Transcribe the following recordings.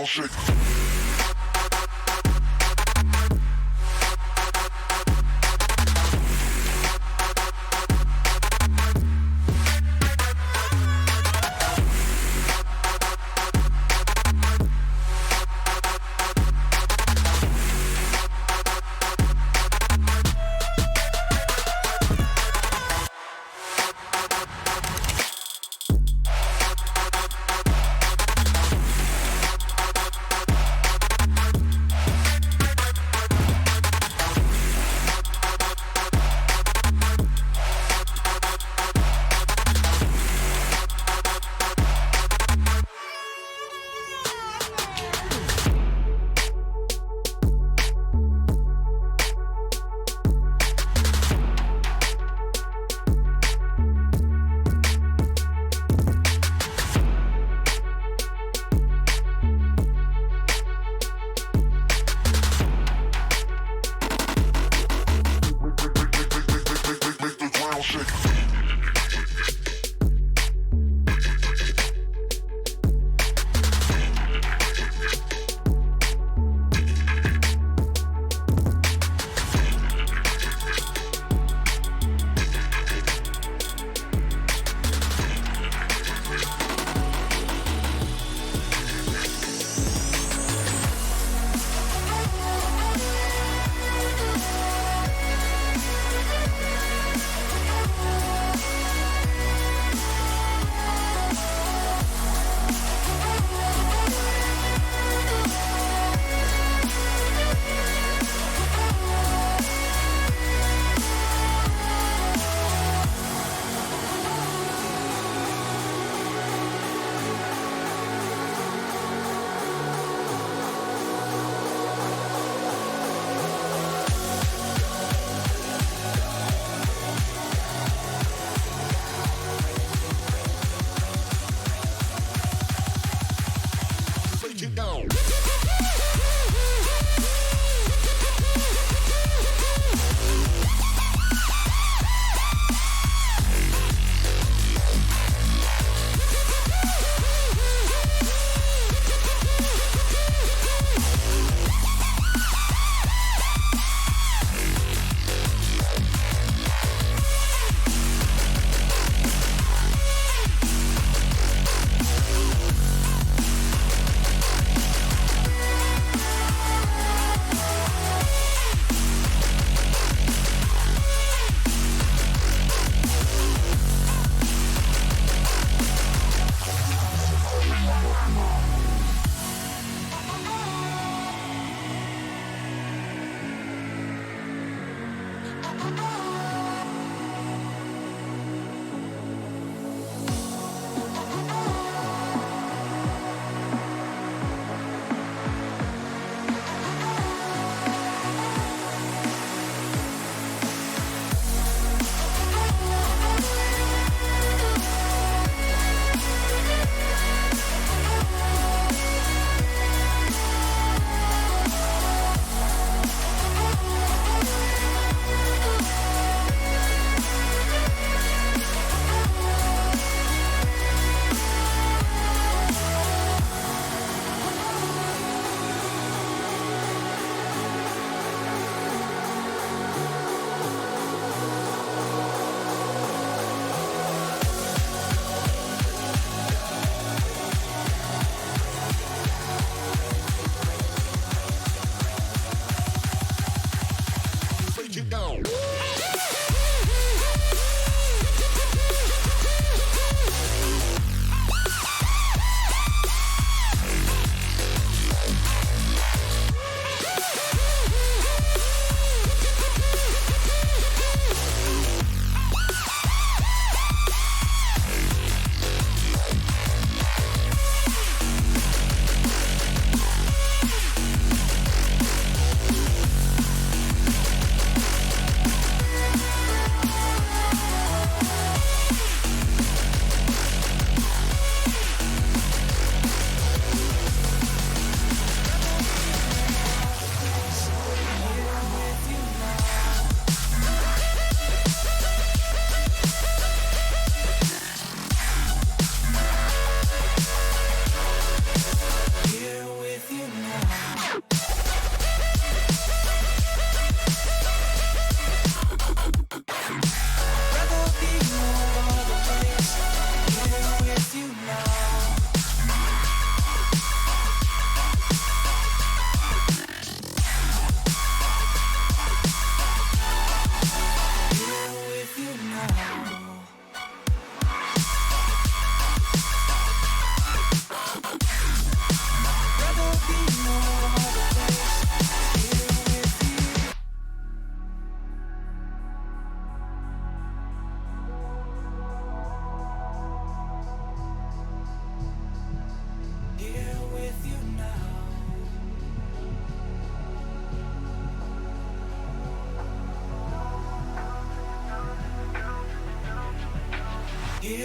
ground shake.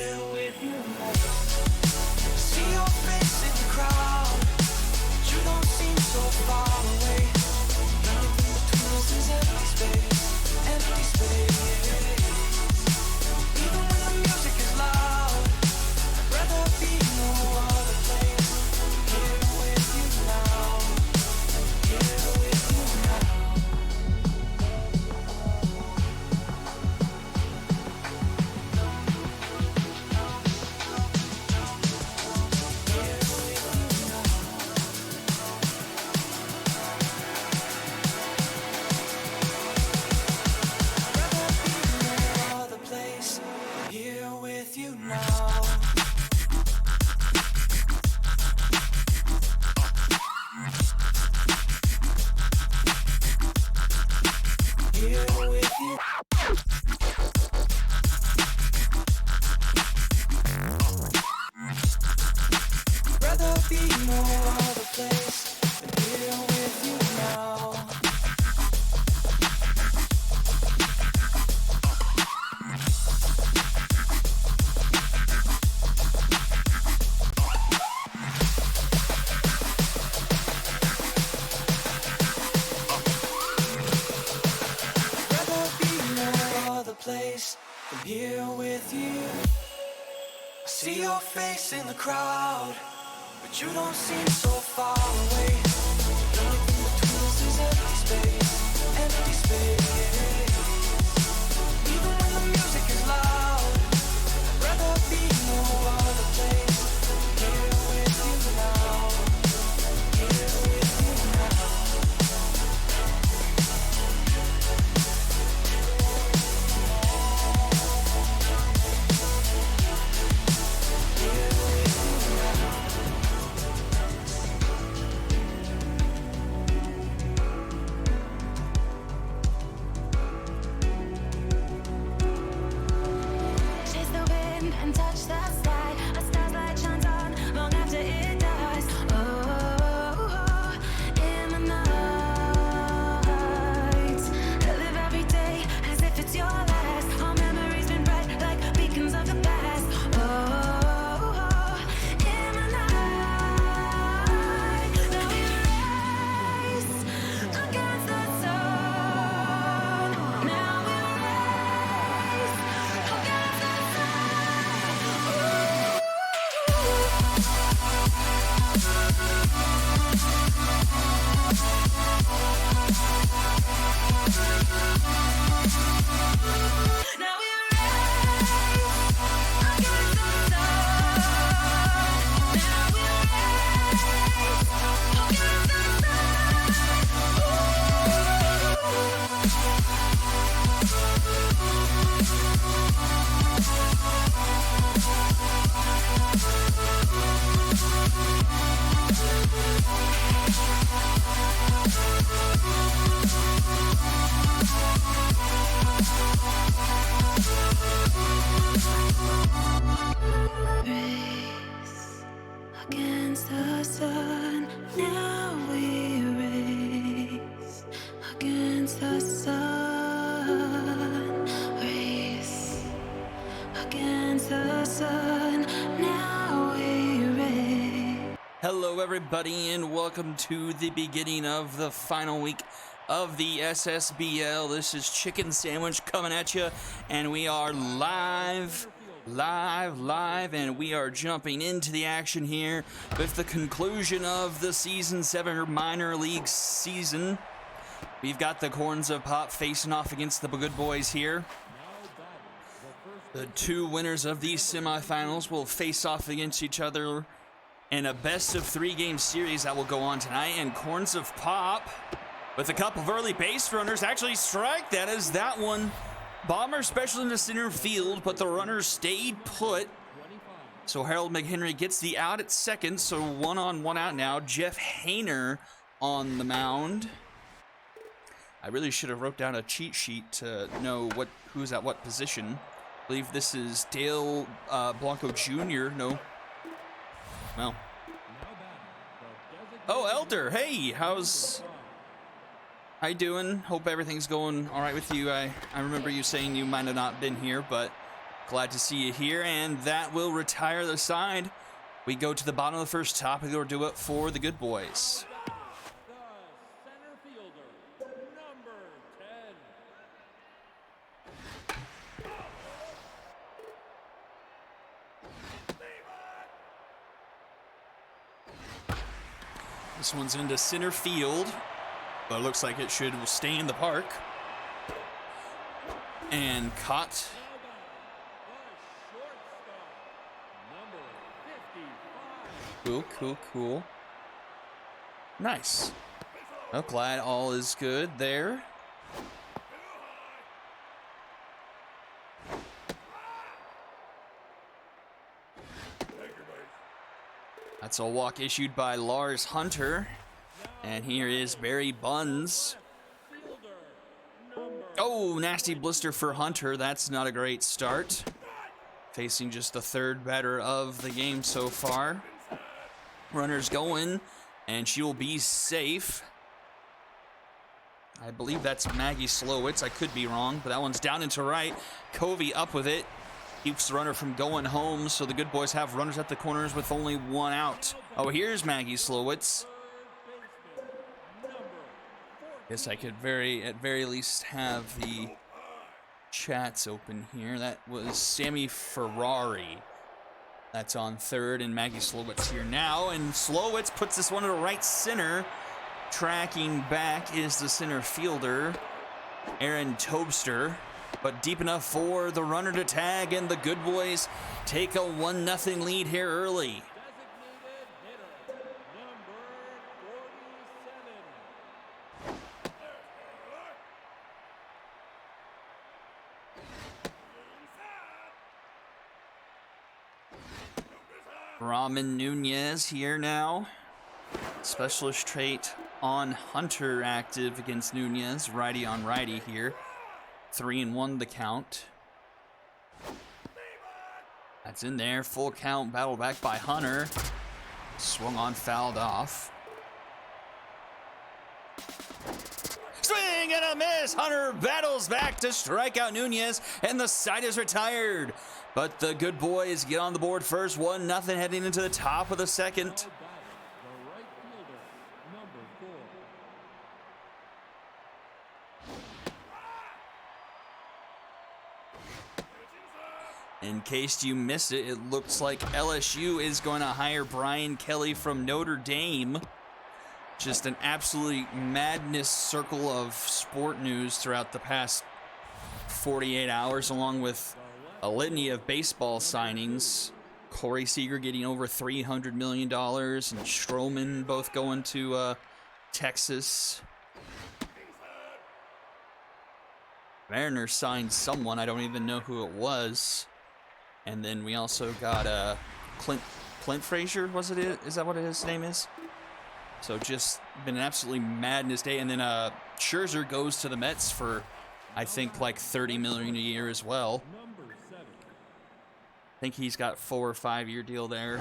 here with you. See your face in the crowd, but you don't seem so far away. Nothing between us is empty space, empty space. Even when the music is loud, I'd rather be no other place. Here with you now, here with you now. Here with you now. Here with you. Rather be no other place than here with you now. Place than here with you. I see your face in the crowd, but you don't seem so far away. Nothing between us is empty space, empty space. Even when the music is loud, I'd rather be no other place. Here with you now, here with you now. And touch the sky, a star's light shines on long after it dies. Oh, in the night, I live every day as if it's your last. Our memories been bright like beacons of the past. Oh, in the night, now we race against the sun. Now we race against the sun. Now we race against the sun. Now we race against the race against the sun. Now we race against the sun. Race against the sun. Now we race. Hello, everybody, and welcome to the beginning of the final week of the SSBL. This is Chicken Sandwich coming at you, and we are live, and we are jumping into the action here with the conclusion of the Season 7 minor league season. We've got the Corns of Pop facing off against the Good Boys here. The two winners of these semifinals will face off against each other in a best-of-3 game series that will go on tonight. And Corns of Pop, with a couple of early base runners, actually strike that as that one. Bomber special into center field, but the runners stayed put. So Harold McHenry gets the out at second, so 1-on-1 out now. Jeff Hayner on the mound. I really should have wrote down a cheat sheet to know who's at what position. I believe this is Dale Blanco Jr. No. Well. Oh, Elder. Hey, how you doing? Hope everything's going all right with you. I remember you saying you might have not been here, but Glad to see you here, and that will retire the side. We go to the bottom of the first top, and we'll do it for the good boys. The center fielder, number 10. This one's into center field, but it looks like it will stay in the park. And caught. Cool. Nice. Well, glad all is good there. That's a walk issued by Lars Hunter. And here is Barry Buns. Oh, nasty blister for Hunter. That's not a great start. Facing just the third batter of the game so far. Runner's going, and she will be safe. I believe that's Maggie Slowitz. I could be wrong, but that one's down into right. Covey up with it. Keeps the runner from going home, so the good boys have runners at the corners with only one out. Oh, here's Maggie Slowitz. Guess I could at very least have the chats open here. That was Sammy Ferrari. That's on third, and Maggie Slowitz here now. And Slowitz puts this one to right center. Tracking back is the center fielder, Aaron Tobster. But deep enough for the runner to tag, and the good boys take a 1-0 lead here early. Ramen Nunez here now. Specialist trait on Hunter active against Nunez. Righty on righty here. 3-1 the count. That's in there. Full count. Battled back by Hunter. Swung on, fouled off. Swing and a miss. Hunter battles back to strike out Nunez, and the side is retired. But the good boys get on the board first. 1-0 heading into the top of the second. In case you missed it, it looks like LSU is going to hire Brian Kelly from Notre Dame. Just an absolutely madness circle of sport news throughout the past 48 hours, along with a litany of baseball signings. Corey Seager getting over $300 million, and Stroman both going to Texas. Mariner signed someone, I don't even know who it was. And then we also got Clint Frazier, was it? Is that what his name is? So just been an absolutely madness day. And then Scherzer goes to the Mets for, I think, like $30 million a year as well. I think he's got 4 or 5 year deal there.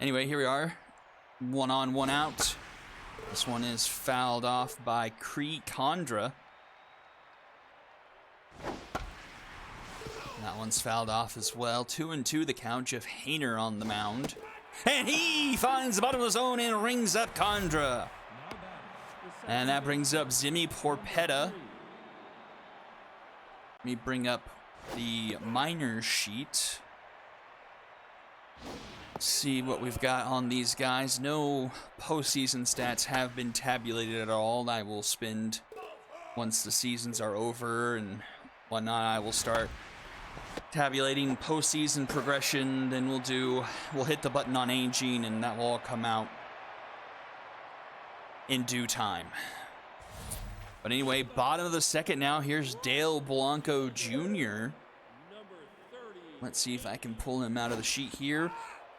Anyway, here we are. 1 on, 1 out. This one is fouled off by Cree Condra. That one's fouled off as well. 2-2 the count. Jeff Hainer on the mound. And he finds the bottom of the zone and rings up Condra. And that brings up Zimi Porpetta. Let me bring up the minor sheet. See what we've got on these guys. No postseason stats have been tabulated at all. I will spend, once the seasons are over and whatnot, I will start tabulating postseason progression. Then we'll hit the button on aging, and that will all come out in due time. But anyway, bottom of the second now. Here's Dale Blanco Jr. Let's see if I can pull him out of the sheet here.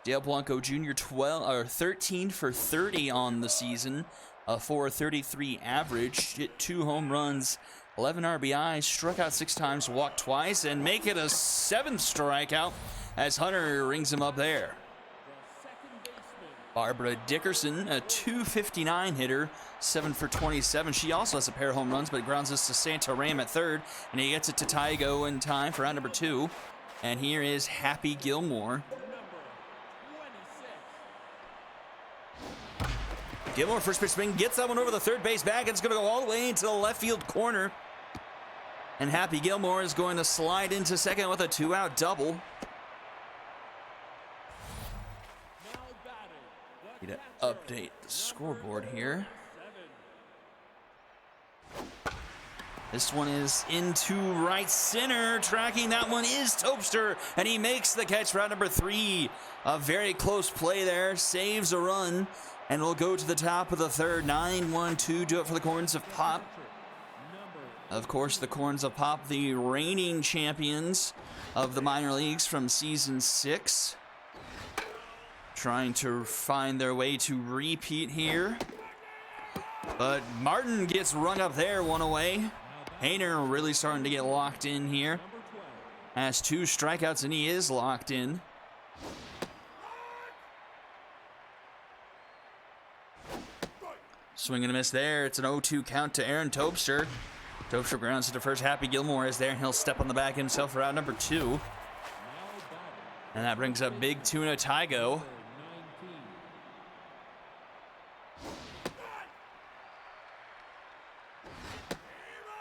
Dale Blanco Jr. 13 for 30 on the season, a .433 average, hit 2 home runs, 11 RBIs, struck out 6 times, walked twice, and make it a 7th strikeout as Hunter rings him up there. Barbara Dickerson, a .259 hitter, 7 for 27. She also has a pair of home runs, but grounds us to Santa Ram at third, and he gets it to Tygo in time for round number 2. And here is Happy Gilmore. Gilmore, first pitch swing, gets that one over the third base bag. It's going to go all the way into the left field corner. And Happy Gilmore is going to slide into second with a 2-out double. Need to update the scoreboard here. This one is into right center. Tracking that one is Topster, and he makes the catch for round number 3. A very close play there. Saves a run, and we'll go to the top of the third. 9-1-2. Do it for the Corns of Pop. Of course, the Corns of Pop, the reigning champions of the minor leagues from season 6. Trying to find their way to repeat here. But Martin gets rung up there, one away. Hayner really starting to get locked in here. Has 2 strikeouts, and he is locked in. Swing and a miss there. It's an 0-2 count to Aaron Topster. Topster grounds it to first. Happy Gilmore is there, and he'll step on the back himself for round number 2. And that brings up Big Tuna Tygo.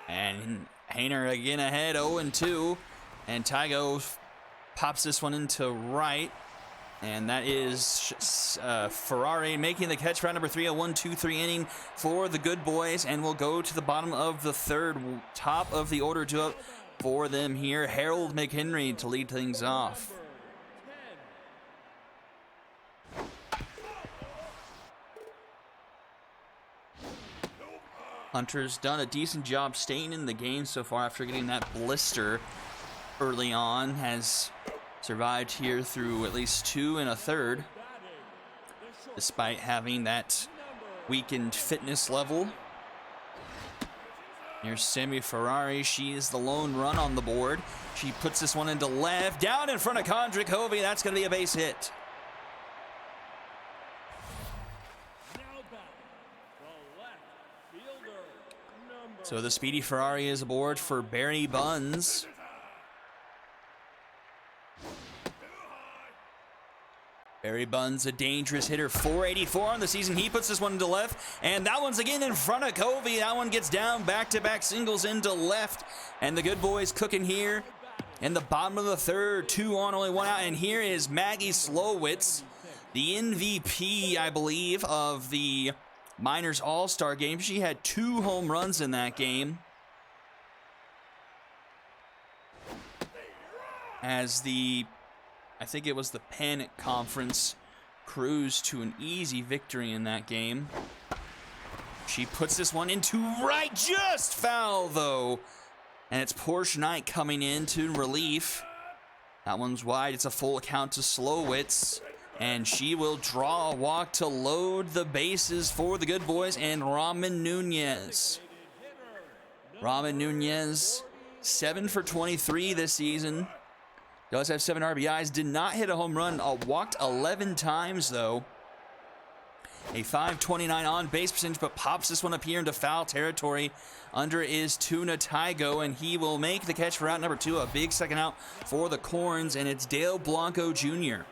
And Hayner again ahead, 0-2. And Tygo pops this one into right. And that is Ferrari making the catch for round number 3, a 1-2-3 inning for the good boys. And we'll go to the bottom of the third, top of the order to up for them here. Harold McHenry to lead things off. Hunter's done a decent job staying in the game so far after getting that blister early on. Has survived here through at least 2 1/3, despite having that weakened fitness level. Here's Sammy Ferrari. She is the lone run on the board. She puts this one into left, down in front of Condrick Hovey. That's going to be a base hit. So the speedy Ferrari is aboard for Barry Buns. Barry Buns, a dangerous hitter, 484 on the season. He puts this one into left, and that one's again in front of Covey. That one gets down, back-to-back singles into left, and the good boys cooking here in the bottom of the third. 2 on, only 1 out, and here is Maggie Slowitz, the MVP, I believe, of the Miners All-Star game. She had 2 home runs in that game. As I think it was the Panic Conference, cruised to an easy victory in that game. She puts this one into right, just foul though. And it's Porsche Knight coming in to relief. That one's wide. It's a full count to Slowitz. And she will draw a walk to load the bases for the good boys and Ramen Nunez. Ramen Nunez, 7 for 23 this season. Does have 7 RBIs. Did not hit a home run. Walked 11 times, though. A .529 on base percentage, but pops this one up here into foul territory. Under is Tuna Tygo, and he will make the catch for out number 2. A big second out for the Corns, and it's Dale Blanco Jr.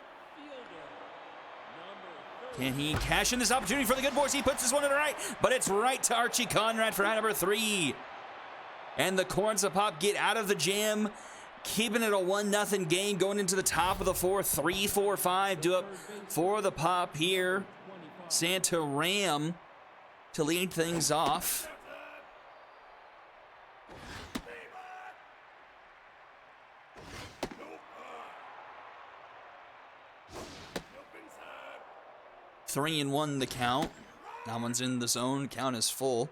Can he cash in this opportunity for the good boys? He puts this one to the right, but it's right to Archie Conrad for out number 3. And the Corns of Pop get out of the jam, keeping it a 1-0 game going into the top of the 4th. 3-4-5 do up for the Pop here. Santa Ram to lead things off. Three and 1 the count. That one's in the zone. Count is full.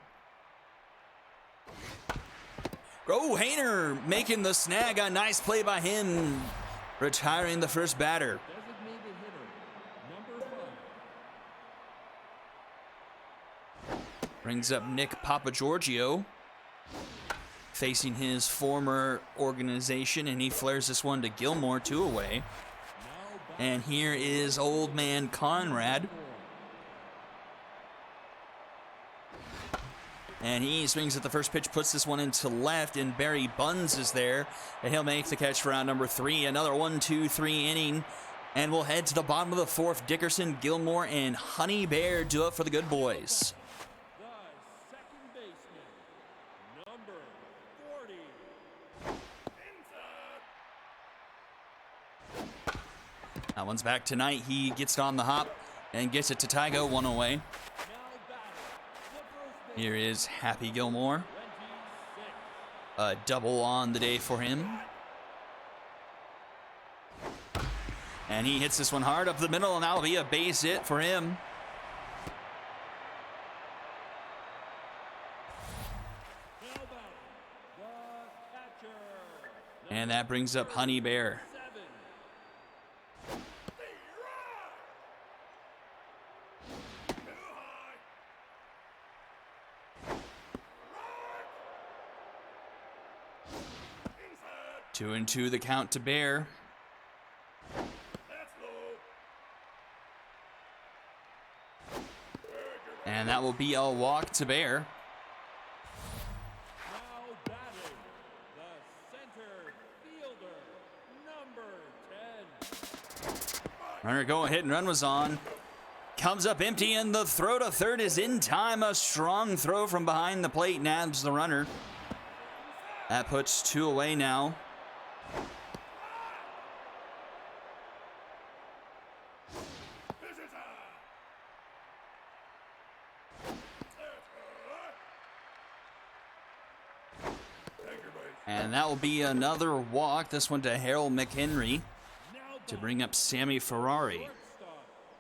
Oh, Hayner making the snag. A nice play by him, retiring the first batter. Brings up Nick Papagiorgio, facing his former organization, and he flares this one to Gilmore, 2 away. And here is old man Conrad. And he swings at the first pitch, puts this one into left, and Barry Buns is there. And he'll make the catch for out number 3. Another 1-2-3 inning. And we'll head to the bottom of the 4th. Dickerson, Gilmore, and Honey Bear do it for the good boys. The second baseman, number 40. That one's back tonight. He gets on the hop and gets it to Tygo, 1 away. Now batting, the first Here is Happy Gilmore. 26. A double on the day for him. And he hits this one hard up the middle, and that'll be a base hit for him. Now batting, the catcher, And that brings up Honey Bear. 7. Two and two the count to Bear. And that will be a walk to Bear. Now batting, the center fielder, number 10. Runner go, hit and run was on. Comes up empty, and the throw to third is in time. A strong throw from behind the plate nabs the runner. That puts 2 away now. And that will be another walk, this one to Harold McHenry, Now to bring up Sammy Ferrari.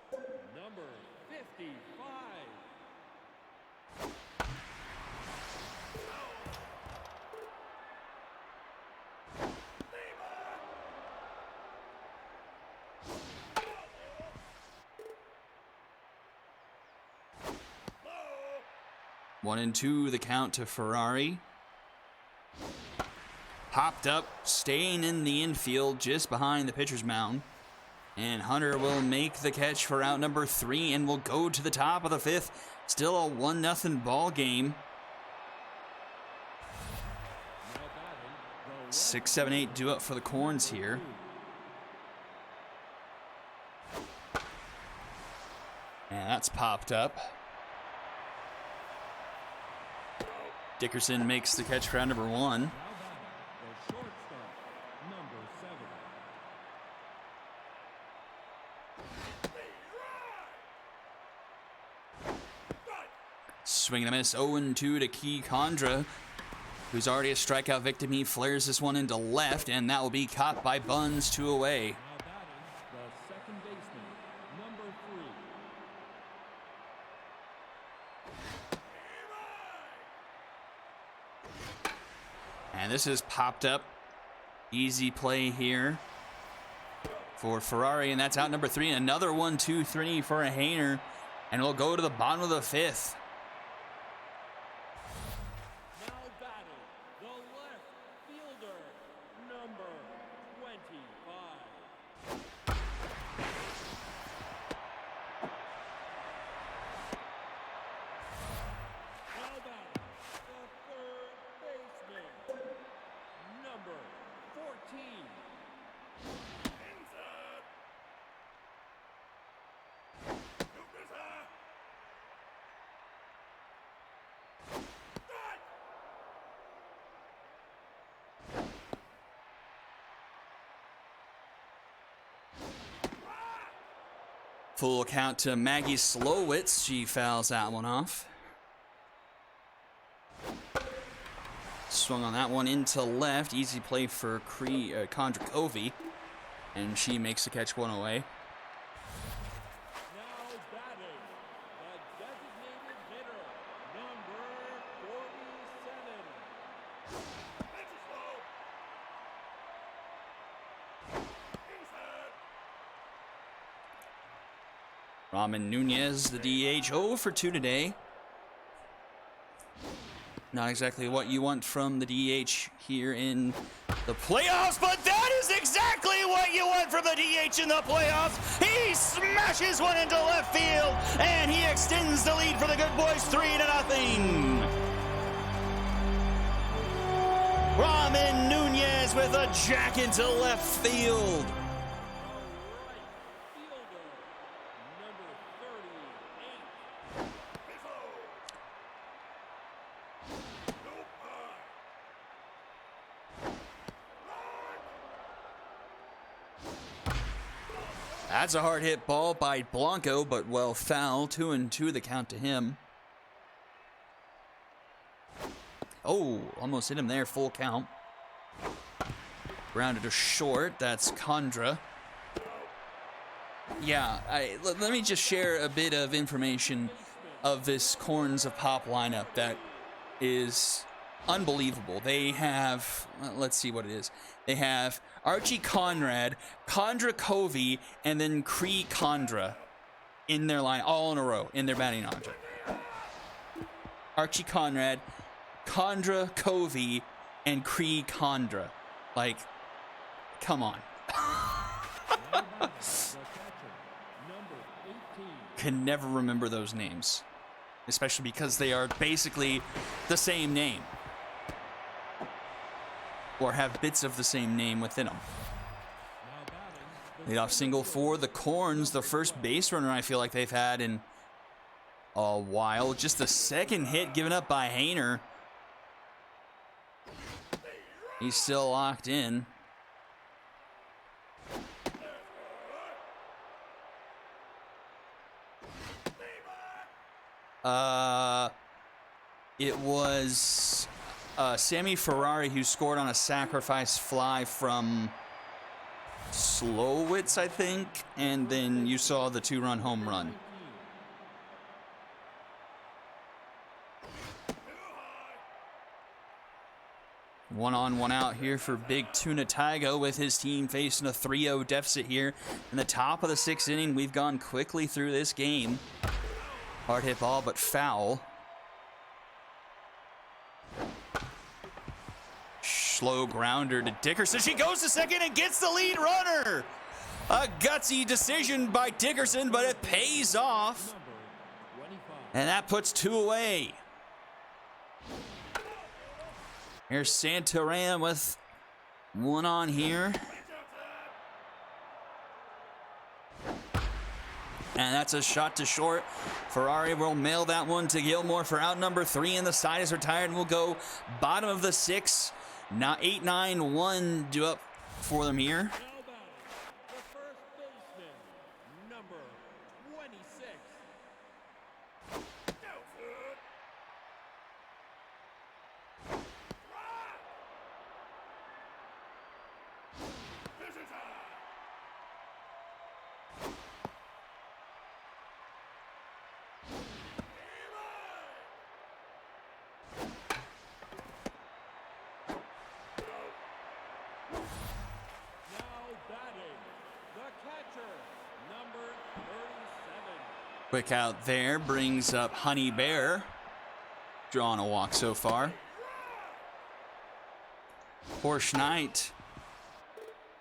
shortstop, number 55. One and two, the count to Ferrari. Popped up, staying in the infield just behind the pitcher's mound. And Hunter will make the catch for out number 3 and will go to the top of the 5th. Still a 1-0 ball game. Now batting, the 6, 7, 8 do up for the Corns here. And that's popped up. Dickerson makes the catch for out number 1. Now batting, the shortstop, number 7. Swing and a miss, 0-2 to Key Condra, who's already a strikeout victim. He flares this one into left, and that will be caught by Buns, 2 away. Now batting, the second baseman, number 3. And this is popped up. Easy play here for Ferrari, and that's out number 3. Another 1-2-3 for a Hainer, and we'll go to the bottom of the 5th. Now batting, the left fielder, number 25. Now batting, the third baseman, number 14. Full count to Maggie Slowitz. She fouls that one off. Swung on that one into left. Easy play for Condra Covey. And she makes the catch, 1 away. Now batting, the designated hitter, number 47. Ramen Nunez, the DH, 0 for 2 today. Not exactly what you want from the DH here in the playoffs, but that is exactly what you want from the DH in the playoffs. He smashes one into left field, and he extends the lead for the good boys, 3-0. Ramen Nunez with a jack into left field. That's a hard hit ball by Blanco, but well foul. 2-2 the count to him. Oh, almost hit him there, full count. Grounded to short, that's Condra. Yeah, let me just share a bit of information of this Corns of Pop lineup that is unbelievable. They have, let's see what it is. They have Archie Conrad, Condra Covey, and then Cree Condra in their line, all in a row, in their batting order. Archie Conrad, Condra Covey, and Cree Condra. Like, come on. Can never remember those names, especially because they are basically the same name, or have bits of the same name within them. Leadoff single for the Corns, the first base runner I feel like they've had in a while. Just the second hit given up by Hainer. He's still locked in. It was Sammy Ferrari who scored on a sacrifice fly from Slowitz, I think, and then you saw the 2-run home run. One on, one out here for Big Tuna Taigo with his team facing a 3-0 deficit here. In the top of the 6th inning, we've gone quickly through this game. Hard hit ball, but foul. Slow grounder to Dickerson. She goes to second and gets the lead runner. A gutsy decision by Dickerson, but it pays off. And that puts 2 away. Here's Santarém with 1 on here. And that's a shot to short. Ferrari will mail that one to Gilmore for out number 3, and the side is retired, and we'll go bottom of the 6th. Now 8-9-1 due up for them here. The first baseman, number 26. Quick out there brings up Honey Bear. Drawing a walk so far. Porsche Knight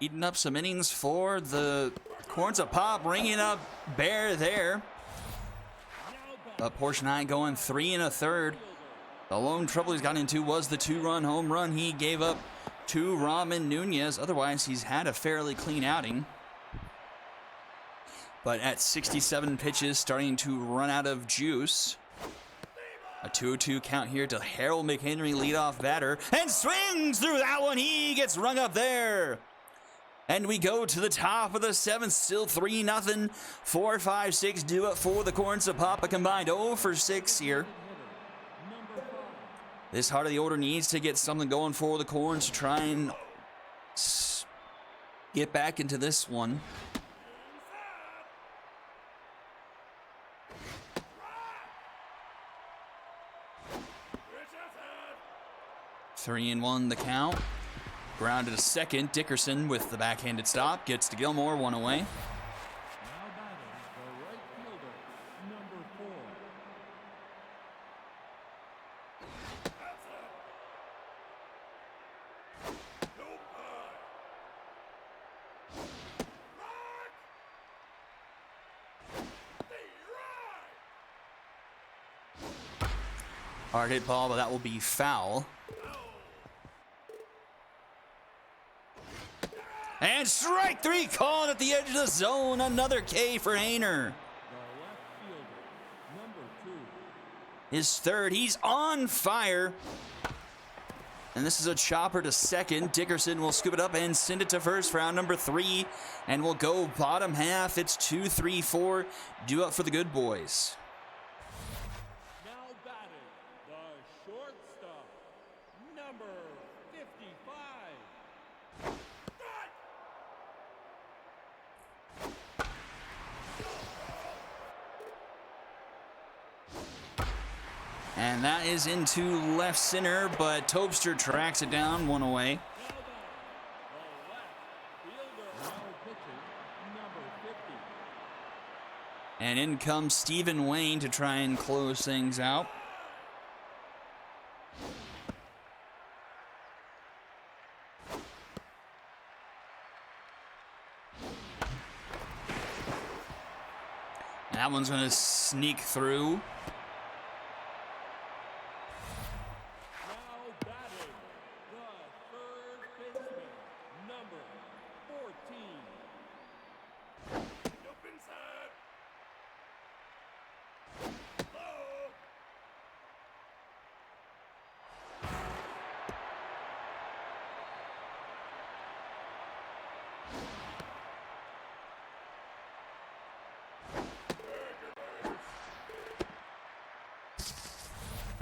eating up some innings for the Corns of Pop, ringing up Bear there. But Porsche Knight going 3 1/3. The lone trouble he's got into was the 2-run home run he gave up to Ramen Nunez. Otherwise, he's had a fairly clean outing. But at 67 pitches, starting to run out of juice. A 2-2 count here to Harold McHenry, leadoff batter, and swings through that one. He gets rung up there. And we go to the top of the 7th, still 3-0. 4, 5, 6 due up for the Corns of Pop, a combined 0 for 6 here. This heart of the order needs to get something going for the Corns to try and get back into this one. 3-1 the count. Grounded to second. Dickerson with the backhanded stop. Gets to Gilmore, 1 away. Now batting, the right fielder, number 4. Hard hit ball, but that will be foul. And strike three called at the edge of the zone. Another K for Hayner. The left fielder, number 2. His third. He's on fire. And this is a chopper to second. Dickerson will scoop it up and send it to first for out number 3. And we'll go bottom half. It's 2-3-4. Due up for the good boys. Now batting, the shortstop, number 55. And that is into left center, but Tobster tracks it down, one away. Now batting, the left fielder, now pitching, number 50. And in comes Stephen Wayne to try and close things out. And that one's going to sneak through. Now batting, the third baseman, number 14.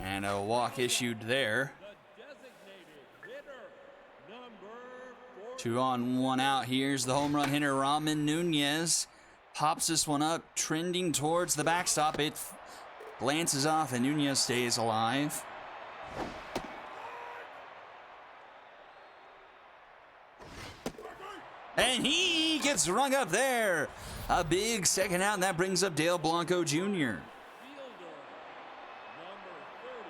And a walk issued there. The designated hitter, number 4. 2 on, 1 out. Here's the home run hitter, Raman Nunez. Pops this one up, trending towards the backstop. It glances off, and Nunez stays alive. And he gets rung up there. A big second out, and that brings up Dale Blanco Jr. Fielder, number 38.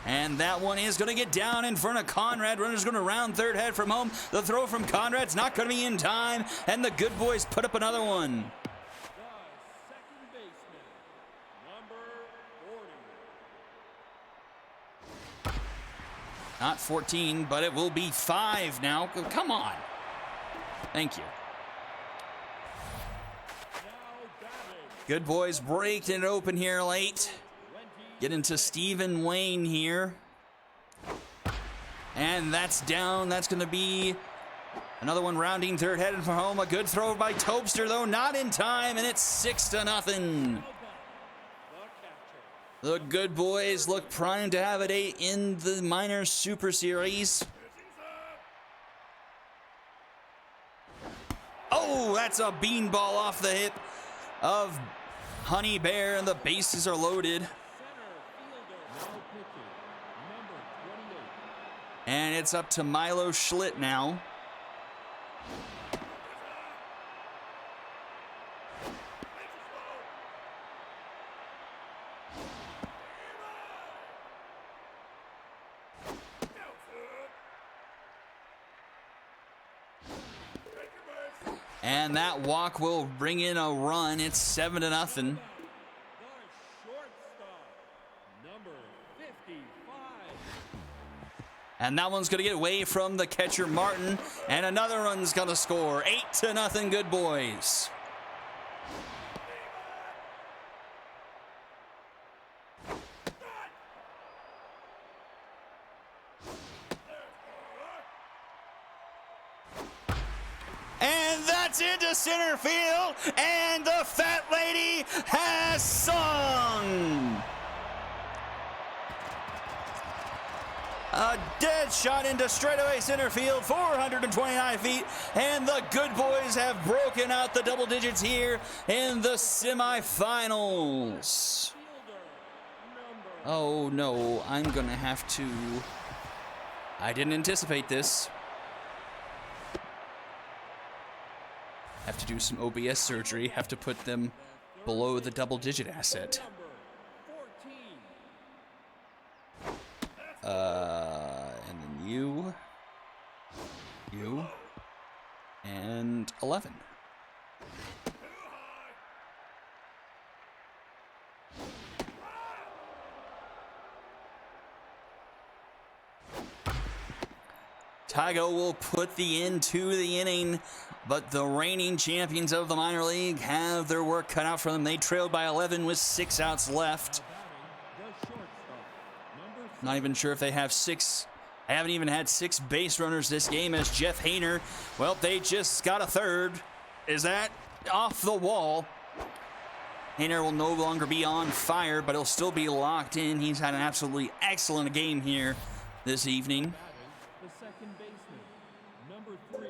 And that one is going to get down in front of Conrad. Runner's going to round third, head from home. The throw from Conrad's not going to be in time. And the good boys put up another one. The second baseman, number 40. Not 14, but it will be 5 now. Come on. Thank you. Now batting, Good boys break it open here late. 20. Get into Stephen Wayne here. And that's down. That's going to be another one rounding third, headed for home. A good throw by Tobster, though, not in time, and it's 6-0. Now batting, the catcher. The good boys look primed to have it 8 in the Miners Super Series. Oh, that's a beanball off the hip of Honey Bear, and the bases are loaded. Center fielder, now pitching, number 28. And it's up to Milo Schlitt now. And that walk will bring in a run. It's 7-0. The shortstop, number 55. And that one's going to get away from the catcher, Martin. And another run's going to score. 8-0, good boys. And that's into center field. And the fat lady has sung. A dead shot into straightaway center field, 429 feet, and the good boys have broken out the double digits here in the semifinals. Oh no, I'm gonna have to. I didn't anticipate this. Have to do some OBS surgery, have to put them below the double digit asset. And then you, and 11. Tygo will put the end to the inning, but the reigning champions of the minor league have their work cut out for them. They trailed by 11 with 6 outs left. Not even sure if they have 6. I haven't even had 6 base runners this game as Jeff Hainer. Well, they just got a third. Is that off the wall? Hainer will no longer be on fire, but he'll still be locked in. He's had an absolutely excellent game here this evening. The second baseman, number 3.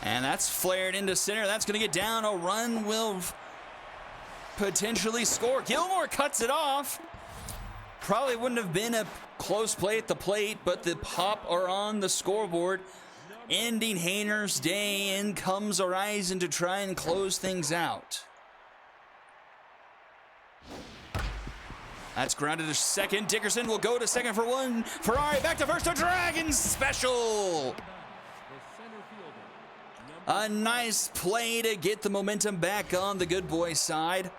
And that's flared into center. That's going to get down. A run will potentially score. Gilmore cuts it off. Probably wouldn't have been a close play at the plate, but the pop are on the scoreboard. Ending Hainer's day. In comes Horizon to try and close things out. That's grounded to second. Dickerson will go to second for 1. Ferrari back to first. A Dragons special. A nice play to get the momentum back on the good boys side.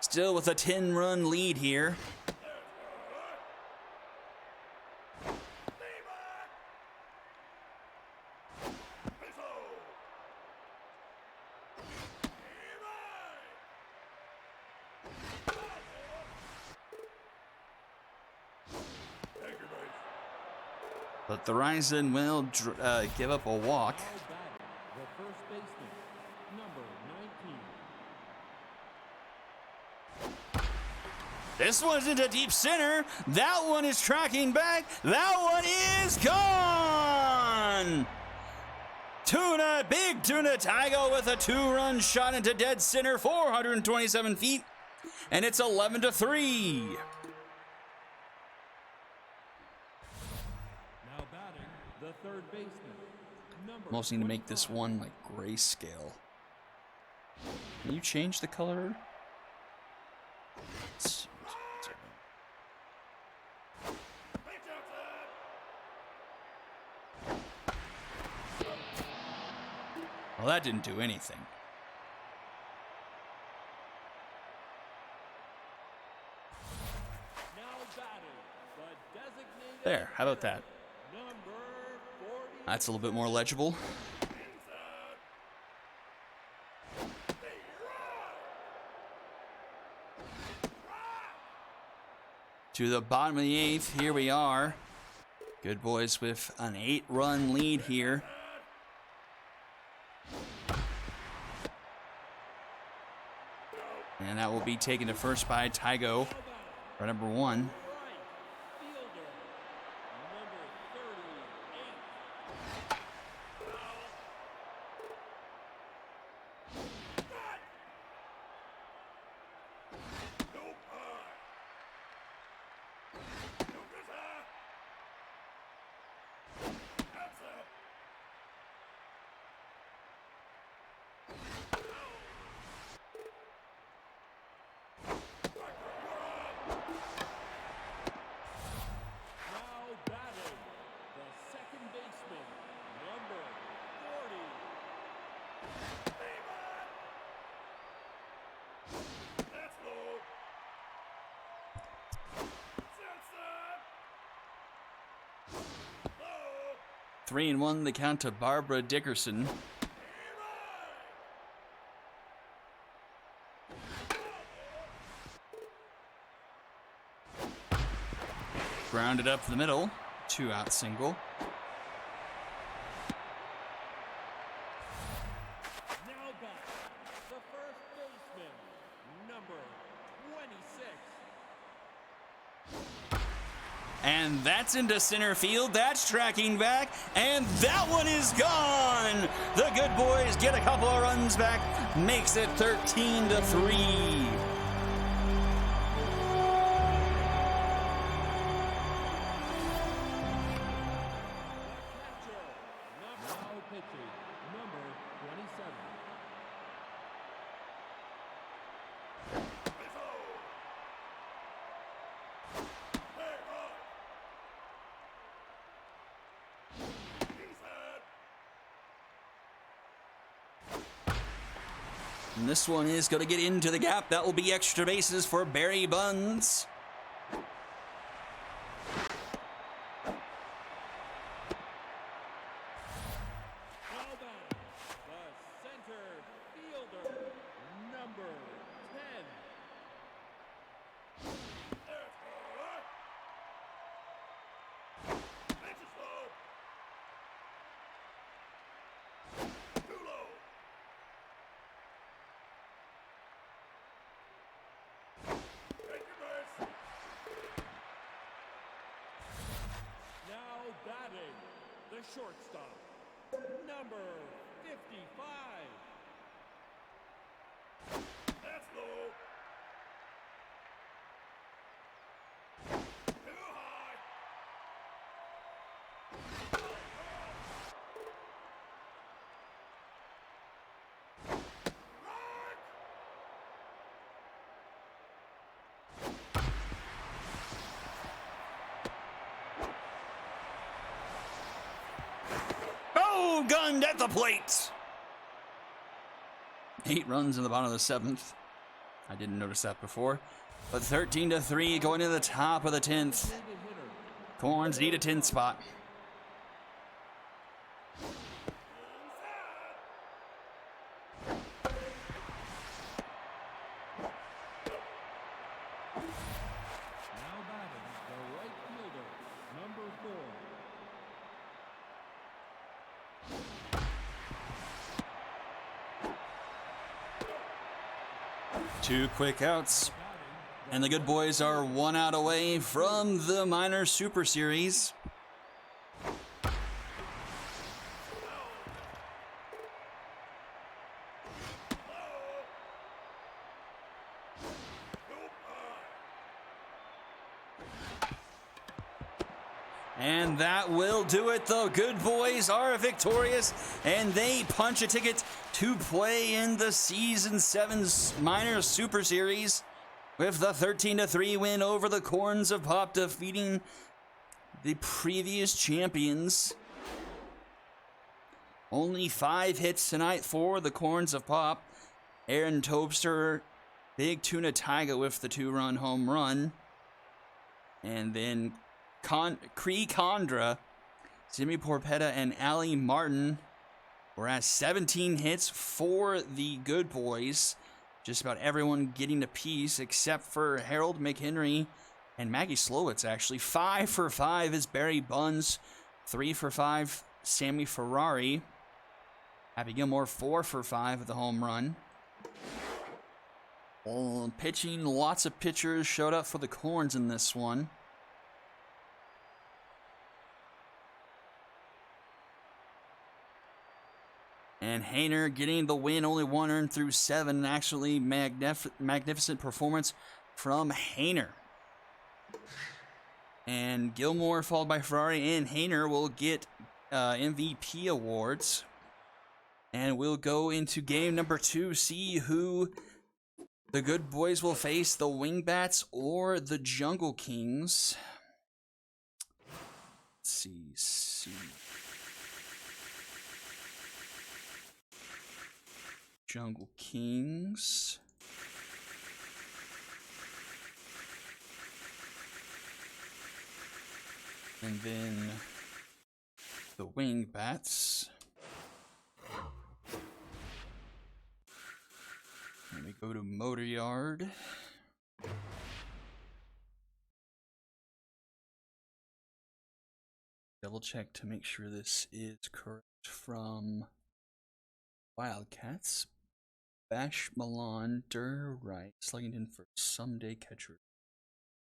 Still with a 10-run lead here. But the Horizon will give up a walk. The first baseman, number 19. This one's into deep center. That one is tracking back. That one is gone. Big Tuna Tygo with a 2-run shot into dead center, 427 feet. And it's 11-3. Now batting, the third baseman, number Almost need to make this one like grayscale. Can you change the color? Let's see. Well, that didn't do anything. Now batting, the designated There, how about that? number 40. That's a little bit more legible. To the bottom of the 8th, here we are. Good boys with an 8-run lead here. And that will be taken to first by Tygo for number 1. Right fielder, number 38. Now batting, the second baseman, number 40. That's low. 3-1 the count to Barbara Dickerson. Grounded up the middle, 2-out single. Now back, the first baseman, number 26. And that's into center field. That's tracking back. And that one is gone. The good boys get a couple of runs back. Makes it 13-3. pitching, number 27. And this one is going to get into the gap. That will be extra bases for Barry Bonds. Now batting, the center fielder, number 10. Now batting, the shortstop, number 55. That's low. Too high. Oh, gunned at the plate. 8 runs in the bottom of the 7th. I didn't notice that before. But 13-3 going to the top of the 10th. Corns need a 10 spot. Now batting, the right fielder, number 4. 2 quick outs. And the good boys are 1 out away from the minor super series. And that will do it. The good boys are victorious, and they punch a ticket to play in the Season 7 Minor Super Series with the 13-3 win over the Corns of Pop, defeating the previous champions. Only 5 hits tonight for the Corns of Pop. Aaron Tobster, Big Tuna Taiga with the 2-run home run. And then Cree Condra, Jimmy Porpetta, and Ali Martin were at 17 hits for the good boys. Just about everyone getting a piece except for Harold McHenry and Maggie Slowitz, actually. 5 for 5 is Barry Bonds. 3 for 5, Sammy Ferrari. Happy Gilmore, 4 for 5 with the home run. Well, pitching, lots of pitchers showed up for the Corns in this one. And Hayner getting the win, only 1 earned through 7. Actually, magnificent performance from Hayner. And Gilmore, followed by Ferrari, and Hayner will get MVP awards. And we'll go into game number 2, see who the good boys will face, the Wingbats or the Jungle Kings. Let's see. Jungle Kings. And then the Wingbats. Let me go to Motor Yard. Double check to make sure this is correct from Wildcats. Bash Milan, Durr right, Sluggington for Someday Catcher.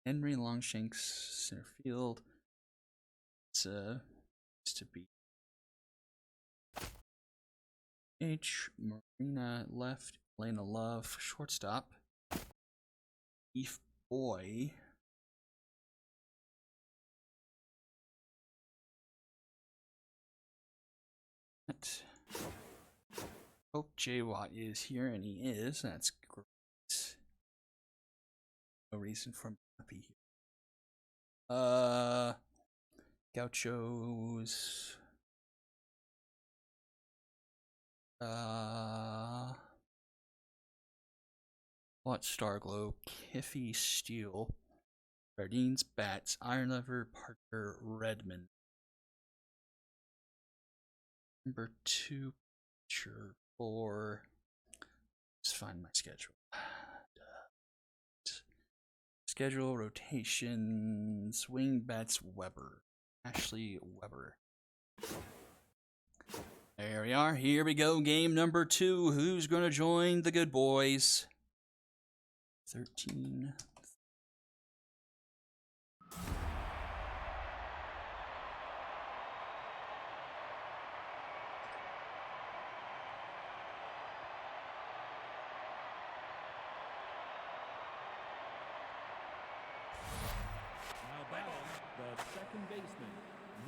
Henry Longshanks, center field. It's to be H. Marina left, Elena Love, shortstop. Beef Boy. that. Hope J. Watt is here, and he is. That's great. No reason for him to not be here. Gauchos. What Starglow, Kiffy, Steel, Sardines, Bats, Ironlever, Parker, Redmond. Number 2, picture 4. Let's find my schedule. Schedule, rotations, Wing Bats, Weber. Ashley Weber. There we are. Here we go. Game number 2. Who's going to join the good boys? 13. Now batting the second baseman,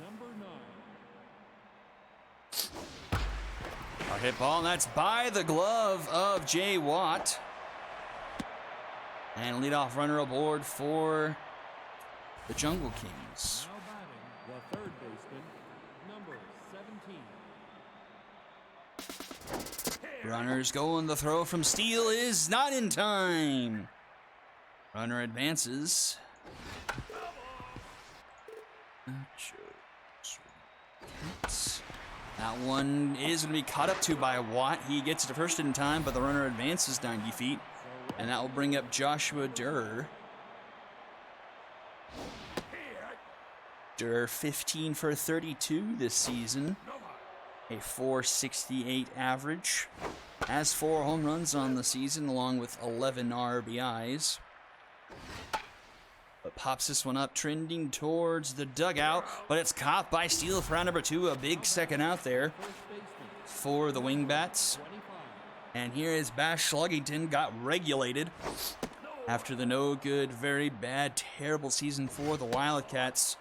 number 9. Our hit ball, and that's by the glove of Jay Watt. And leadoff runner aboard for the Jungle Kings. Now batting the third baseman, number 17. Runners going. The throw from Steele is not in time. Runner advances. That one is going to be caught up to by Watt. He gets it to first in time, but the runner advances 90 feet. And that will bring up Joshua Durr. Durr 15 for 32 this season. A 468 average. Has 4 home runs on the season along with 11 RBIs. But pops this one up, trending towards the dugout. But it's caught by Steele for round number 2. A big second out there for the Wingbats. And here is Bash Sluggington got regulated after the no good, very bad, terrible season for the Wildcats.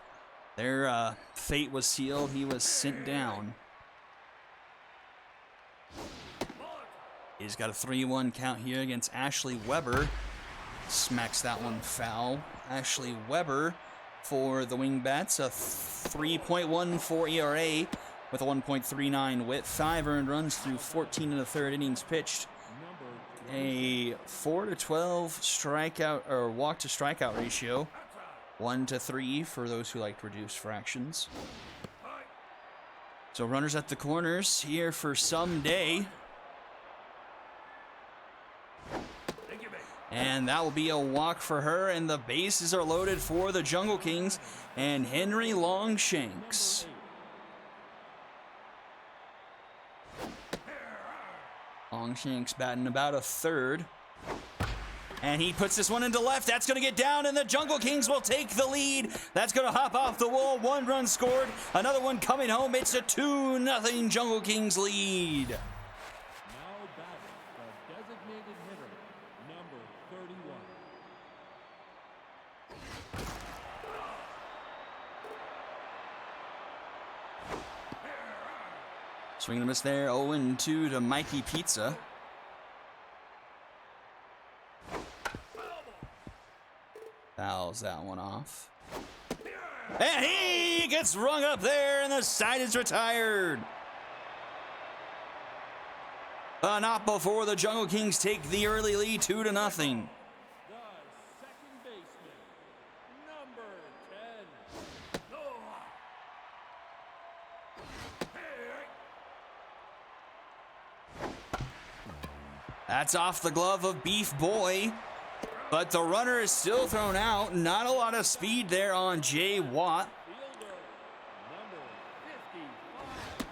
Their fate was sealed. He was sent down. He's got a 3-1 count here against Ashley Weber. Smacks that one foul. Ashley Weber for the Wingbats, a 3.14 ERA with a 1.39 WHIP, 5 earned runs through 14 1/3 innings pitched, a 4-12 strikeout or walk to strikeout ratio, 1-3 for those who like reduced fractions. So runners at the corners here for someday. And that will be a walk for her, and the bases are loaded for the Jungle Kings and Henry Longshanks. Longshanks batting about a third. And he puts this one into left. That's going to get down, and the Jungle Kings will take the lead. That's going to hop off the wall. 1 run scored. Another one coming home. It's a 2-0 Jungle Kings lead. Now batting the designated hitter, number 31. Swing and a miss there. 0-2 to Mikey Pizza. Fouls that one off. And he gets rung up there, and the side is retired. Not before the Jungle Kings take the early lead, 2-0. The second baseman, number 10. That's off the glove of Beef Boy. But the runner is still thrown out. Not a lot of speed there on Jay Watt. Fielder, number 55.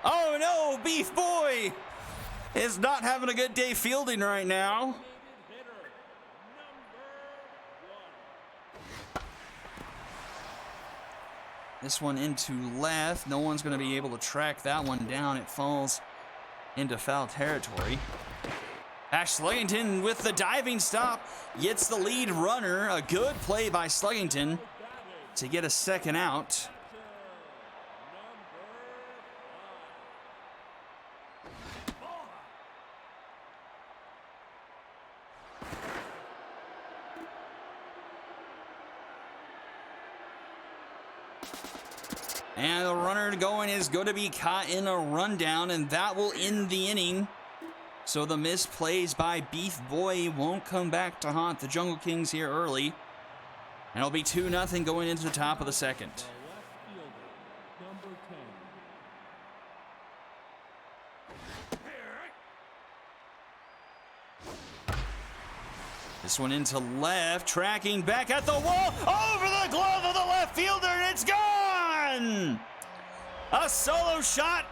Oh no, Beef Boy is not having a good day fielding right now. Hitter, number 1. This one into left. No one's going to be able to track that one down. It falls into foul territory. Ash Sluggington with the diving stop gets the lead runner. A good play by Sluggington to get a second out. And the runner going is going to be caught in a rundown, and that will end the inning. So the missed plays by Beef Boy won't come back to haunt the Jungle Kings here early. And it'll be 2-0 going into the top of the second. This one into left, tracking back at the wall, over the glove of the left fielder, and it's gone! A solo shot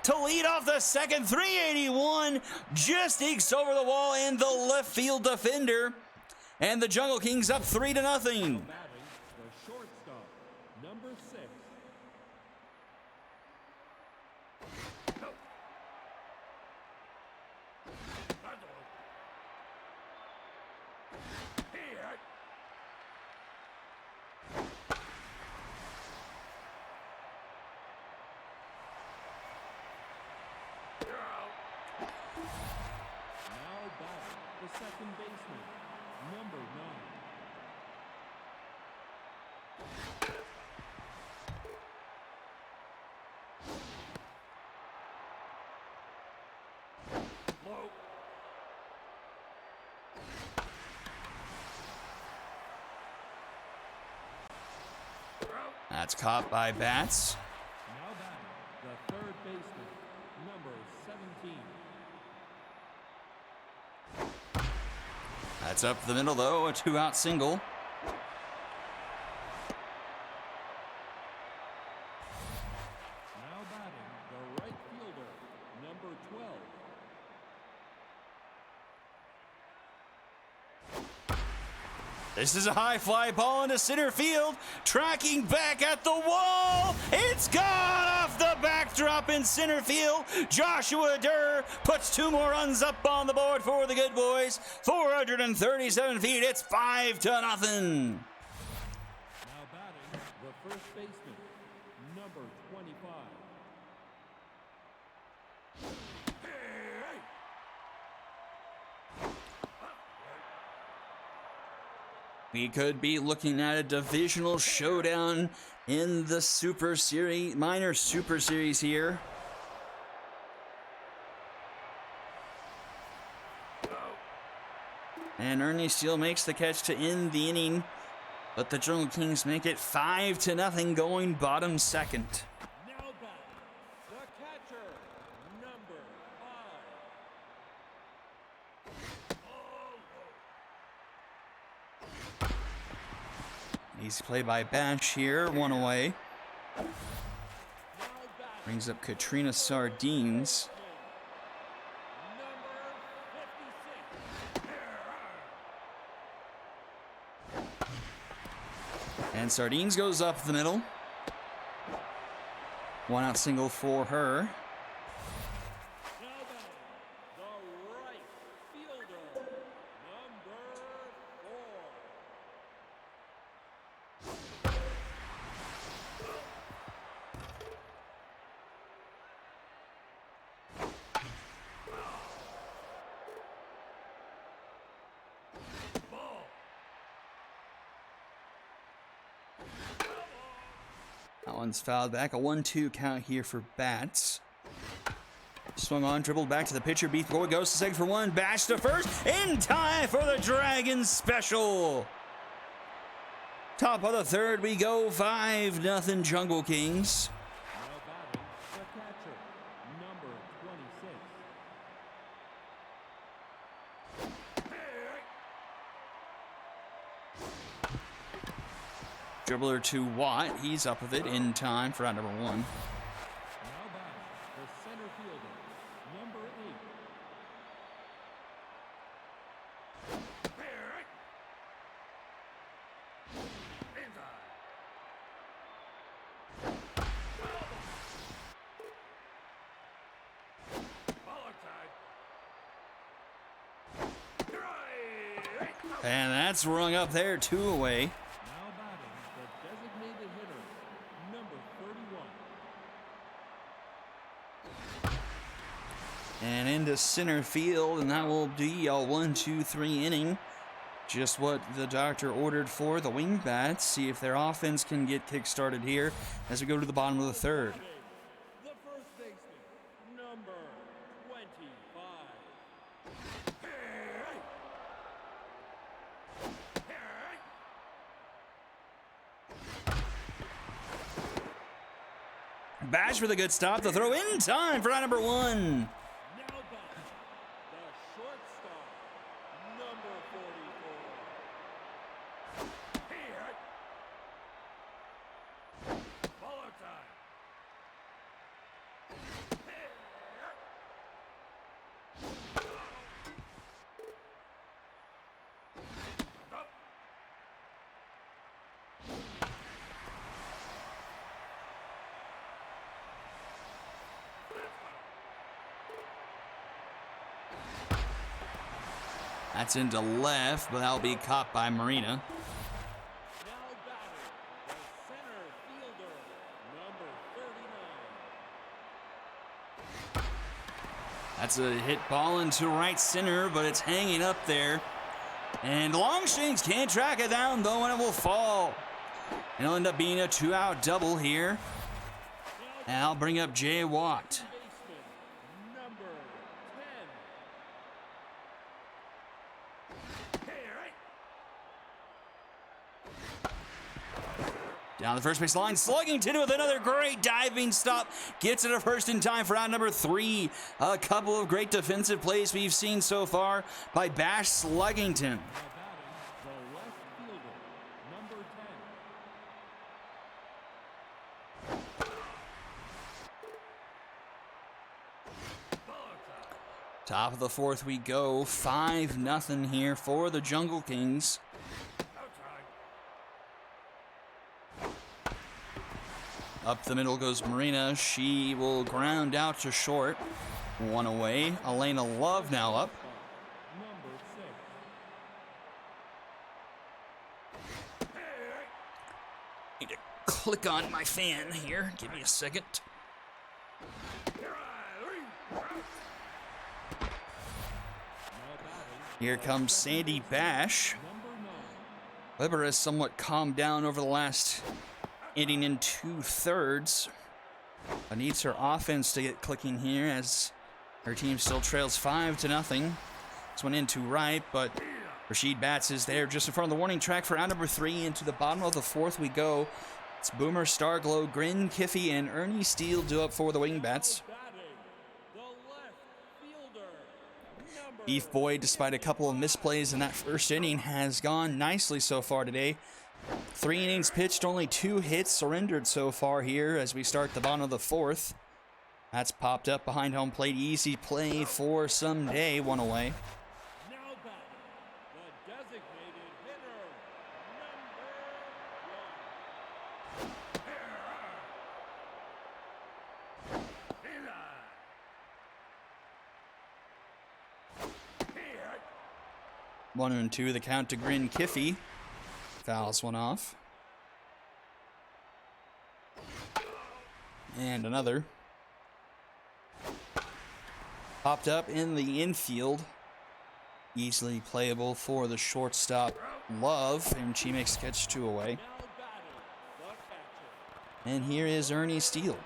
to lead off the second, 381, just ekes over the wall and the left field defender, and the Jungle Kings up 3-0. The shortstop, number 6. Now batting, the second baseman, number 9. Low. That's caught by Bats. Now batting, the third baseman, number 17. That's up the middle, though, a 2-out single. Now batting, the right fielder, number 12. This is a high fly ball into center field, tracking back at the wall. It's gone off the backdrop in center field. Joshua Durr puts 2 more runs up on the board for the good boys. 437 feet. It's 5-0. Now batting, the first baseman, number 25. We could be looking at a divisional showdown in the Super Series, minor Super Series here. And Ernie Steele makes the catch to end the inning, but the Jungle Kings make it 5-0 going bottom second. Now batting, the catcher, number 5. Easy play by Bash here, 1 away. Now batting, Brings up Katrina Sardines. number 56. And Sardines goes up the middle. 1-out single for her. Now batting, the right fielder, number 4. That one's fouled back. A 1-2 count here for Bats. Swung on, dribbled back to the pitcher. Beef Boy goes to second for 1. Bash to first. In time for the Dragons special. Top of the third, we go 5-0 Jungle Kings. Now batting, the catcher, number 26. Dribbler to Watt. He's up with it in time for out number 1. Now batting, the center fielder, number 8. that's rung up there, 2 away. Now batting the designated hitter, number 31. And into center field, and that will be a 1-2-3 inning. Just what the doctor ordered for the wing bats. See if their offense can get kick-started here as we go to the bottom of the third. The first baseman, number 25. Bash with a good stop. The throw in time for out number 1. Now batting the shortstop, number 44. Follow time. That's into left, but that'll be caught by Marina. Now batting the center fielder, number 39. That's a hit ball into right center, but it's hanging up there. And Longshanks can't track it down, though, and it will fall. It'll end up being a 2-out double here. And I'll bring up Jay Watt. Baseman, number 10. Down the first base line, Sluggington with another great diving stop. Gets it to first in time for out number 3. A couple of great defensive plays we've seen so far by Bash Sluggington. Now batting the left fielder, number 10. Top of the fourth we go. 5-0 here for the Jungle Kings. Up the middle goes Marina. She will ground out to short. 1 away. Elena Love now up. Number 6. Need to click on my fan here. Give me a second. Here comes Sandy Bash. Weber has somewhat calmed down over the last inning in 2/3. But needs her offense to get clicking here as her team still trails 5-0. This one into right, but Rashid Batts is there just in front of the warning track for out number 3. Into the bottom of the fourth we go. It's Boomer, Starglow, Grin, Kiffy, and Ernie Steele due up for the Wingbats. Batting the left fielder, number Beef Boy, despite a couple of misplays in that first inning, has gone nicely so far today. 3 innings pitched, only 2 hits surrendered so far here as we start the bottom of the fourth. That's popped up behind home plate. Easy play for someday. 1 away. now batting the designated hitter, number 1 and 2, the count to Grin Kiffy. Fouls one off. And another. Popped up in the infield. Easily playable for the shortstop, Love, and she makes catch 2 away. now batting the catcher, And here is Ernie Steele.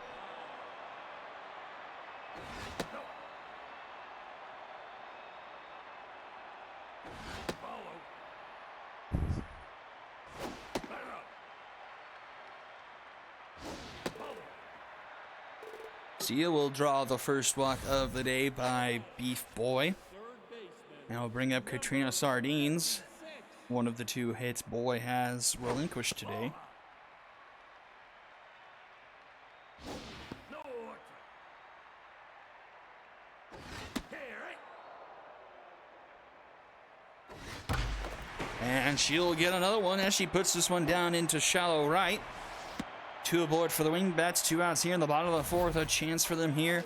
Steele will draw the first walk of the day by Beef Boy. third baseman, Now we'll bring up Katrina Sardines. One of the 2 hits Boy has relinquished today. And she'll get another one as she puts this one down into shallow right. 2 aboard for the Wingbats, 2 outs here in the bottom of the fourth. A chance for them here.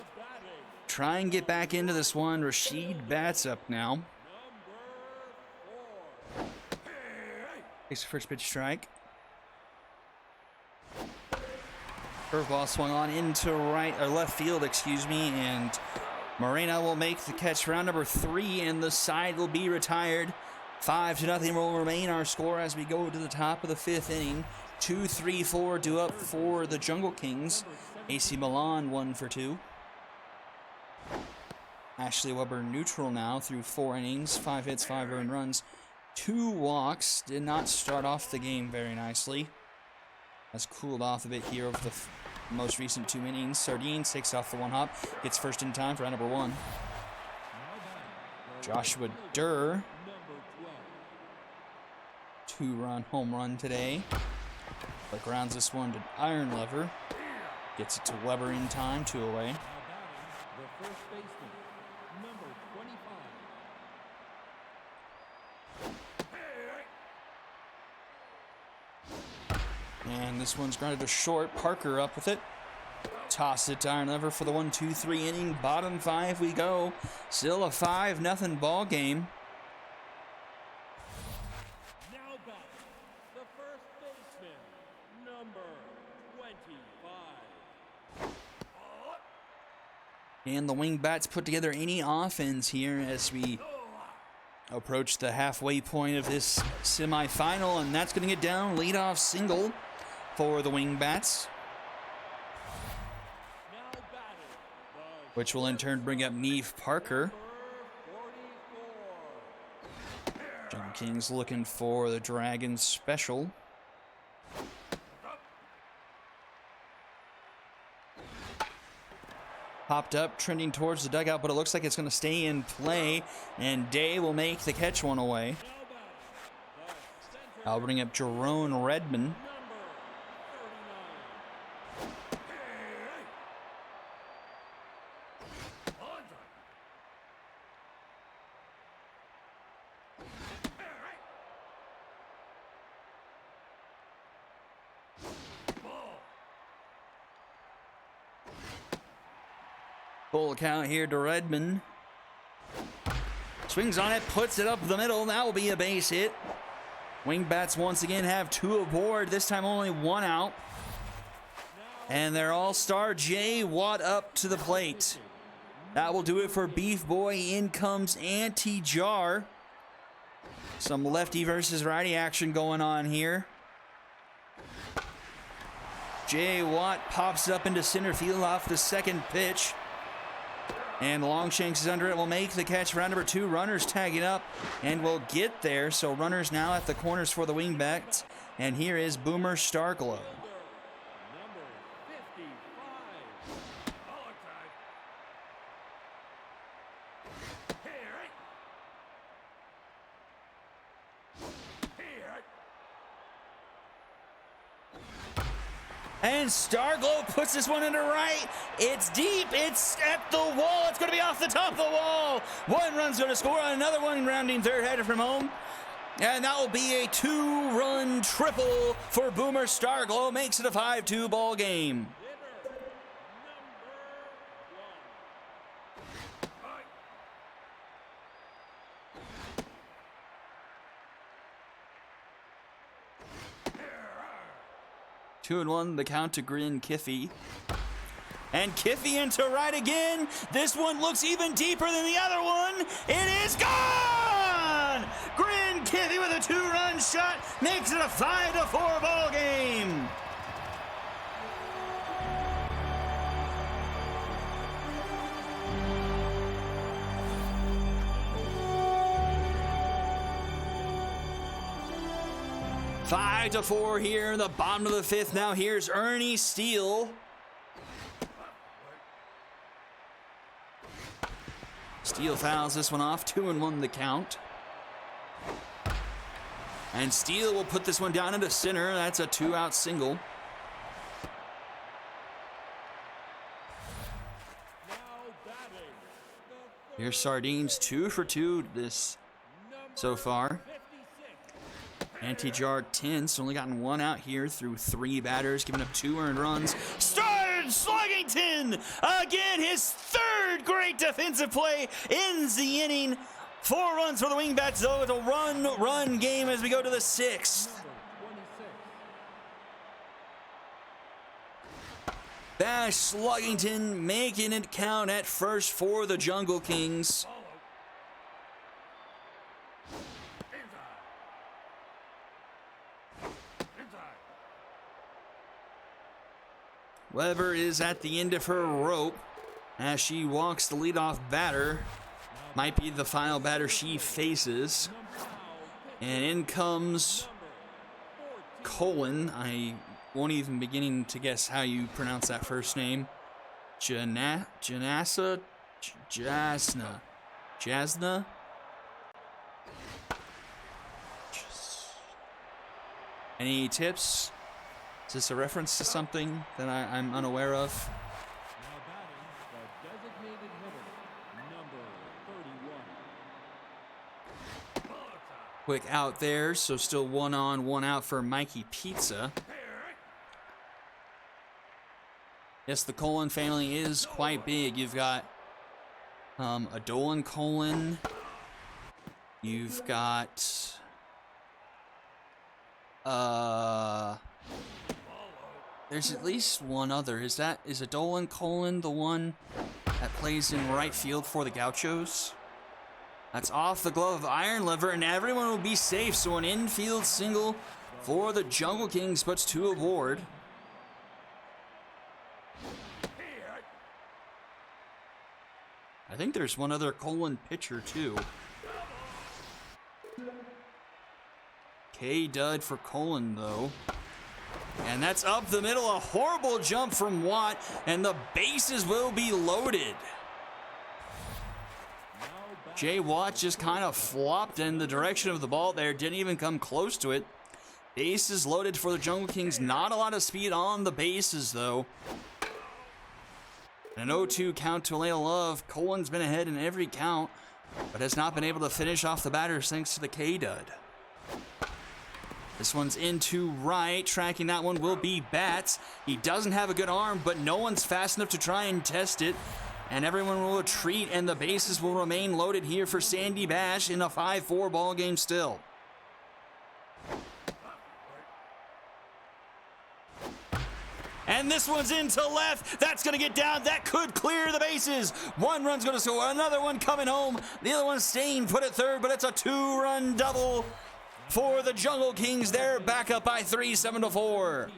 Try and get back into this one. Rashid Batts up now. number 4. Takes the first pitch strike. Curveball swung on into right or left field, excuse me, and Moreno will make the catch for round number 3, and the side will be retired. 5-0 will remain our score as we go to the top of the 5th inning. 2-3-4 due up for the Jungle Kings. AC Milan 1 for 2. Ashley Weber neutral now through 4 innings, 5 hits, 5 earned runs, 2 walks. Did not start off the game very nicely. Has cooled off a bit here over the most recent 2 innings. Sardines takes off the 1 hop, gets first in time for round number 1. Joshua Durr, 2-run home run today, but grounds this one to Iron Lever. Gets it to Weber in time, 2 away. The first baseman, number 25. And this one's grounded to short. Parker up with it. Toss it to Iron Lever for the 1-2-3 inning. Bottom 5 we go. Still a 5-0 ball game. Now batting, the first baseman, number 25. And the wing bats put together any offense here as we approach the halfway point of this semifinal, and that's going to get down. Leadoff single for the wing bats, Now batting, which will in turn bring up Neve Parker. the 44. Jungle Kings looking for the Dragons special. Popped up, trending towards the dugout, but it looks like it's going to stay in play, and Day will make the catch one away. I'll bring up Jerome Redmond. Full count here to Redmond. Swings on it, puts it up the middle. That will be a base hit. Wingbats once again have 2 aboard, this time only 1 out. And their all-star Jay Watt up to the plate. That will do it for Beef Boy. In comes Anti-Jar. Some lefty versus righty action going on here. Jay Watt pops it up into center field off the second pitch. And Longshanks is under it, will make the catch for round number 2. Runners tagging up and will get there. So runners now at the corners for the wingbacks. And here is Boomer Starglow. Number 55. And Starglow puts this one into right. It's deep. It's at the wall. It's going to be off the top of the wall. 1 run's going to score. Another one rounding third, headed from home. And that will be a 2-run triple for Boomer Starglow. Makes it a 5-2 ball game. Two and 1, the count to Grin Kiffey. And Kiffey into right again. This one looks even deeper than the other one. It is gone! Grin Kiffey with a 2-run shot makes it a 5-4 ball game. Five to 4 here in the bottom of the 5th. Now here's Ernie Steele. Steele fouls this one off. 2-1 the count. And Steele will put this one down into center. That's a 2-out single. Here's Sardines, 2 for 2 this so far. Anti-Jar tense, only gotten 1 out here through 3 batters, giving up 2 earned runs. Starred Sluggington! Again, his 3rd great defensive play ends the inning 4 runs for the Wingbats, though. It's a run game as we go to the 6th. Bash Sluggington making it count at first for the Jungle Kings. Weber is at the end of her rope as she walks the leadoff batter. Might be the final batter she faces. And in comes Colin. I won't even begin to guess how you pronounce that first name. Jasna? Any tips? Is this a reference to something that I'm unaware of? Now batting, the designated hitter, number 31. Quick out there, so still 1 on, 1 out for Mikey Pizza. Yes, the Colon family is quite big. You've got a Dolan Colon. You've got there's at least one other. Is a Dolan Colon the one that plays in right field for the Gauchos? That's off the glove of Iron Liver, and everyone will be safe. So an infield single for the Jungle Kings puts 2 aboard. I think there's one other Colon pitcher too. K-Dud for Colon though. And that's up the middle, a horrible jump from Watt, and the bases will be loaded. Jay Watt just kind of flopped in the direction of the ball there, didn't even come close to it. Bases loaded for the Jungle Kings, not a lot of speed on the bases though. An 0-2 count to Layla Love. Colon's been ahead in every count, but has not been able to finish off the batters thanks to the K-Dud. This one's into right. Tracking that one will be Bats. He doesn't have a good arm, but no one's fast enough to try and test it. And everyone will retreat, and the bases will remain loaded here for Sandy Bash in a 5-4 ball game still. And this one's into left. That's going to get down. That could clear the bases. 1 run's going to score. Another one coming home. The other one's staying put at third, but it's a 2-run double for the Jungle Kings. They're back up by 3, 7-4.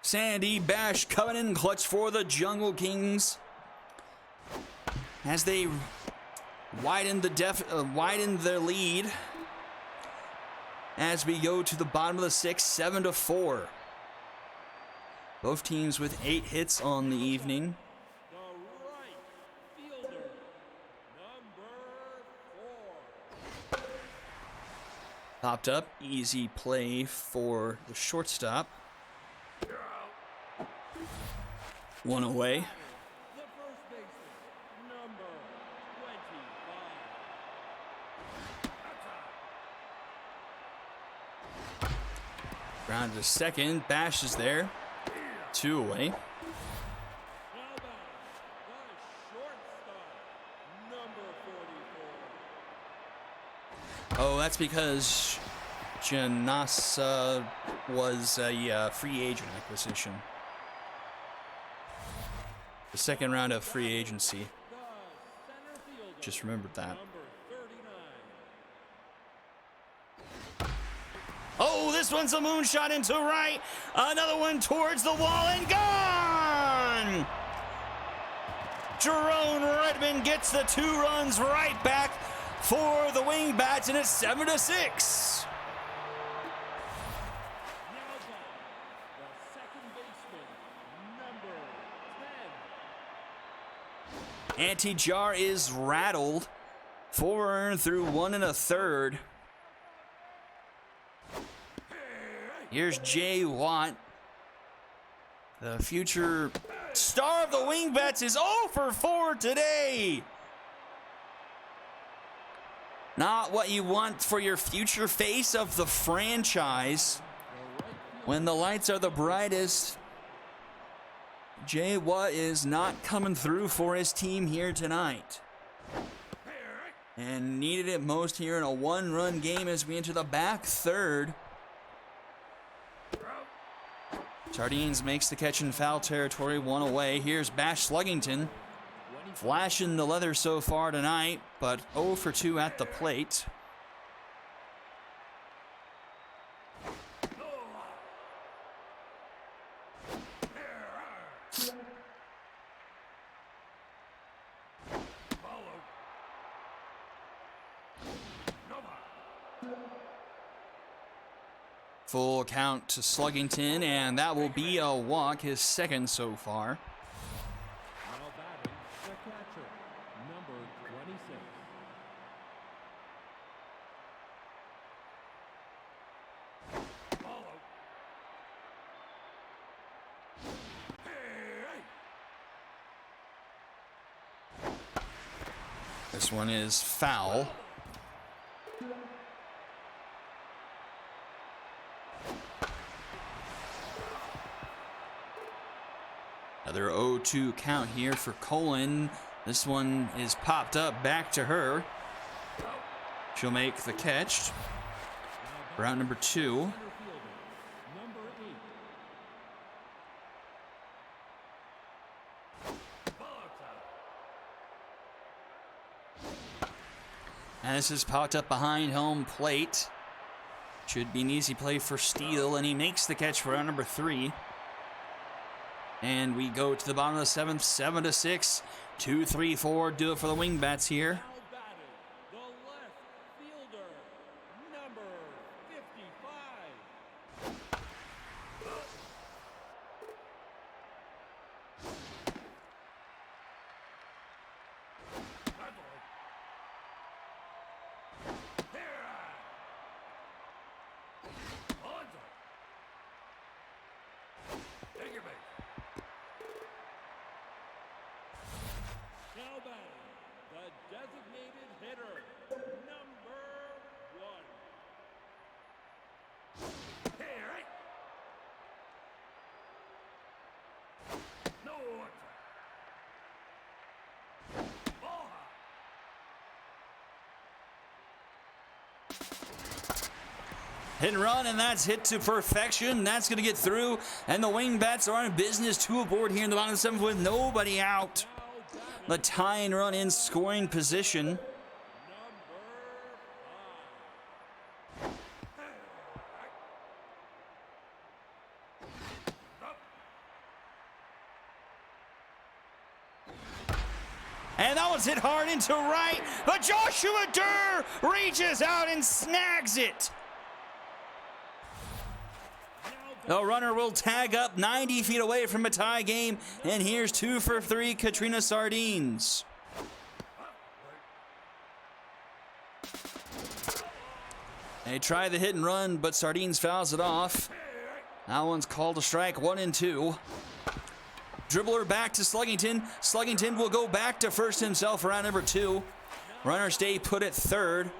Sandy Bash coming in clutch for the Jungle Kings as they widen their lead as we go to the bottom of the 6th, 7-4. Both teams with 8 hits on the evening. The right fielder, number 4. Popped up, easy play for the shortstop. 1 away. The first baseman, number 25. Ground to second. Bash is there. 2 away. Now batting, the shortstop, number 44. Oh, that's because Janasa was a free agent acquisition. The second round of free agency. The center fielder, Just remembered that. number 39. Oh, this one's a moonshot into right. Another one towards the wall and gone! Jerome Redmond gets the 2 runs right back for the Wingbats, and it's 7-6. Now batting, the second baseman, number 10. Anti-Jar is rattled. 4 earned through 1 1/3. Here's Jay Watt. The future star of the Wingbats is 0 for 4 today. Not what you want for your future face of the franchise. The right when the lights are the brightest, Jay Watt is not coming through for his team here tonight. And needed it most here in a one-run game as we enter the back third. Sardines makes the catch in foul territory, one away. Here's Bash Sluggington. Flashing the leather so far tonight, but 0 for 2 at the plate. Full count to Sluggington, and that will be a walk, his second so far. Now batting, the catcher, number 26. This one is foul. Another 0-2 count here for Colin. This one is popped up back to her. She'll make the catch. Round number 2. Number 8. And this is popped up behind home plate. Should be an easy play for Steele, and he makes the catch for round number 3. And we go to the bottom of the 7th, 7-6. 2, 3, 4. Do it for the Wingbats here. Now batting, the left fielder, number 55. Now batting, the designated hitter, number 1. No Hit and run, and that's hit to perfection. That's going to get through, and the Wingbats are on business. 2 aboard here in the bottom of the 7th with nobody out. The tying run in scoring position. And that was hit hard into right, but Joshua Durr reaches out and snags it. The runner will tag up 90 feet away from a tie game, and here's 2 for 3, Katrina Sardines. They try the hit and run, but Sardines fouls it off. That one's called a strike, 1 and 2. Dribbler back to Sluggington. Sluggington will go back to first himself around number 2. Runners stay put at third.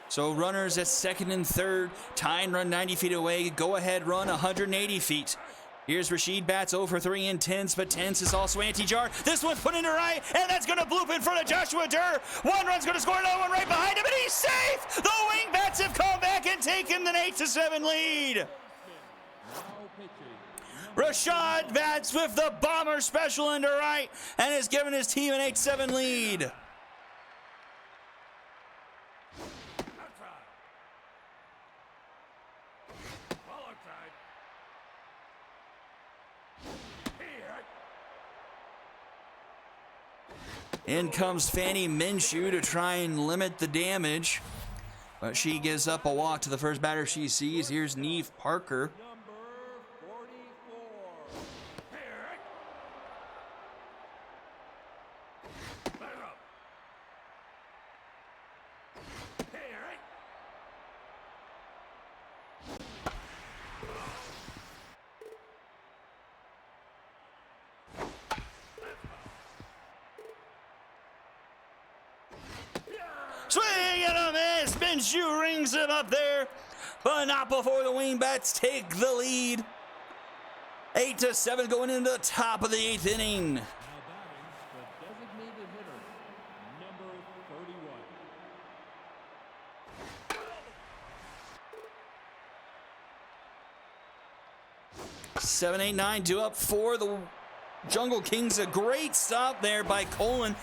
So runners at second and third. Tying run 90 feet away. Go ahead run 180 feet. Here's Rashid Batts 0 for 3 and Tense, but Tense is also anti-jar. This one's put into right, and that's going to bloop in front of Joshua Durr. One run's going to score, another one right behind him, and he's safe! The Wingbats have come back and taken an 8-7 lead. Rashad Batts with the bomber special into right, and has given his team an 8-7 lead. In comes Fannie Minshew to try and limit the damage, but she gives up a walk to the first batter she sees. Here's Neve Parker. Swing and a miss. Minshew rings him up there. but not before the Wingbats take the lead. 8-7 going into the top of the 8th inning. Now batting, the designated hitter, number 31. 7, 8, 9, 2 up for the Jungle Kings. A great stop there by Colin,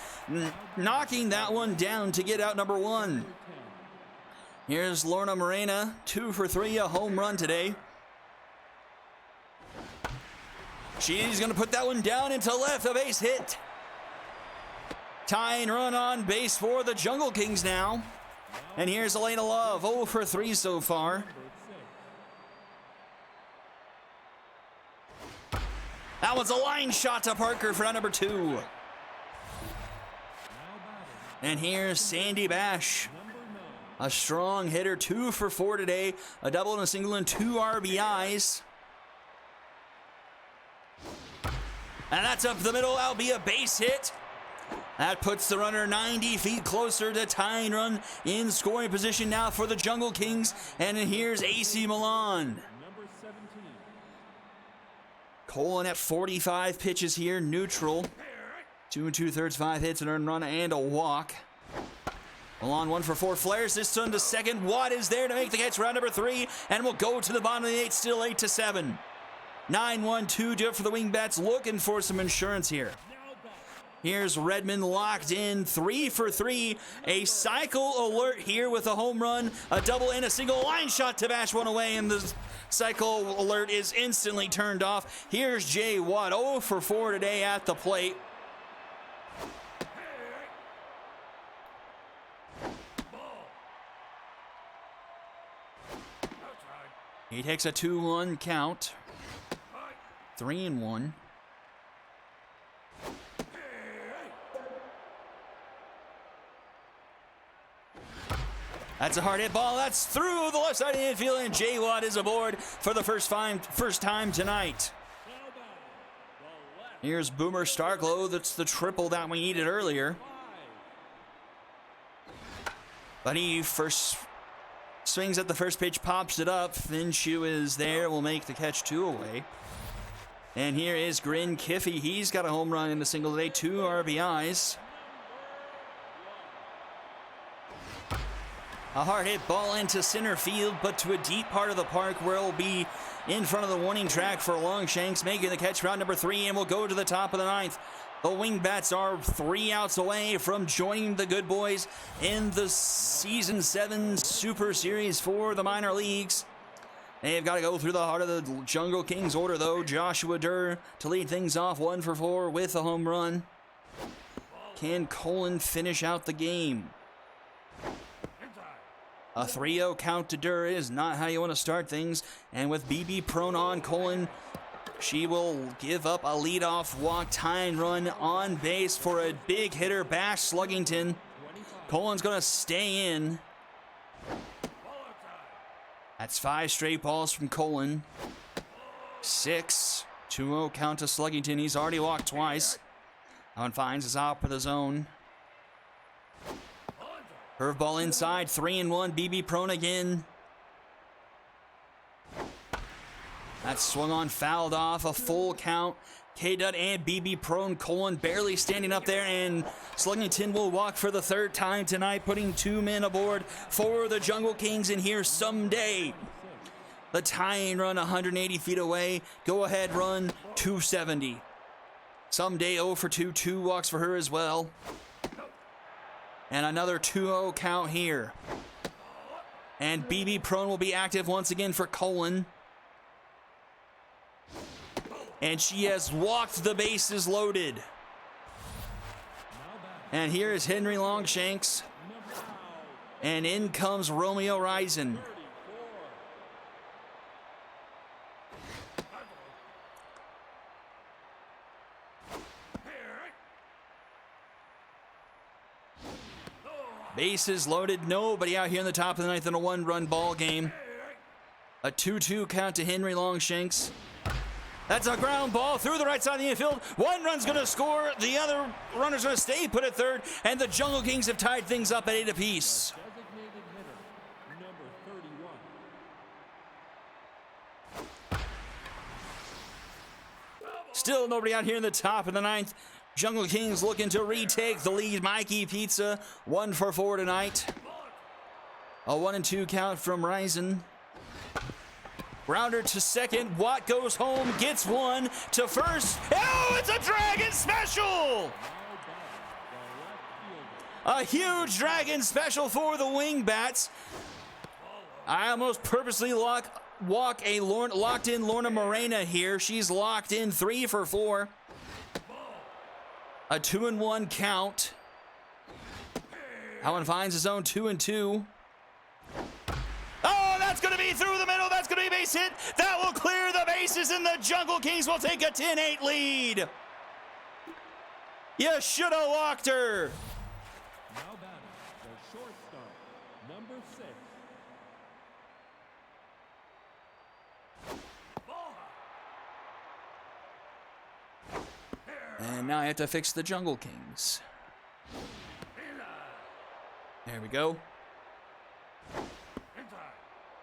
knocking that one down to get out number 1. Here's Lorna Morena, 2 for 3, a home run today. She's going to put that one down into left, a base hit. Tying run on base for the Jungle Kings now. And here's Elena Love, 0 for 3 so far. That was a line shot to Parker for number 2. And here's Sandy Bash, a strong hitter, 2 for 4 today, a double and a single and 2 RBIs. And that's up the middle, that'll be a base hit. That puts the runner 90 feet closer to tying run in scoring position now for the Jungle Kings. And here's AC Milan. Number 17. Colin at 45 pitches here, neutral. 2 2/3, 5 hits, an earned run, and a walk. Milan 1 for 4, flares this one to second. Watt is there to make the catch, round number 3, and we'll go to the bottom of the 8th, still 8-7. 9-1-2, do it for the Wingbats, looking for some insurance here. Here's Redmond locked in, 3 for 3. A cycle alert here with a home run, a double and a single. Line shot to bash one away, and the cycle alert is instantly turned off. Here's Jay Watt, 0 for 4 today at the plate. He takes a 2-1 count. 3-1. That's a hard hit ball. That's through the left side of the infield, and Jay Watt is aboard for the first time tonight. Here's Boomer Starglow. That's the triple that we needed earlier. But he first swings at the first pitch, pops it up. Finshu is there, will make the catch 2 away. And here is Grin Kiffey. He's got a home run in the single today, 2 RBIs. A hard hit ball into center field, but to a deep part of the park where it'll be in front of the warning track for Longshanks, making the catch, round number 3, and we'll go to the top of the 9th. The Wingbats are 3 outs away from joining the good boys in the Season 7 Super Series for the minor leagues. They've got to go through the heart of the Jungle Kings order, though. Joshua Durr to lead things off, 1 for 4 with a home run. Can Colin finish out the game? A 3-0 count to Durr is not how you want to start things. And with BB prone on, Colin, she will give up a leadoff walk, tying run on base for a big hitter, Bash Sluggington. Colin's going to stay in. That's 5 straight balls from Colin. 6. 2-0 count to Sluggington. He's already walked twice. That one finds us out for the zone. Curveball inside, 3-1. BB prone again. That's swung on, fouled off, a full count. K-Dut and BB prone. Colin barely standing up there, and Sluggington will walk for the 3rd time tonight, putting 2 men aboard for the Jungle Kings. And here someday, the tying run 180 feet away. Go ahead run 270. Someday 0 for 2, 2 walks for her as well. And another 2-0 count here. And BB prone will be active once again for Colin. And she has walked the bases loaded. And here is Henry Longshanks. And in comes Romeo Risen. Bases loaded, nobody out here in the top of the 9th in a 1-run ball game. A 2-2 count to Henry Longshanks. That's a ground ball through the right side of the infield. 1 run's going to score. The other runner's going to stay put at 3rd. And the Jungle Kings have tied things up at 8 apiece. Designated hitter, number 31. Still nobody out here in the top of the ninth. Jungle Kings looking to retake the lead. Mikey Pizza, 1 for 4 tonight. A 1-2 count from Ryzen. Grounder to second. Watt goes home, gets one to first. Oh, it's a Dragon Special! A huge Dragon Special for the Wingbats. I almost purposely locked in Lorna Morena here. She's locked in 3 for 4. A 2-1 count. Allen finds his own 2-2. Oh, that's going to be through the middle. That's going to be a base hit. That will clear the bases, and the Jungle Kings will take a 10-8 lead. You should have locked her. Now batting, the shortstop, number 6. And now I have to fix the Jungle Kings. There we go.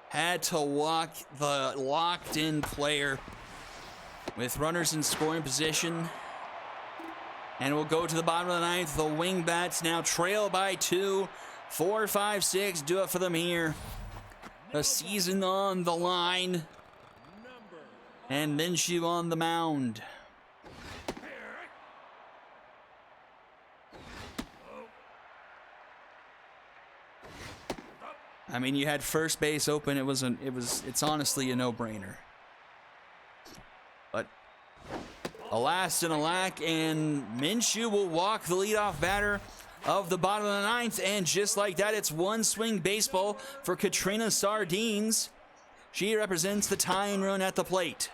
Had to walk the locked-in player with runners in scoring position. And we'll go to the bottom of the ninth. The Wingbats now trail by 2. 4, 5, 6. Do it for them here. A season on the line. And Minshew on the mound. I mean, you had first base open. It's honestly a no-brainer. But alas and alack, and Minshew will walk the leadoff batter of the bottom of the ninth, and just like that, it's one swing baseball for Katrina Sardines. She represents the tying run at the plate.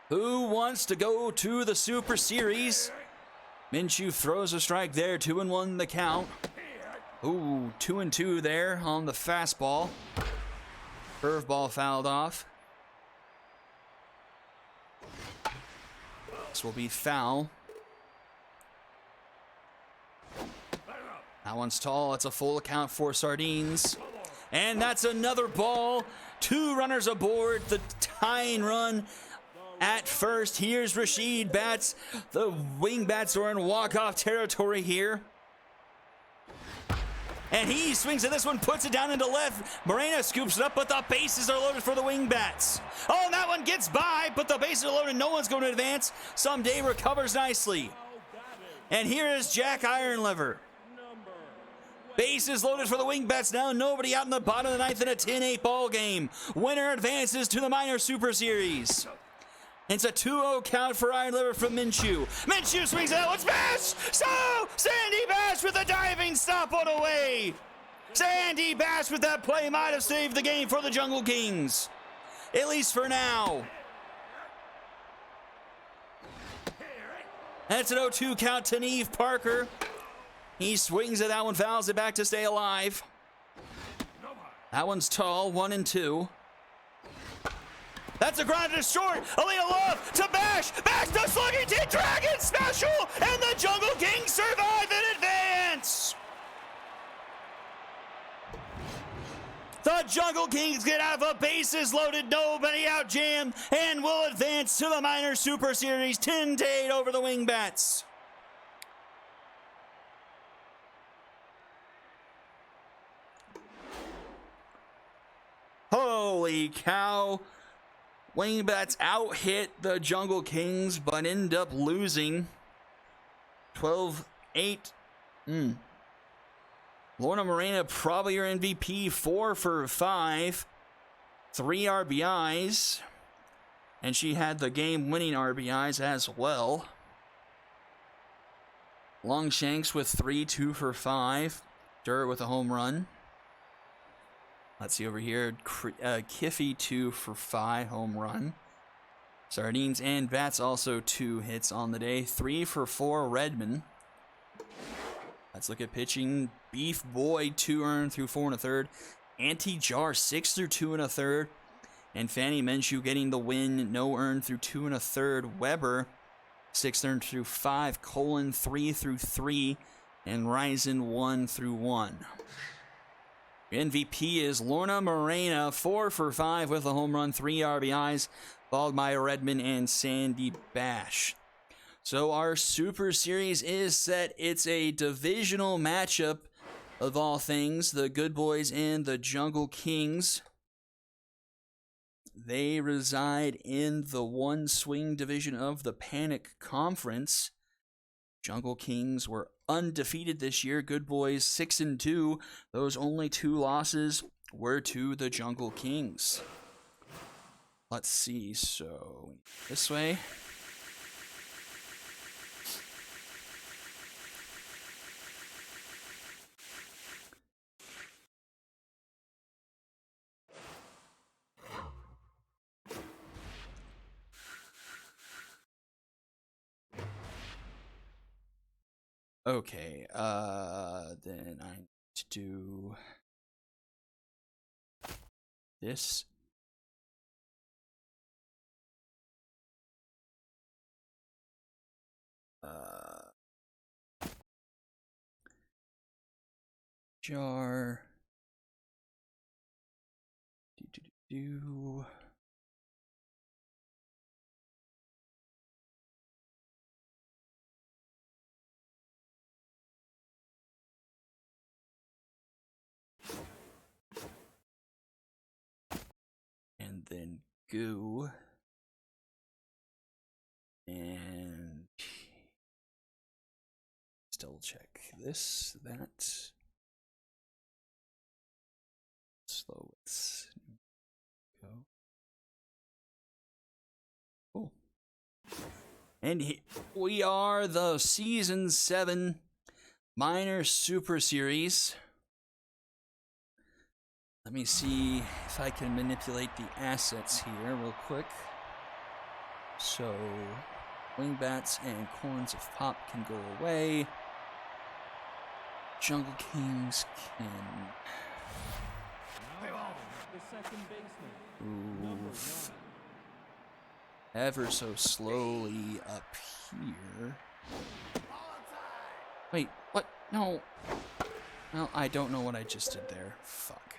Who wants to go to the Super Series? Minshew throws a strike there, 2-1 the count. Ooh, 2-2 there on the fastball. Curveball fouled off. This will be foul. That one's tall. It's a full account for Sardines. And that's another ball. 2 runners aboard. The tying run at first. Here's Rashid Bats. The Wingbats are in walk-off territory here. And he swings at this one, puts it down into left. Morena scoops it up, but the bases are loaded for the Wingbats. Oh, and that one gets by, but the bases are loaded. No one's going to advance. Someday recovers nicely. And here is Jack Ironlever. Bases loaded for the Wingbats now. Nobody out in the bottom of the ninth in a 10-8 ball game. Winner advances to the minor Super Series. It's a 2-0 count for Ironlever from Minshew. Minshew swings at that one. Smash! So, Sandy Bash with a diving stop on the way. Sandy Bash with that play might have saved the game for the Jungle Kings. At least for now. That's an 0-2 count to Neve Parker. He swings at that one, fouls it back to stay alive. That one's tall, 1-2. That's a grounder to short. Aaliyah Love to Bash. Bash to slugging to Dragon Special. And the Jungle Kings survive in advance. The Jungle Kings get out of a bases loaded, nobody out jam, and will advance to the minor Super Series 10-8 over the Wingbats. Holy cow. Wingbats out-hit the Jungle Kings, but end up losing 12-8. Lorna Morena, probably your MVP, 4 for 5, 3 RBIs, and she had the game-winning RBIs as well. Longshanks with 3, 2 for 5, Durr with a home run. Let's see over here, Kiffy 2 for 5, home run. Sardines and Bats also 2 hits on the day, 3 for 4, Redmond. Let's look at pitching. Beef Boy 2 earned through 4 1/3. Auntie Jar 6 through 2 1/3. And Fanny Minshew getting the win, no earned through 2 1/3. Weber 6 earned through 5. Colon 3 through 3. And Ryzen 1 through 1. MVP is Lorna Morena, 4 for 5 with a home run, 3 RBIs, followed by Redmond and Sandy Bash. So our Super Series is set. It's a divisional matchup of all things. The Good Boys and the Jungle Kings. They reside in the one swing division of the Panic Conference. Jungle Kings were undefeated this year. Good Boys 6-2. Those only 2 losses were to the Jungle Kings. Let's see. So this way. Okay, then I need to do this. Jar. Do. And then goo. And still check this, that. Slow, let's go. Cool. And we are the Season 7 Minor Super Series. Let me see if I can manipulate the assets here real quick. So, Wingbats and Corns of Pop can go away. Jungle Kings can The second baseman, move ever so slowly up here. Wait, what? No. Well, I don't know what I just did there. Fuck.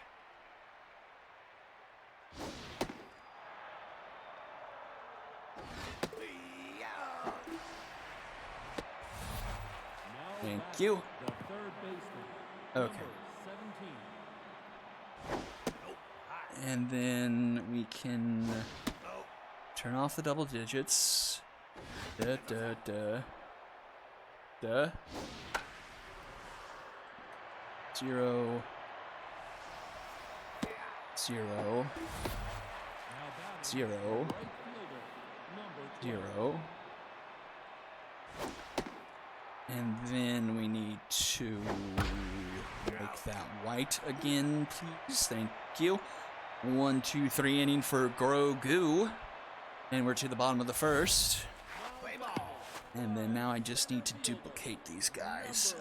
Thank you. the third baseman, Okay. number 17. And then we can turn off the double digits. Da da da. Da. 0. 0. 0. 0. And then we need to make that white again, please. Thank you. 1, 2, 3 inning for Grogu. And we're to the bottom of the first. And then now I just need to duplicate these guys.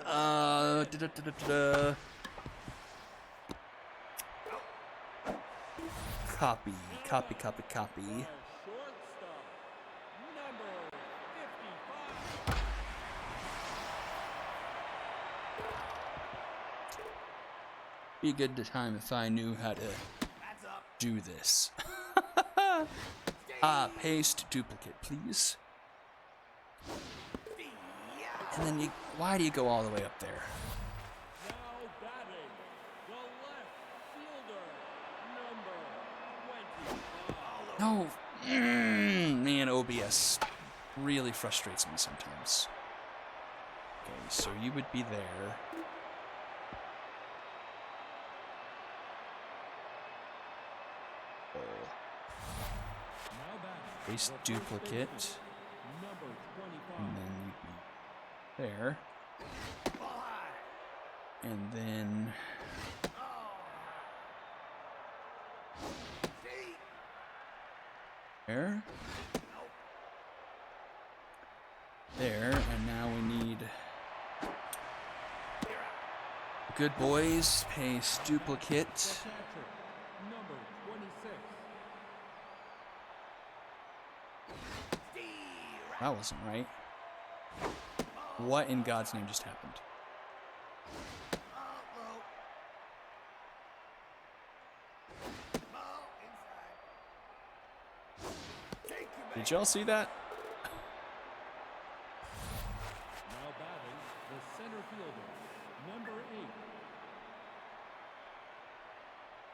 Copy, copy, copy, copy. Shortstop, number 55. Be a good time if I knew how to do this. Paste, duplicate, please. And then why do you go all the way up there? Now batting, the left fielder, number 25. No, man, OBS really frustrates me sometimes. Okay, so you would be there. Now batting, Paste the first duplicate, baseman, number 25. and then you'd be there. And then there. There, and now we need Good Boys, paste duplicate. Catcher, number 26. That wasn't right. What in God's name just happened? Did y'all see that? Now batting, the center fielder, number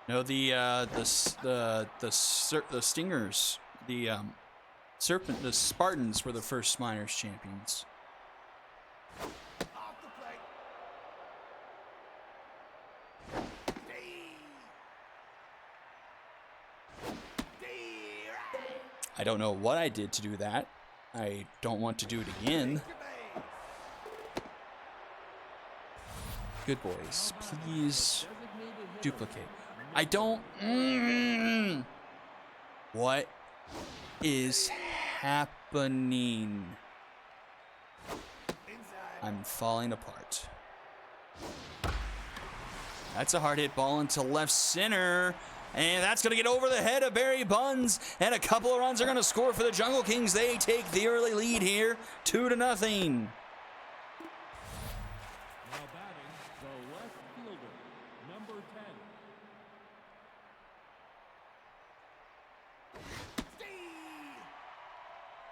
8. No, the Stingers, the Spartans were the first minors champions. I don't know what I did to do that. I don't want to do it again. Good boys, please duplicate. I don't. What is happening? I'm falling apart. That's a hard hit ball into left center. And that's going to get over the head of Barry Buns. And a couple of runs are going to score for the Jungle Kings. They take the early lead here, 2-0. Now batting, the left fielder, number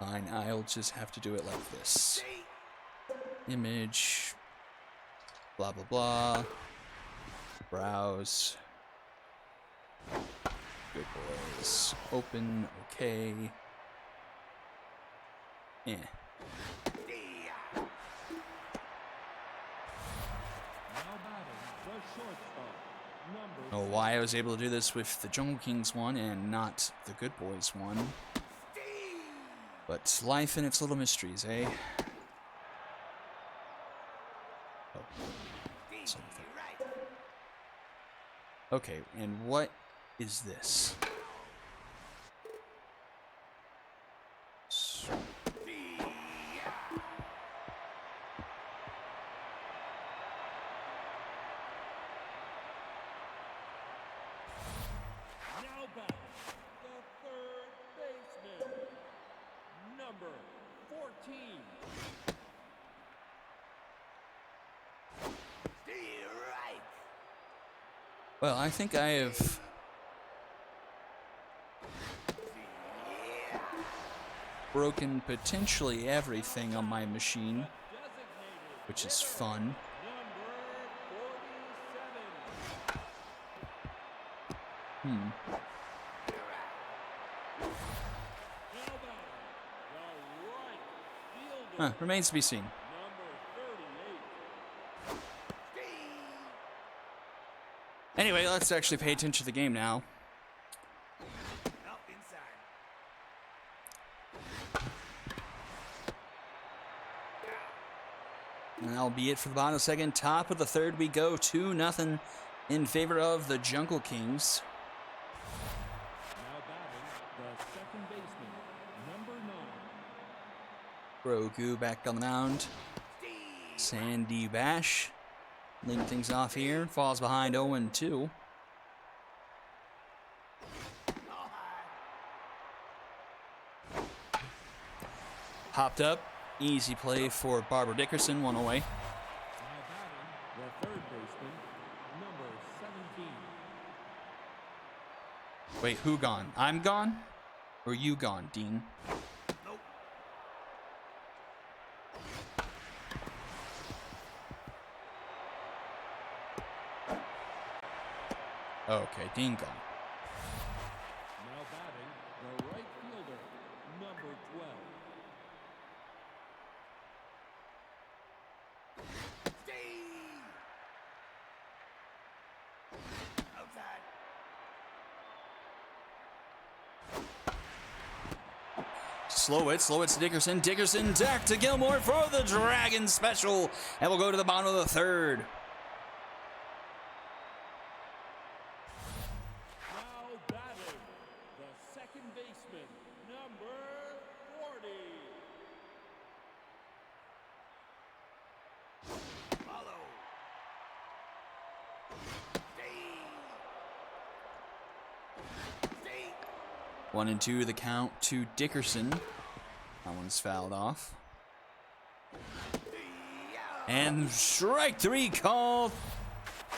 10. Fine, I'll just have to do it like this. Image. Blah, blah, blah. Browse. Good boys. Open. Okay. Yeah. Now batting, the shortstop, number I don't know why I was able to do this with the Jungle Kings one and not the Good Boys one. But life and its little mysteries, eh? Oh. Something. Okay, and what is this? Now batting, the third baseman, number 14. Well, I think I have broken potentially everything on my machine, which is fun. Remains to be seen. Anyway, let's actually pay attention to the game now. And that'll be it for the bottom of the second. Top of the third, we go 2-0 in favor of the Jungle Kings. Now batting, the second baseman, number 9. Grogu back on the mound. Sandy Bash leading things off here. Falls behind 0-2. Hopped up. Easy play for Barbara Dickerson. One away. Now batting, the third baseman, number 17. Wait, who gone? I'm gone? Or you gone, Dean? Okay, Dean gone. Now batting, the right fielder, number 12. Slow it to Dickerson. Dickerson back to Gilmore for the Dragon special. And we'll go to the bottom of the third. Now batting, the second baseman, number 40. One and two, the count to Dickerson. That one's fouled off. And strike three called.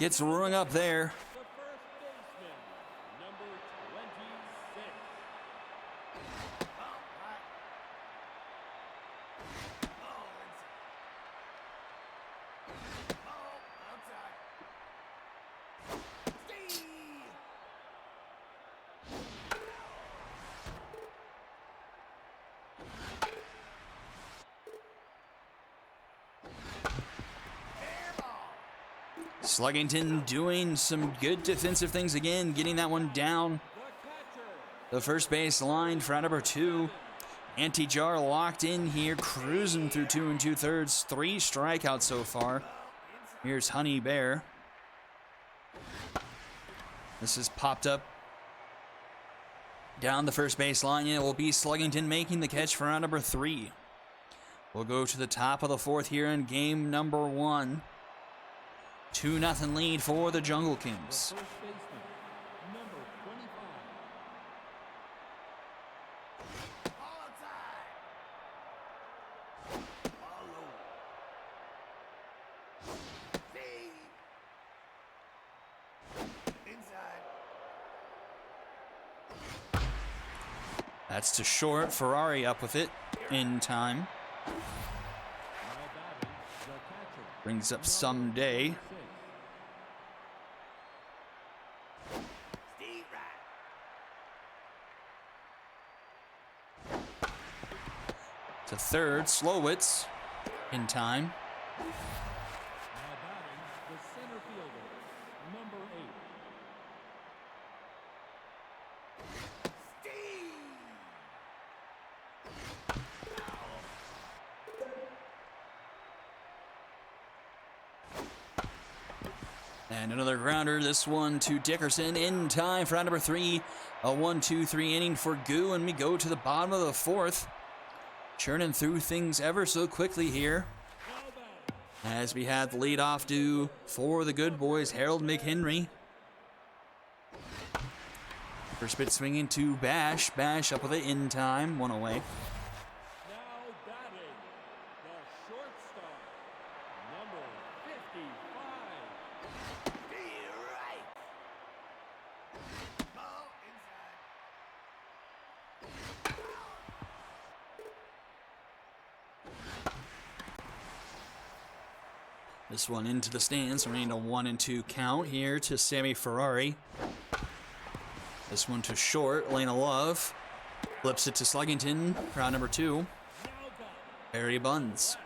Gets rung up there. The first baseman, number 26. Sluggington doing some good defensive things again, getting that one down the first base line for out number 2. Anti-Jar locked in here, cruising through 2 2/3, 3 strikeouts so far. Here's Honey Bear. This is popped up down the first base line, and it will be Sluggington making the catch for round number 3. We'll go to the top of the 4th here in game number 1. 2-0 lead for the Jungle Kings. First baseman, number 25. That's to short. Ferrari up with it in time. Now batting, the catcher. Brings up Someday. 6. To third, Slowitz in time. Now batting, the center fielder, number 8. And another grounder, this one to Dickerson in time for round number 3. A 1-2-3 inning for Goo, and we go to the bottom of the 4th. Churning through things ever so quickly here. As we have the leadoff due for the good boys, Harold McHenry. First pitch swinging to Bash. Bash up with it in time, one away. Now batting, the shortstop, number 55. This one into the stands, remaining a 1-2 count here to Sammy Ferrari. This one to short, Lena Love. Flips it to Sluggington, round number 2. Now batting, Barry Buns.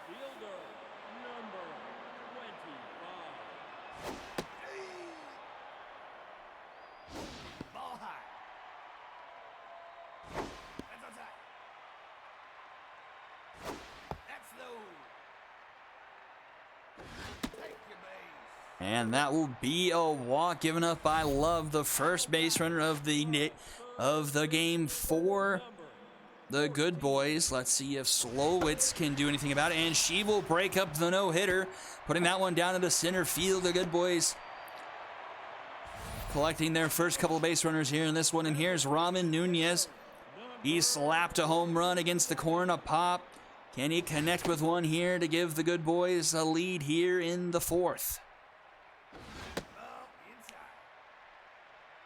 fielder, number 25. And that will be a walk given up by Love, the first base runner of the game for the good boys. Let's see if Slowitz can do anything about it, and she will break up the no-hitter, putting that one down into center field. The good boys collecting their first couple of base runners here in this one, and here's Ramen Nunez. He slapped a home run against the corner, a pop. Can he connect with one here to give the good boys a lead here in the 4th?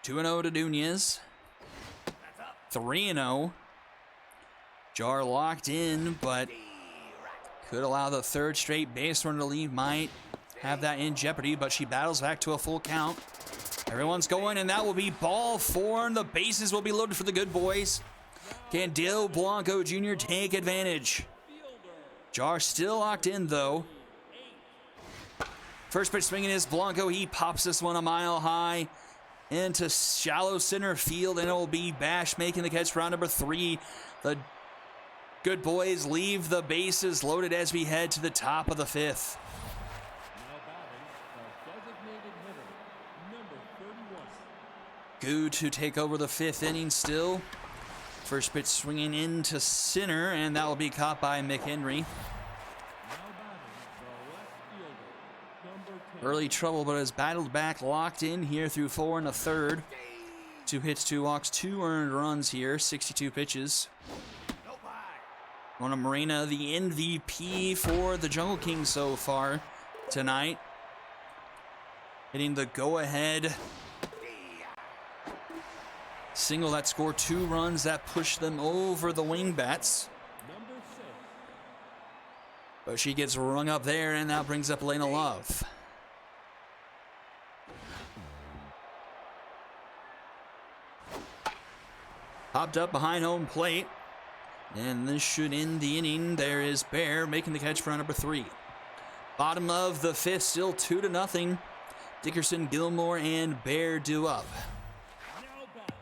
2-0 to Nunez. 3-0. Jar locked in, but could allow the 3rd straight base runner to leave. Might have that in jeopardy, but she battles back to a full count. Everyone's going, and that will be ball 4, and the bases will be loaded for the good boys. Can Dil Blanco Jr. take advantage? Jar still locked in, though. First pitch swinging is Blanco. He pops this one a mile high into shallow center field, and it will be Bash making the catch for round number 3. The good boys leave the bases loaded as we head to the top of the 5th. Now batting, the designated hitter, number 31. Goo to take over the 5th inning still. First pitch swinging into center, and that will be caught by McHenry. Now batting, the left fielder, number 10. Early trouble, but has battled back, locked in here through 4 1/3. 2 hits, 2 walks, 2 earned runs here, 62 pitches. Mona Morena, the MVP for the Jungle Kings so far tonight. Hitting the go-ahead single that scored 2 runs that pushed them over the Wingbats. Number 6. But she gets rung up there, and that brings up Lena Love. Popped up behind home plate. And this should end the inning. There is Bear making the catch for number 3. Bottom of the 5th, still 2-0. Dickerson, Gilmore, and Bear due up. Now batting,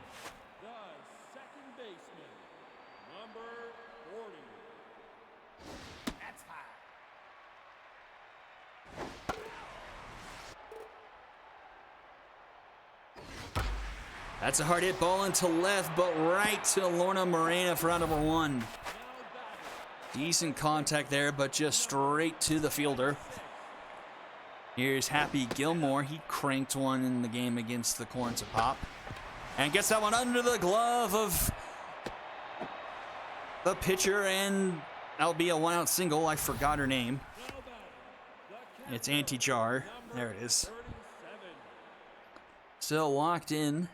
the second baseman, number 40. That's high. That's a hard hit ball into left, but right to Lorna Morena for round number 1. Decent contact there, but just straight to the fielder. Here's Happy Gilmore. He cranked one in the game against the Corns of Pop. And gets that one under the glove of the pitcher, and that'll be a 1-out single. I forgot her name. It's Auntie Jar. There it is. Still locked in.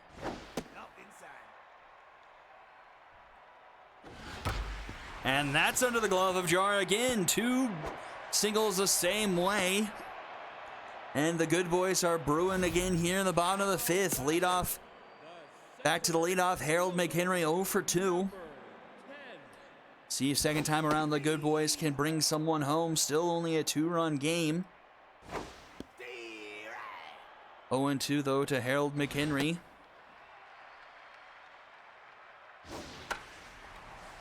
And that's under the glove of Jar again. 2 singles the same way. And the good boys are brewing again here in the bottom of the 5th. Leadoff. Back to the leadoff. Harold McHenry 0 for 2. See if second time around the good boys can bring someone home. Still only a 2-run game. 0-2 though to Harold McHenry.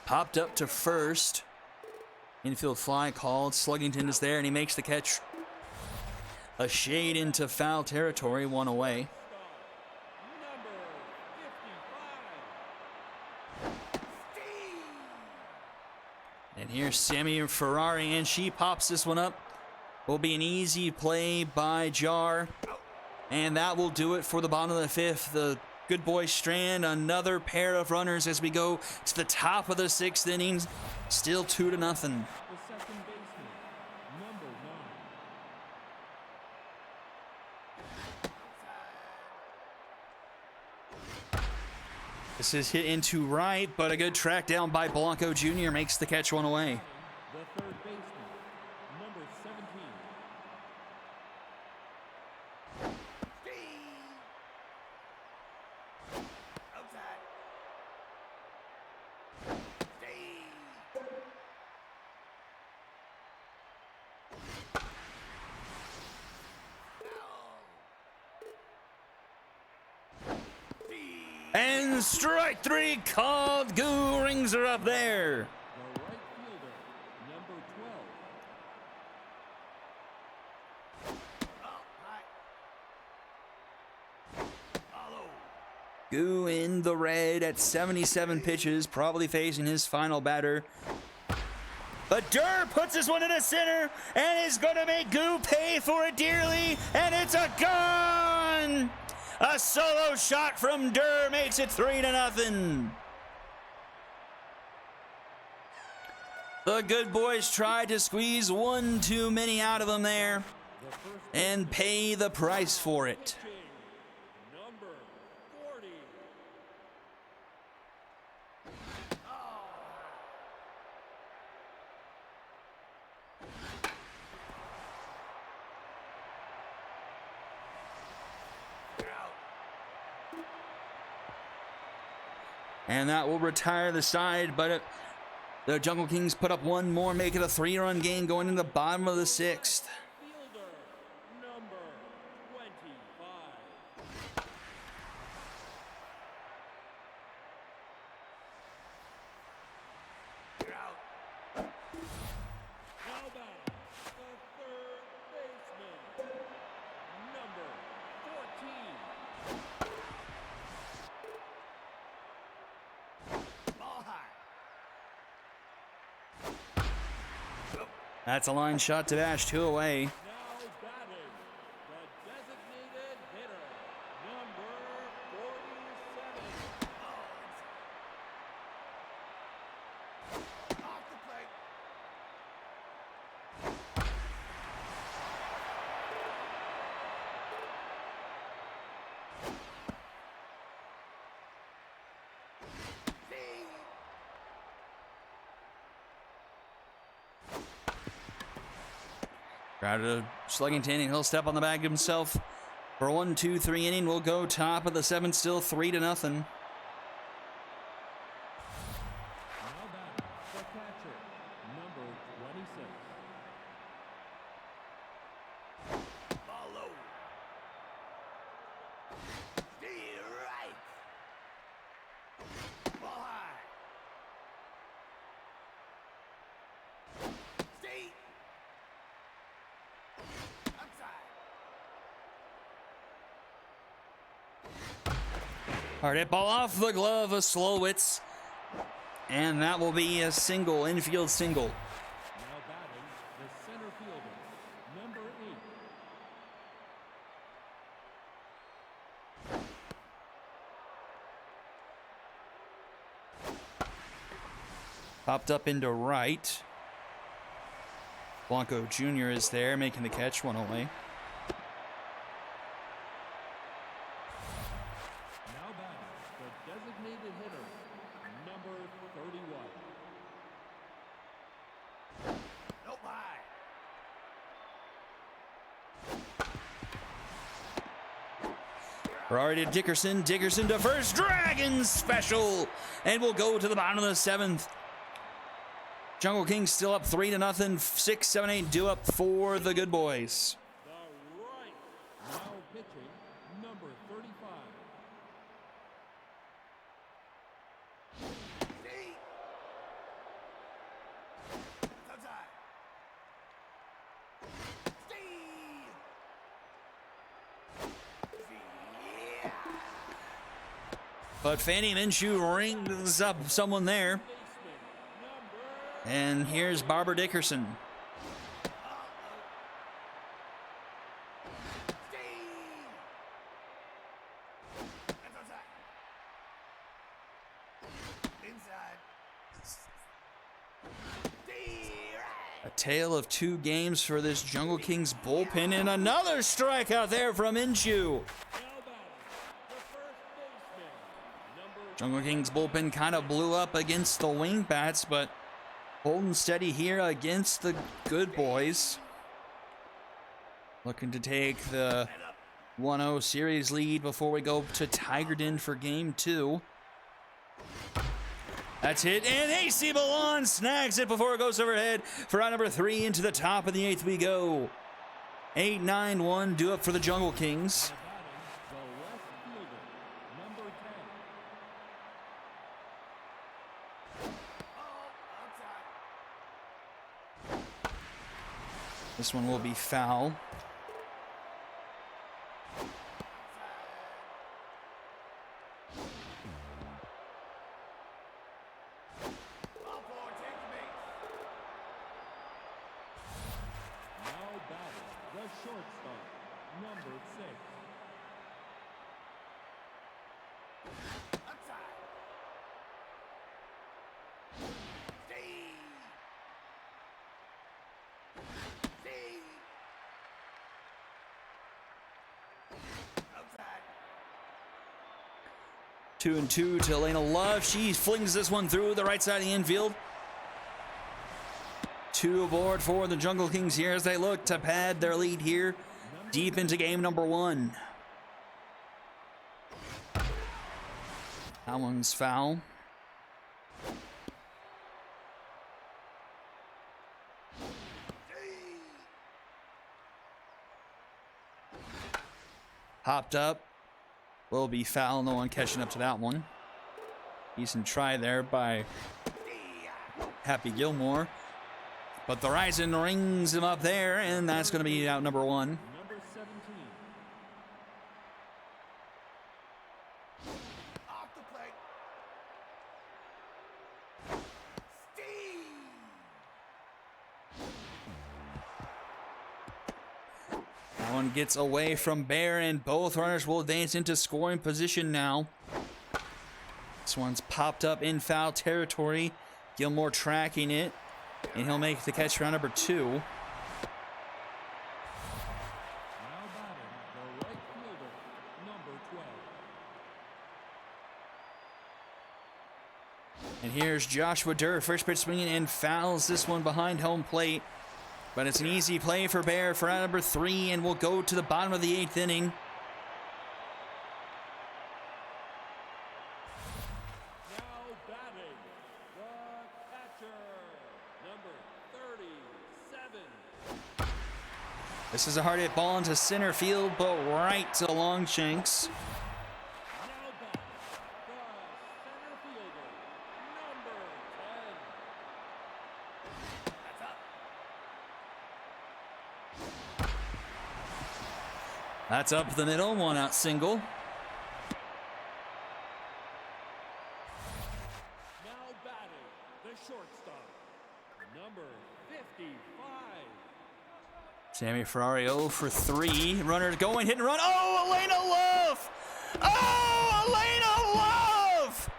Popped up to first. Infield fly called. Sluggington is there and he makes the catch. A shade into foul territory, 1 away. And here's Sammy Ferrari, and she pops this one up. Will be an easy play by Jar. And that will do it for the bottom of the 5th. The good boys strand another pair of runners as we go to the top of the 6th inning. Still 2-0. The second baseman, number 9. This is hit into right, but a good track down by Blanco Jr. makes the catch 1 away. The third baseman, number 17. And strike 3 called. Goo rings her up there. The right fielder, number 12. Goo in the red at 77 pitches, probably facing his final batter. But Durr puts this one in the center and is going to make Goo pay for it dearly, and it's a gone. A solo shot from Durr makes it 3-0. The good boys tried to squeeze one too many out of them there and pay the price for it. Number 40. And that will retire the side, but the Jungle Kings put up one more, make it a 3-run game going into the bottom of the 6th. Fielder, number 25. Now batting, the third baseman, number 14. That's a line shot to Ash, 2 away. Now batting, the designated hitter, number 47. Off the plate. Crowder Sluggington, and he'll step on the bag himself for 1-2-3 inning. We'll go top of the 7th, still 3-0. Hard hit ball off the glove of Slowitz. And that will be a single, infield single. Now batting, the center fielder, number 8. Popped up into right. Blanco Jr. is there, making the catch, one away. Now batting, the designated hitter, number 31. Ferrari to Dickerson. Dickerson to first. Dragon special. And we'll go to the bottom of the 7th. Jungle Kings still up 3-0. 6, 7, 8 due up for the good boys. The right. Now pitching, number 35. But Fanny Minshew rings up someone there. And here's Barbara Dickerson. A tale of 2 games for this Jungle Kings bullpen, and another strikeout there from Minshew. Jungle Kings bullpen kind of blew up against the wing bats, but holding steady here against the good boys. Looking to take the 1-0 series lead before we go to Tigerton for game 2. That's hit, and AC Milan snags it before it goes overhead. For out number 3 into the top of the 8th we go. 8-9-1 due up for the Jungle Kings. This one will be foul. Now batting, the shortstop, number 6. Two and two to Elena Love. She flings this one through the right side of the infield. 2 aboard for the Jungle Kings here as they look to pad their lead here deep into game number 1. That one's foul. Hopped up. Will be foul. No one catching up to that one. Decent try there by Happy Gilmore. But the Ryzen rings him up there, and that's going to be out number 1. Number 17. Off the plate. That one gets away from Bear, and both runners will advance into scoring position now. This one's popped up in foul territory. Gilmore tracking it, and he'll make the catch for number 2. Now batting, the right fielder, number 12. And here's Joshua Durr, first pitch swinging, and fouls this one behind home plate. But it's an easy play for Bear for out number 3, and we'll go to the bottom of the 8th inning. Now batting, the catcher, number 37. This is a hard hit ball into center field, but right to Longshanks. Now batting, the center fielder, number 10. That's up the middle, 1 out single. Sammy Ferrari 0 for 3. Runners going, hit and run. Oh, Elena Love! Oh, Elena Love!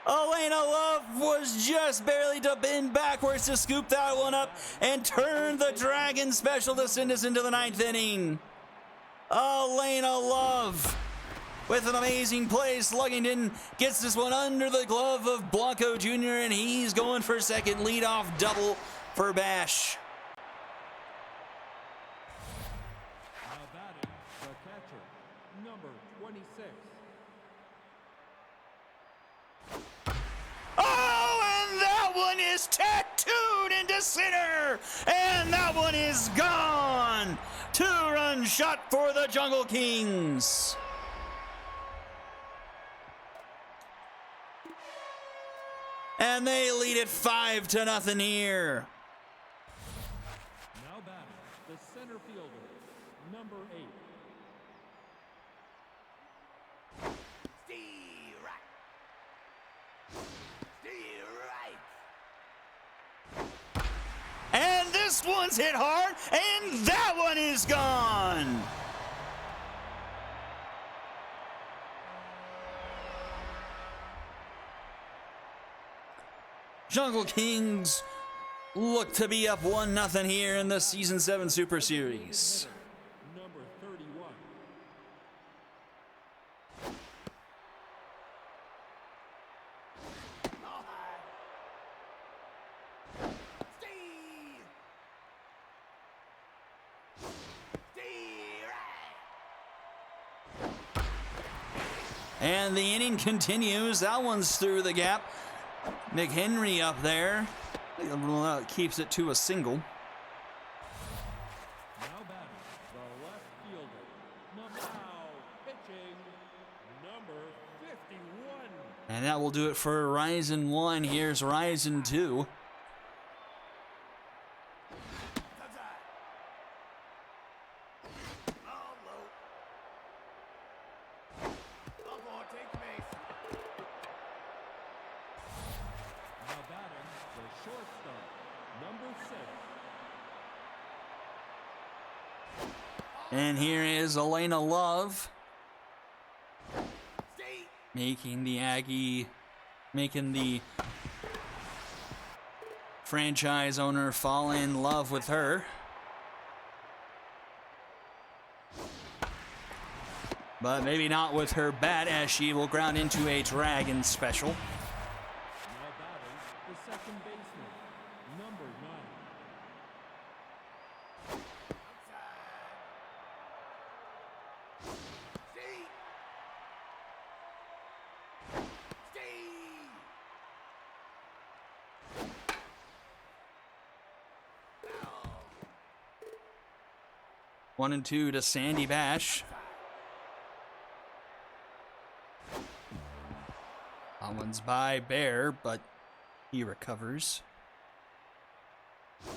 Elena Love was just barely to bend backwards to scoop that one up and turn the Dragon special to send us into the 9th inning. Elena Love with an amazing play. Sluggington gets this one under the glove of Blanco Jr., and he's going for second. Leadoff double for Bash. Now batting, the catcher, number 26. Oh, and that one is tattooed into center, and that one is gone. 2-run shot for the Jungle Kings. And they lead it 5-0 here. Now batting, the center fielder, number 8. And this one's hit hard, and that one is gone. Jungle Kings look to be up 1-0 here in the Season 7 Super Series. Number 31. And the inning continues. That one's through the gap. McHenry up there. Keeps it to a single. Now batting, the left fielder, now pitching, number 51. And that will do it for Ryzen 1. Here's Ryzen 2. Now batting, the shortstop, number 6. And here is Elena Love. Making the franchise owner fall in love with her. But maybe not with her bat, as she will ground into a Dragon special. Now batting, the second baseman, number 9. One and two to Sandy Bash. That one's by Bear, but he recovers. Now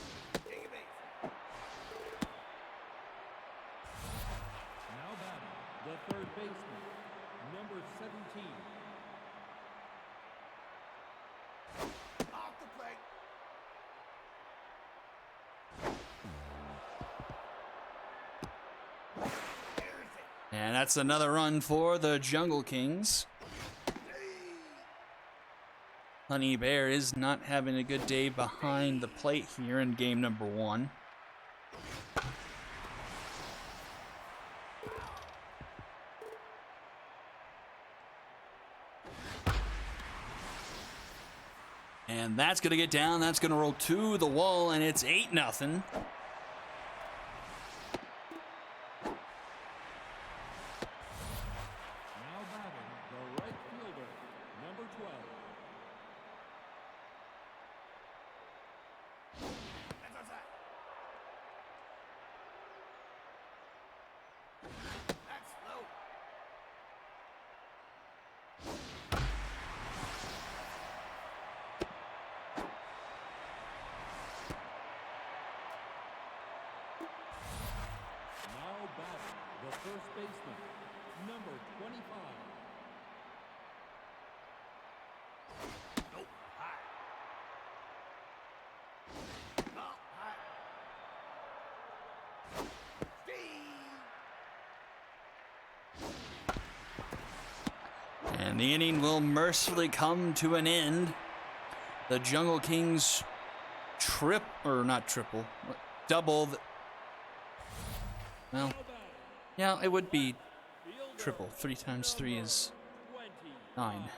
batting, the third baseman, number 17. And that's another run for the Jungle Kings. Honey Bear is not having a good day behind the plate here in game number 1. And that's going to get down. That's going to roll to the wall, and it's 8-0. Now batting, the right fielder, number 12. Now batting, the first baseman, number 25. And the inning will mercifully come to an end. The Jungle Kings double. Well, yeah, it would be triple. 3 times 3 is 9.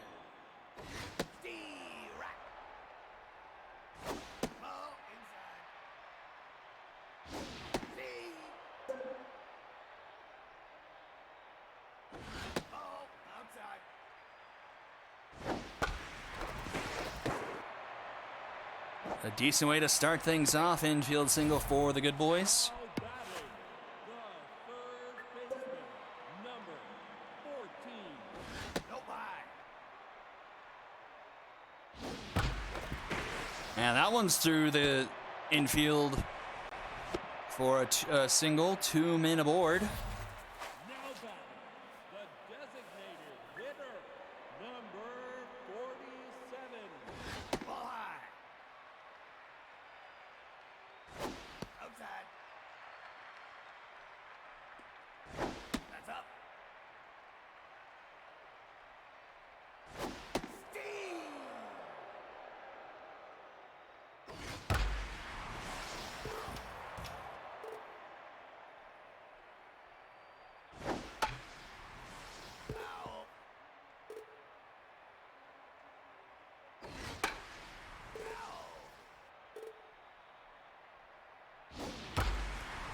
A decent way to start things off. Infield single for the good boys. Now batting, the third baseman, number 14. And that one's through the infield for a single. 2 men aboard. Now batting, the designated hitter, number 47.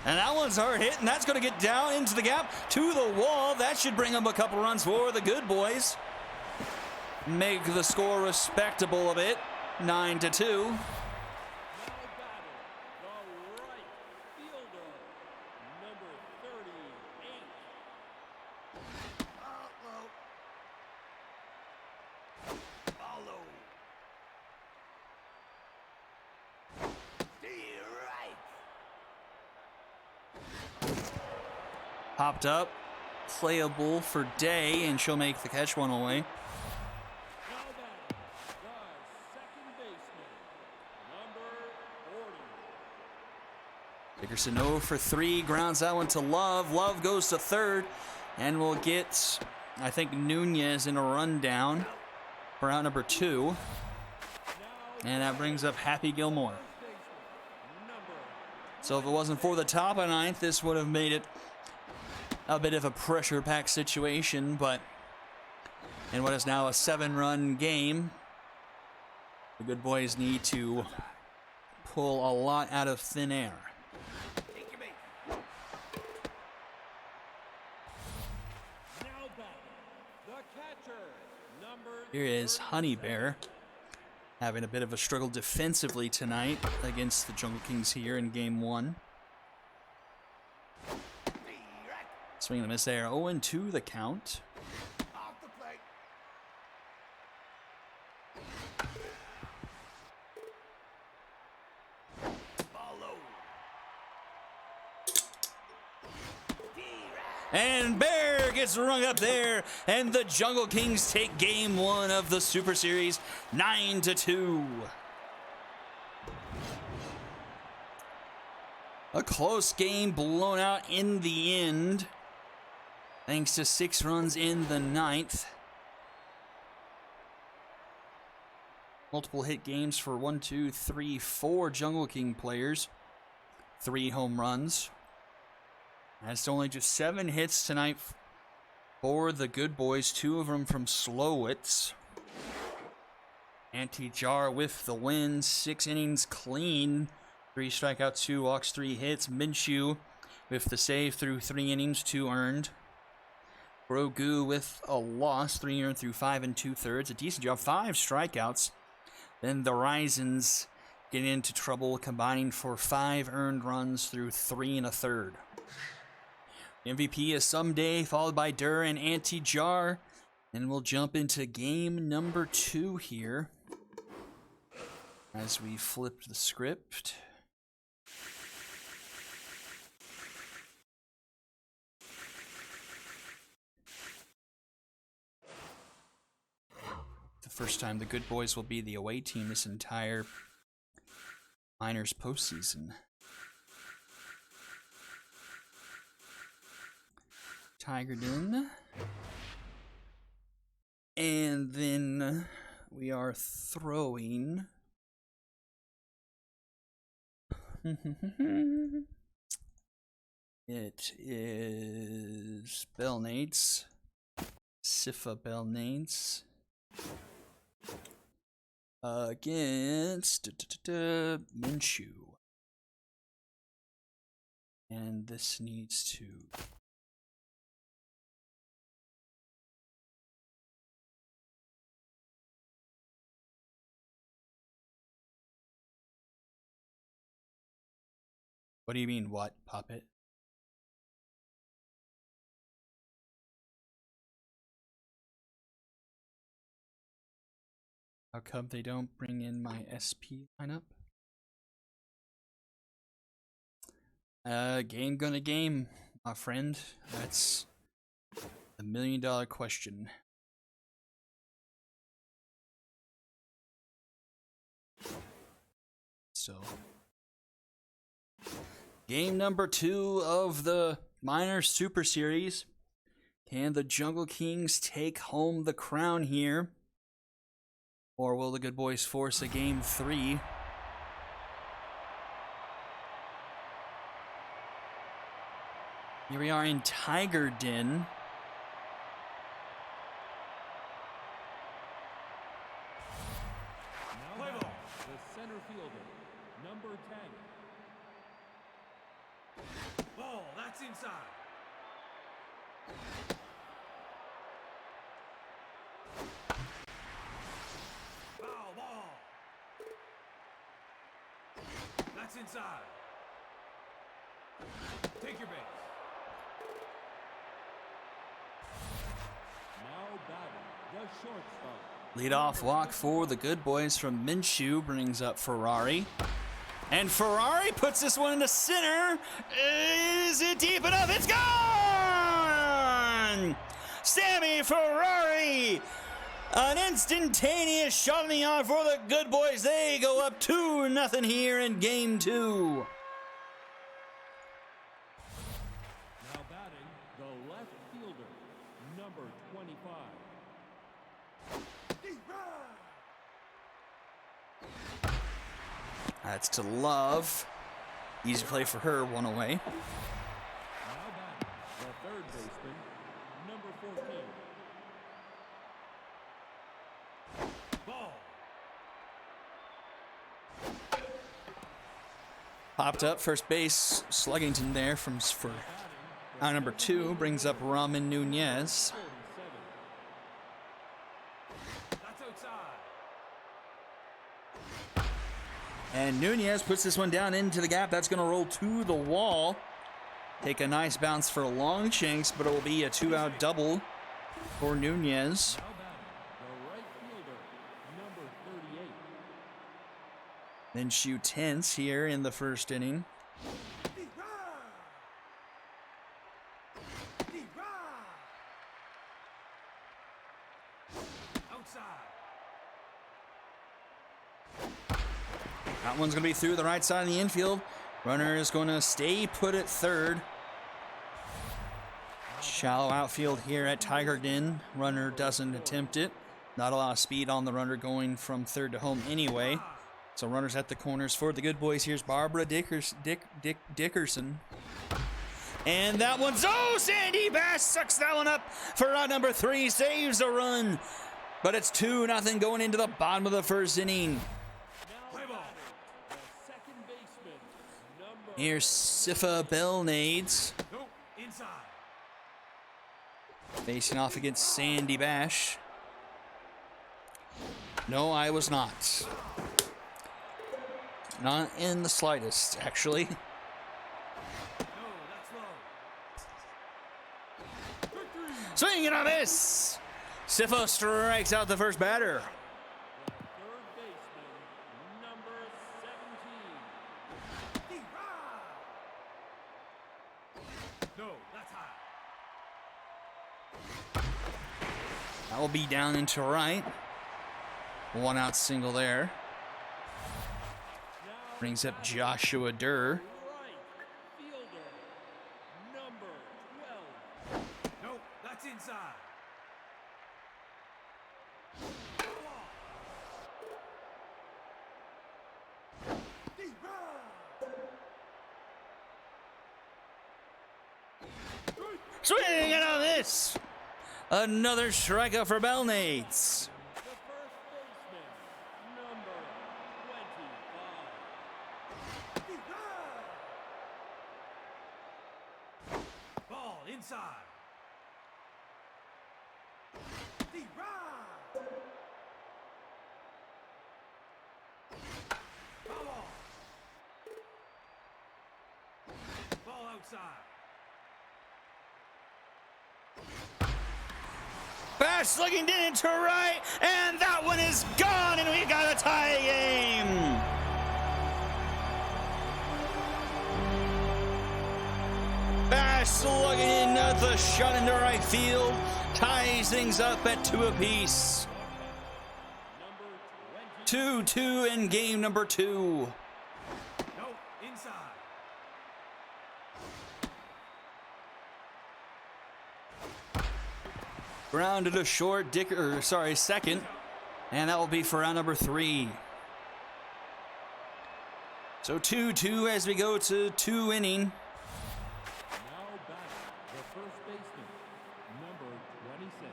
And that one's hard hit, and that's going to get down into the gap to the wall. That should bring up a couple runs for the good boys. Make the score respectable a bit. 9-2. Now batting, the right fielder, number 38. Popped up, playable for Day, and she'll make the catch one away. Now batting, the second baseman, number 40. Dickerson 0 for 3, grounds that one to Love. Love goes to third, and we'll get, I think, Nunez in a rundown for out number 2. And that brings up Happy Gilmore. So if it wasn't for the top of 9th, this would have made it a bit of a pressure-packed situation, but in what is now a 7-run game, the good boys need to pull a lot out of thin air. Now batting, the catcher, number Here is Honey Bear, having a bit of a struggle defensively tonight against the Jungle Kings here in Game 1. Swing and a miss there. 0-2 the count. And Bear gets rung up there, and the Jungle Kings take Game 1 of the Super Series 9-2. A close game blown out in the end, thanks to 6 runs in the 9th. Multiple hit games for 1, 2, 3, 4 Jungle King players. 3 home runs. That's only just 7 hits tonight for the good boys. 2 of them from Slowitz. Anti-Jar with the win. 6 innings clean. 3 strikeouts, 2 walks, 3 hits. Minshew with the save through 3 innings, 2 earned. Grogu with a loss, 3 earned through 5 2/3. A decent job, 5 strikeouts. Then the Risens getting into trouble, combining for 5 earned runs through 3 1/3. MVP is Someday, followed by Durr and Anti-Jar. And we'll jump into game number 2 here as we flip the script. The first time the good boys will be the away team this entire Miners postseason. Tigerden. And then we are throwing. It is Bellnates. Sifa Bellnates. Against Minshew. And this needs to. What do you mean, what, Puppet? How come they don't bring in my SP lineup? Game gonna game, my friend. That's the $1 million question. So, game number 2 of the Minor Super Series. Can the Jungle Kings take home the crown here? Or will the Good Boys force a game 3? Here we are in Tigerden. Now batting, the center fielder, number 10. Ball, that's inside. Foul ball. That's inside. Take your base. Now batting, the shortstop. Leadoff walk for the Good Boys from Minshew brings up Ferrari. And Ferrari puts this one in the center. Is it deep enough? It's gone! Sammy Ferrari! An instantaneous shot in the arm for the Good Boys. They go up 2-0 here in game 2. Now batting, the left fielder, number 25. That's to Love. Easy play for her, one away. Now batting, the third baseman, number 14. Ball. Popped up first base, Sluggington there for out number 2 brings up Ramen Nunez. 47. That's outside. And Nunez puts this one down into the gap. That's going to roll to the wall. Take a nice bounce for Longshanks, but it will be a 2-out double for Nunez. Now batting, the right fielder, number 38. Minshew tense here in the first inning. Outside. That one's going to be through the right side of the infield. Runner is going to stay put at third. Shallow outfield here at Tigerden. Runner doesn't attempt it. Not a lot of speed on the runner going from third to home anyway. So runners at the corners for the Good Boys. Here's Barbara Dickerson. And that one's, Sandy Bass sucks that one up for out number 3. Saves a run. But it's 2-0 going into the bottom of the first inning. Now batting, the second baseman, number Here's Sifa Bellnades Nope. Inside. facing off against Sandy Bash. No, I was not. Not in the slightest, actually. No, that's low. Swing and a miss! Sifa strikes out the first batter. the third baseman, number 17. No, that's high. That will be down into right. 1-out single there. Now Brings up Joshua Durr. right fielder, number 12. That's inside. Swing it on this. Another strikeout for Bellnates. The first baseman, number 25. Ball inside. Ball outside. Bash looking into right, and that one is gone, and we got a tie game. Bash looking in at the shot into right field, ties things up at 2 apiece. 2-2 in game number 2. No, inside. Ground to the short, second. And that will be for round number 3. So 2-2 as we go to 2 inning. Now batting, the first baseman, number 26.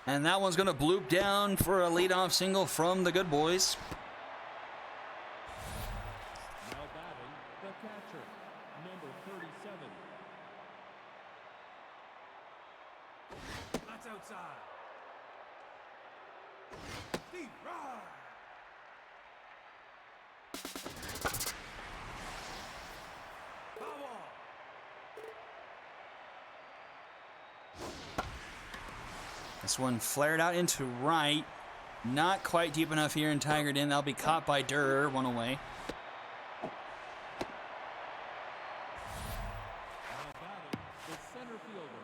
And that one's going to bloop down for a leadoff single from the good boys. Now batting, the catcher, number 37. That's outside. Deep right. Foul ball. This one flared out into right. Not quite deep enough here in Tiger Den. That'll be caught by Durr, one away. Now batting, the center fielder,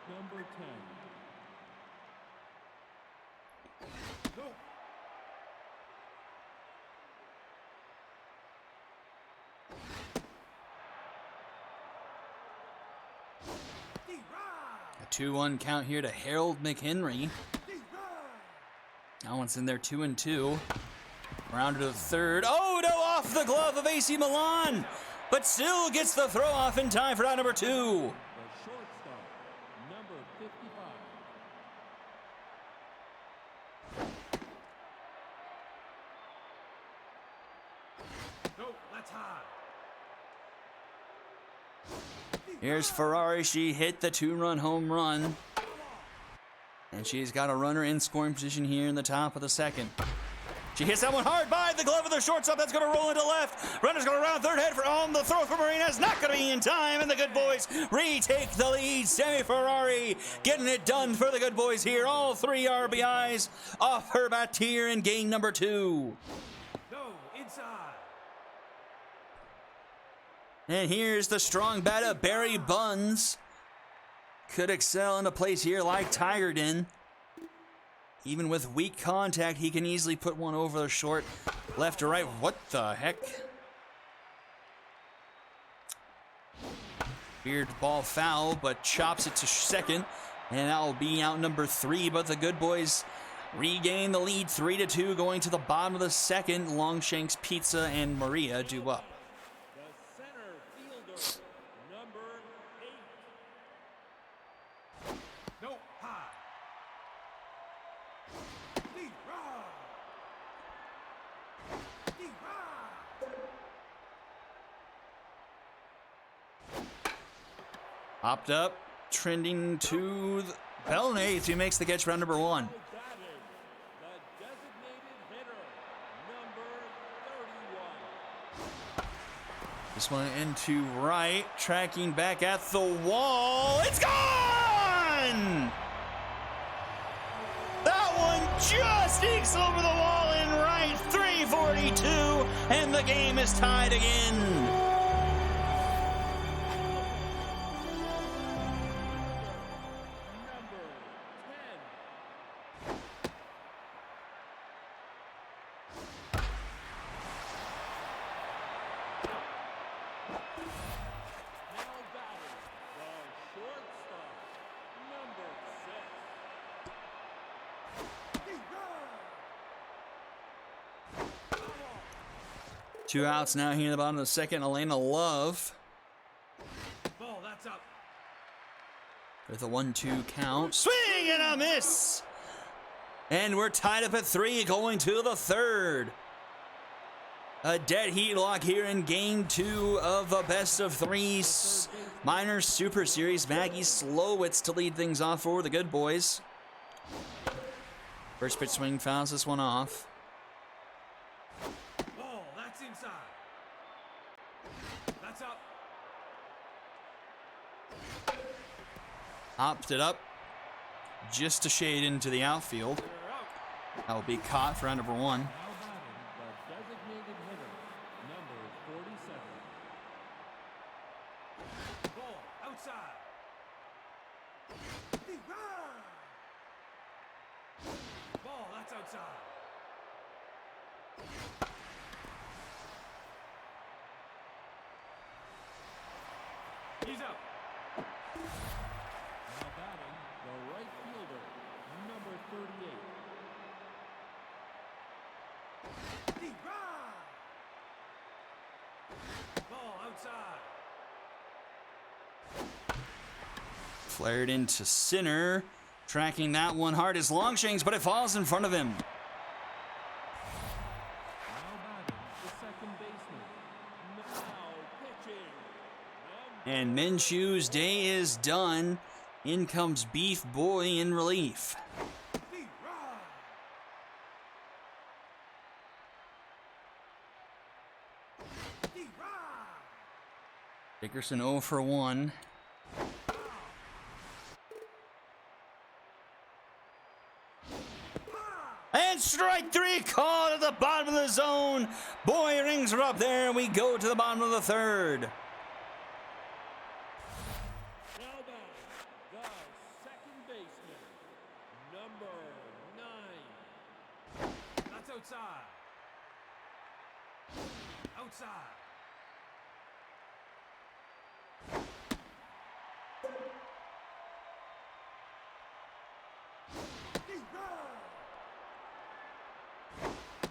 number 10. No. Deep right. A 2-1 count here to Harold McHenry. Deep right. That one's in there 2-2. Rounded to the third. Oh, no, off the glove of AC Milan. But still gets the throw off in time for round number 2. The shortstop, number 55. No, that's high. Here's Ferrari. She hit the 2-run home run. And she's got a runner in scoring position here in the top of the second. She hits that one hard by the glove of the shortstop. That's going to roll into left. Runner's going to round third head for on the throw for Marina's. Not going to be in time. And the good boys retake the lead. Sammy Ferrari getting it done for the good boys here. All 3 RBIs off her bat here in game number 2. No, inside. And here's the strong bat of Barry Buns. Could excel in a place here like Tiger Den. Even with weak contact, he can easily put one over the short, left or right. What the heck? Weird ball foul, but chops it to second. And that will be out number 3. But the good boys regain the lead 3-2 going to the bottom of the second. Longshanks Pizza and Maria do up. The center fielder, number 8. No, high. Deep right. Deep right. Hopped up, trending to the Bellnates, who makes the catch round number 1. Now batting, the designated hitter, number 31. This one into right, tracking back at the wall. It's gone! That one just ekes over the wall in right, 342, and the game is tied again. Number 10. 2 outs now here in the bottom of the second. Elena Love Ball, that's up. with a 1-2 count. Swing and a miss! And we're tied up at 3 going to the third. A dead heat lock here in game 2 of the best of 3 Minor Super Series. Maggie Slowitz to lead things off for the good boys. First pitch swing fouls this one off. Ball, that's inside. That's up. Hopped it up just a shade into the outfield. They're out. That will be caught for round number 1. Now batting, the designated hitter, number 47. Ball, outside. Ball, that's outside. He's out. Now batting, the right fielder, number 38. Ball outside. Flared into center. Tracking that one hard as Longshanks, but it falls in front of him. Now batting, the second baseman. Now pitching. And Minshew's day is done. In comes Beef Boy in relief. Dickerson 0 for 1. And strike 3 called at the bottom of the zone. Boy rings are up there, and we go to the bottom of the third. Now batting, the second baseman, number 9. That's outside. Outside.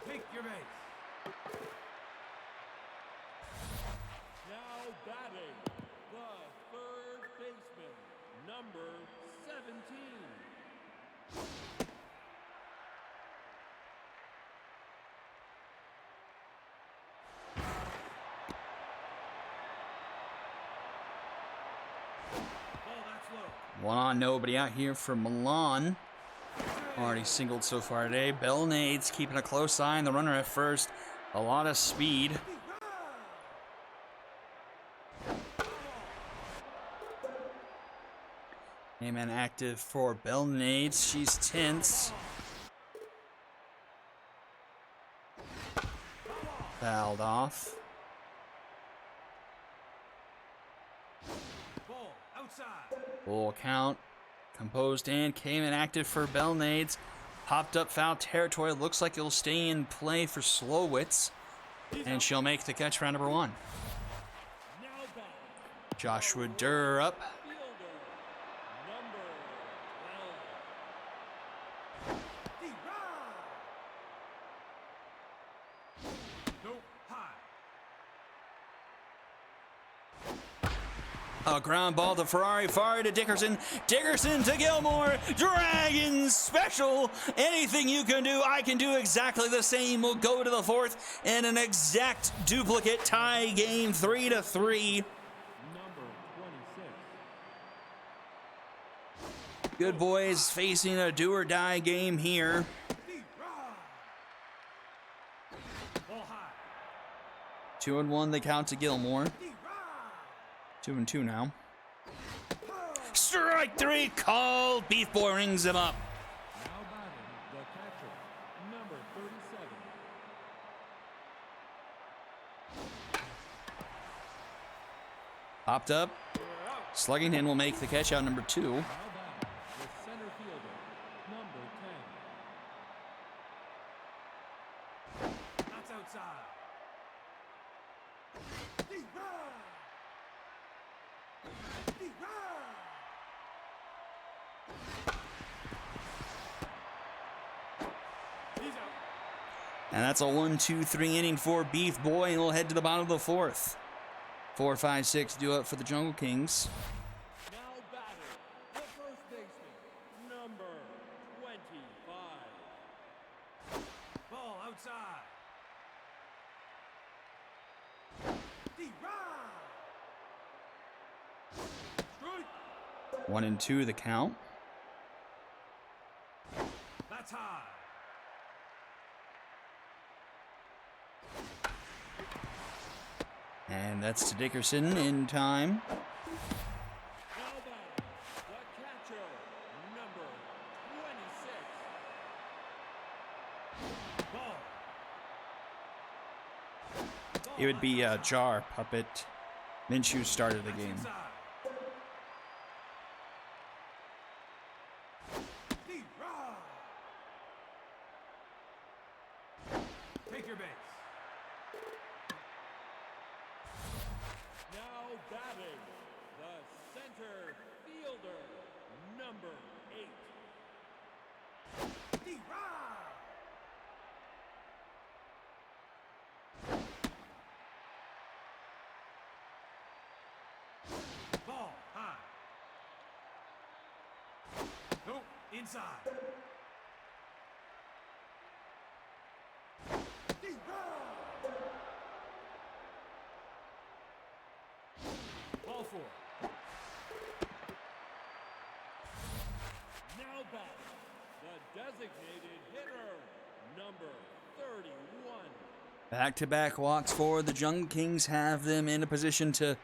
Take your base. Now batting, the third baseman, number 17. Ball, that's low. 1 on, nobody out here for Milan. Already singled so far today. Belnades keeping a close eye on the runner at first. A lot of speed. Amen active for Belnades. She's tense. Fouled off. Ball, outside. Full count. Composed and came in active for Belnades. Popped up foul territory. Looks like it'll stay in play for Slowitz. And she'll make the catch for round number 1. Now batting, Joshua Durr up. fielder, number 12. Nope, high. A ground ball to Ferrari to Dickerson. Dickerson to Gilmore. Dragons special. Anything you can do, I can do exactly the same. We'll go to the fourth and an exact duplicate tie game 3-3. Number 26. Good boys facing a do or die game here. Ball high. 2-1 the count to Gilmore. 2-2 now. Strike 3 called. Beef Boy rings him up. Now batting, the catcher, number 37. Popped up. Slugging in will make the catch out number 2. Now batting, the center fielder, number 10. That's outside. He's out. And that's a 1-2-3 inning for Beef Boy, and we'll head to the bottom of the fourth. 4, 5, 6 do it for the Jungle Kings. Now batting, the first baseman, number 25. Ball outside. Strike. 1-2 the count. That's high. And that's to Dickerson in time. Now batting, the catcher, number 26. Ball. It would be Jar Puppet. Minshew started the game. Inside. Take your base. Now batting, the center fielder, number 8. Ball high. Nope. Inside. Ball 4. Now batting, the designated hitter, number 31. Back-to-back walks for the Jungle Kings have them in a position to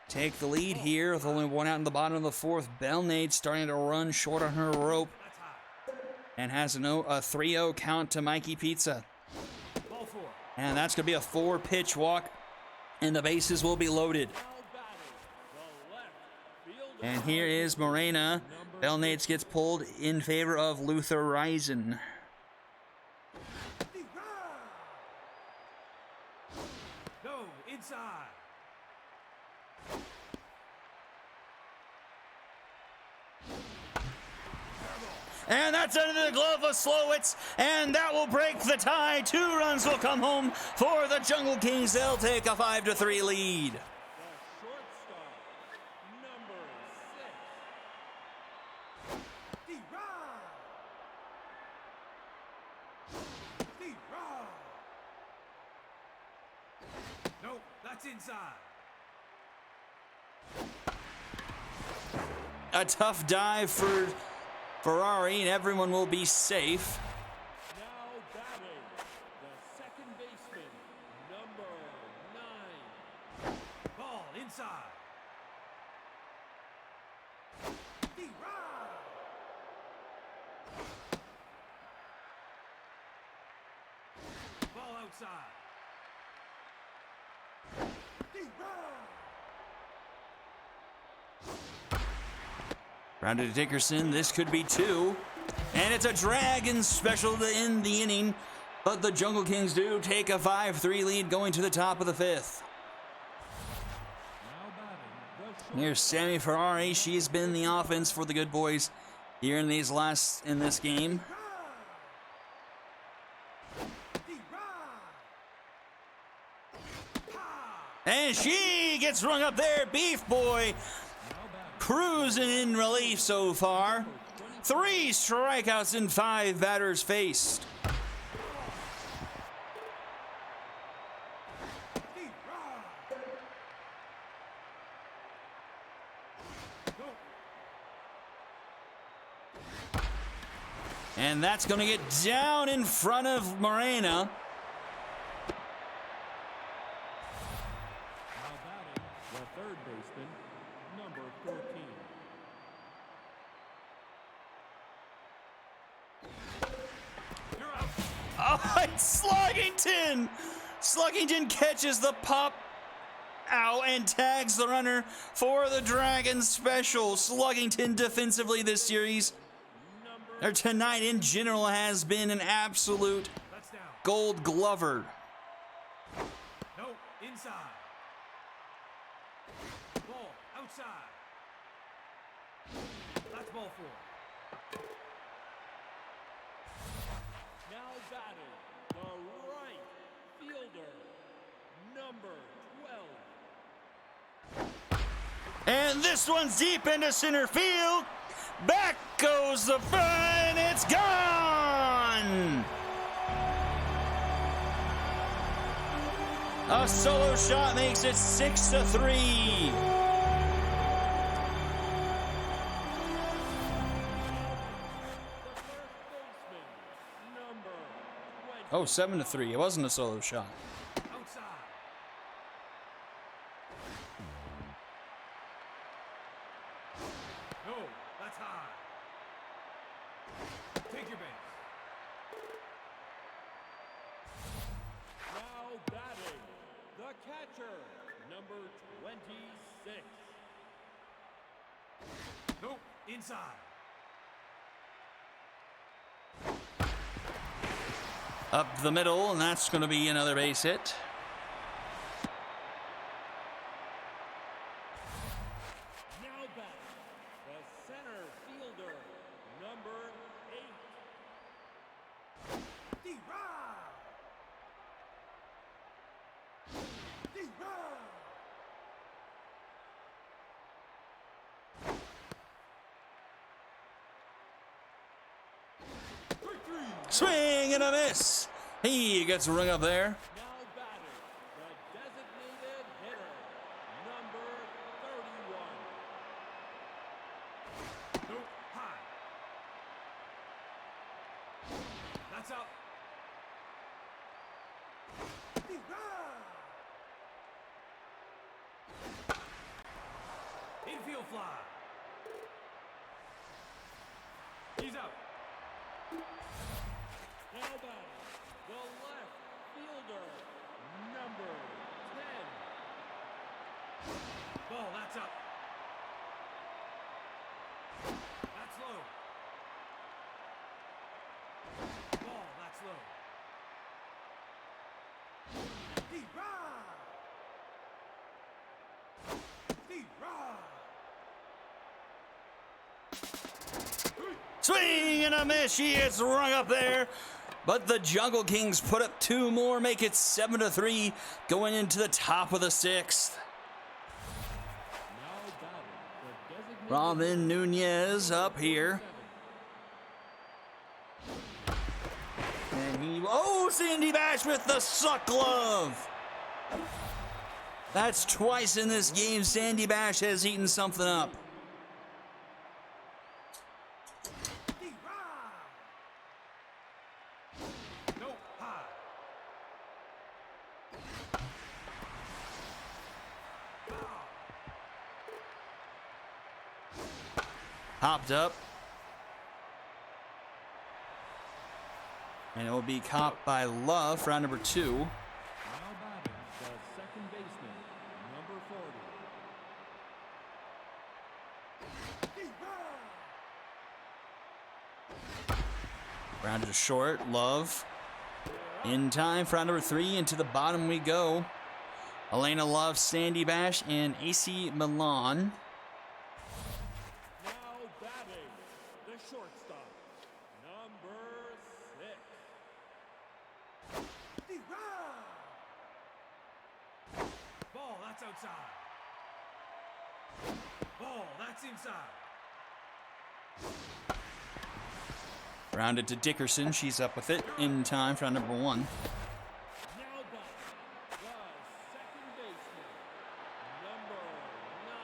take the lead here with only one out in the bottom of the fourth. Belnade starting to run short on her rope That's high. and has a 3-0 count to Mikey Pizza. Ball 4. And that's going to be a 4-pitch walk, and the bases will be loaded. Now batting, the left fielder. And here is Morena. Belnades gets pulled in favor of Luther Risen. No. Inside. And that's under the glove of Slowitz, and that will break the tie. 2 runs will come home for the Jungle Kings. They'll take a 5-3 lead. The shortstop, number 6. Nope. That's inside. A tough dive for Ferrari, and everyone will be safe. Now batting, the second baseman, number 9. Ball inside. Ball outside. Rounded to Dickerson, this could be 2. And it's a Dragon special to end the inning. But the Jungle Kings do take a 5-3 lead going to the top of the 5th. Now batting, the Here's Sammy Ferrari. She's been the offense for the good boys here in this game. And she gets rung up there. Beef Boy cruising in relief so far. 3 strikeouts and 5 batters faced. And that's going to get down in front of Morena. Now batting, the third baseman, number 14. You're out. Oh, it's Sluggington! Sluggington catches the pop out and tags the runner for the Dragon special. Sluggington defensively this series, or tonight in general, has been an absolute That's down. Gold Glover. Nope. Inside. Ball outside. That's ball 4. Now batting, the the right fielder, number 12. And this one's deep into center field. Back goes the fun. It's gone. A solo shot makes it 6-3. Oh, 7-3. It wasn't a solo shot. Outside. No, that's high. Take your base. Now batting, the catcher, number 26. Nope, inside. Up the middle, and that's going to be another base hit. Now back, the center fielder, number 8. D-Rob! D-Rob! Swing and a miss. He gets rung up there. Now batting, the designated hitter, number 31. Nope, high. That's up. Infield fly. He's out. Now batting, the left fielder, number 10. Ball, that's up. That's low. Ball, that's low. D-Rob! D-Rob! Swing and a miss. He gets rung up there. But the Jungle Kings put up 2 more, make it 7-3, going into the top of the 6th. Now batting, the designated Robin Nunez up here. And he, oh, Sandy Bash with the suck glove. That's twice in this game Sandy Bash has eaten something up. no high. Hopped up. And it will be caught by Love for round number 2. Now batting, the second baseman, number 40. Rounded to short. Love. In time for round number 3. Into the bottom we go. Elena Love, Sandy Bash, and AC Milan. Now batting, the shortstop, number 6. Ball, that's outside. Ball, that's inside. Rounded to Dickerson. She's up with it. In time for round number 1. Now batting, the second baseman, number 9.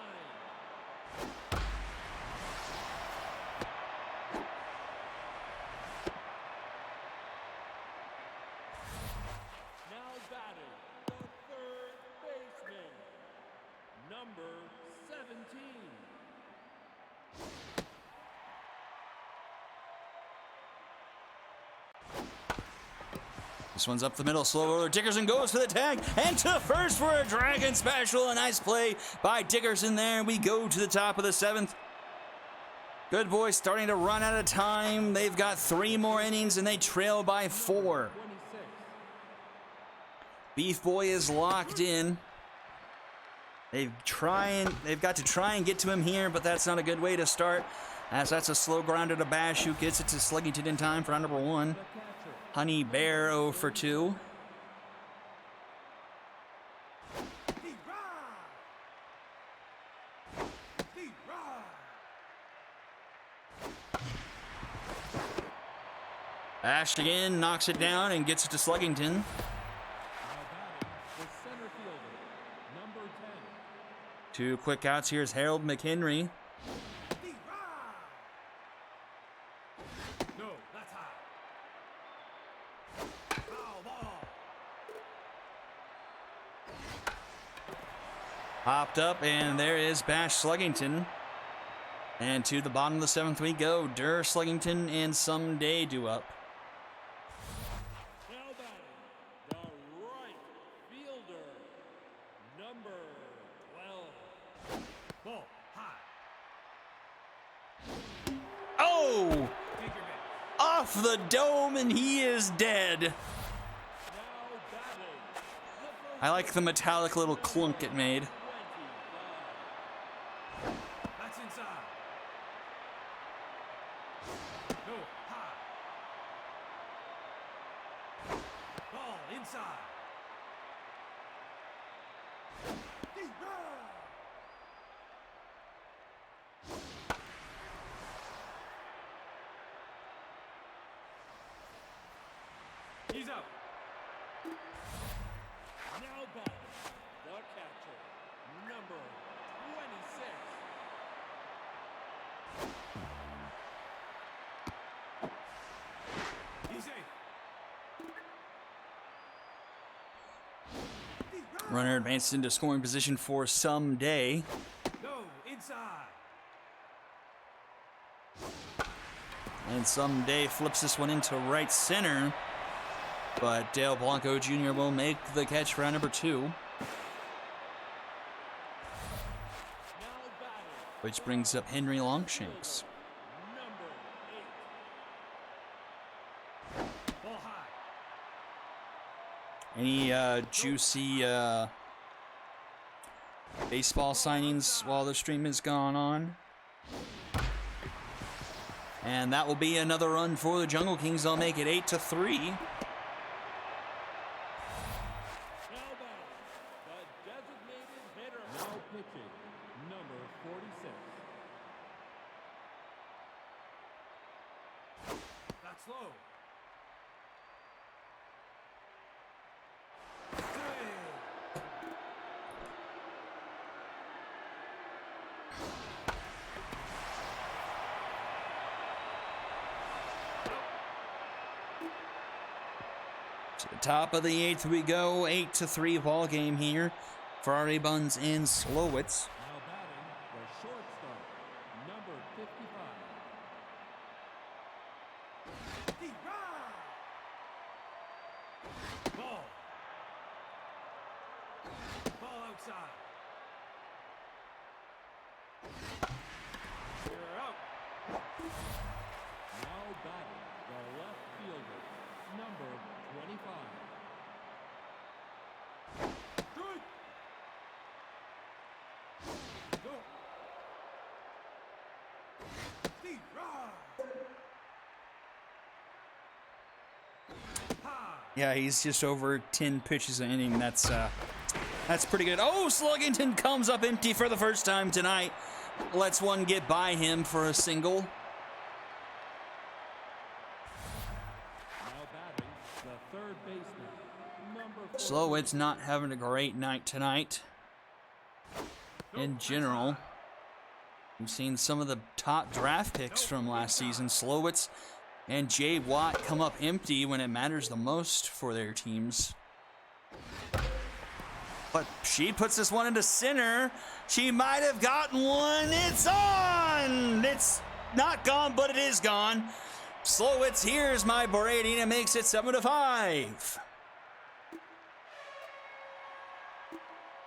Now batting, the third baseman, number 17. This one's up the middle. Slow roller. Dickerson goes for the tag. And to first for a Dragon Special. A nice play by Dickerson there. We go to the top of the 7th. Good Boys starting to run out of time. They've got 3 more innings and they trail by 4. 26. Beef Boy is locked in. They've got to try and get to him here, but that's not a good way to start, as that's a slow grounder to Bash, who gets it to Sluggington in time for round number 1. The catcher, Honey Bear 0 for 2. Ash again knocks it down and gets it to Sluggington. Now batting, the center fielder, number 10. 2 quick outs. Here's Harold McHenry. No, that's high. Foul ball. Hopped up, and there is Bash Sluggington. And to the bottom of the 7th we go. Durr, Sluggington, and Someday due up. Now batting, the right fielder, number 12. Ball high. Oh! Take your man. Off the dome, and he is dead. Now batting, the first I like the metallic little clunk it made. 25. That's inside. No, high. Ball inside. He's out. Now batting, the catcher, number 26. He's safe. Runner advanced into scoring position for Someday. No, inside. And Someday flips this one into right center. But Dale Blanco Jr. will make the catch for round number 2. Now batting, Which brings up Henry Longshanks. number 8. Ball high. Any juicy baseball signings while the stream is gone on? And that will be another run for the Jungle Kings. They'll make it 8-3. Now batting, the designated hitter. Now pitching, number 46. That's low. To the top of the 8th we go. 8-3 ball game here. Ferrari Buns and Slowitz. Now batting, the shortstop, number 55. Ball. Ball outside. You're out. Now batting, the left fielder, number 25. Good. Go. Steve, Yeah, he's just over 10 pitches an inning. That's pretty good. Oh, Sluggington comes up empty for the first time tonight. Lets one get by him for a single. Now batting, the third baseman, number 4. Slowitz not having a great night tonight. In general, we've seen some of the top draft picks from last season. Slowitz and Jay Watt come up empty when it matters the most for their teams. But she puts this one into center. She might have gotten one. It's on! It's not gone, but it is gone. Slowitz, here's my berating, and makes it 7-5.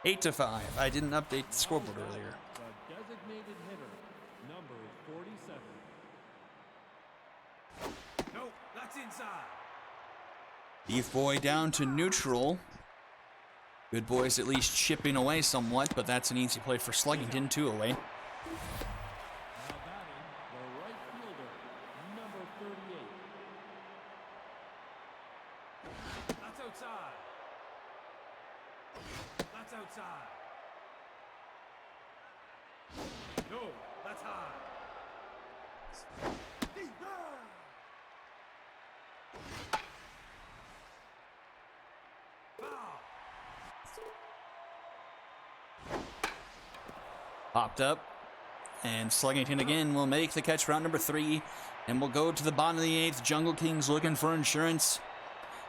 8-5. I didn't update the scoreboard earlier. The designated hitter, number 47. No, that's inside. Beef Boy down to neutral. Good Boy's at least chipping away somewhat, but that's an easy play for Sluggington, 2 away. Now batting, the right fielder, number 38. No, that's high. Popped up. And Sluggington again will make the catch for out number 3. And we'll go to the bottom of the 8th. Jungle Kings looking for insurance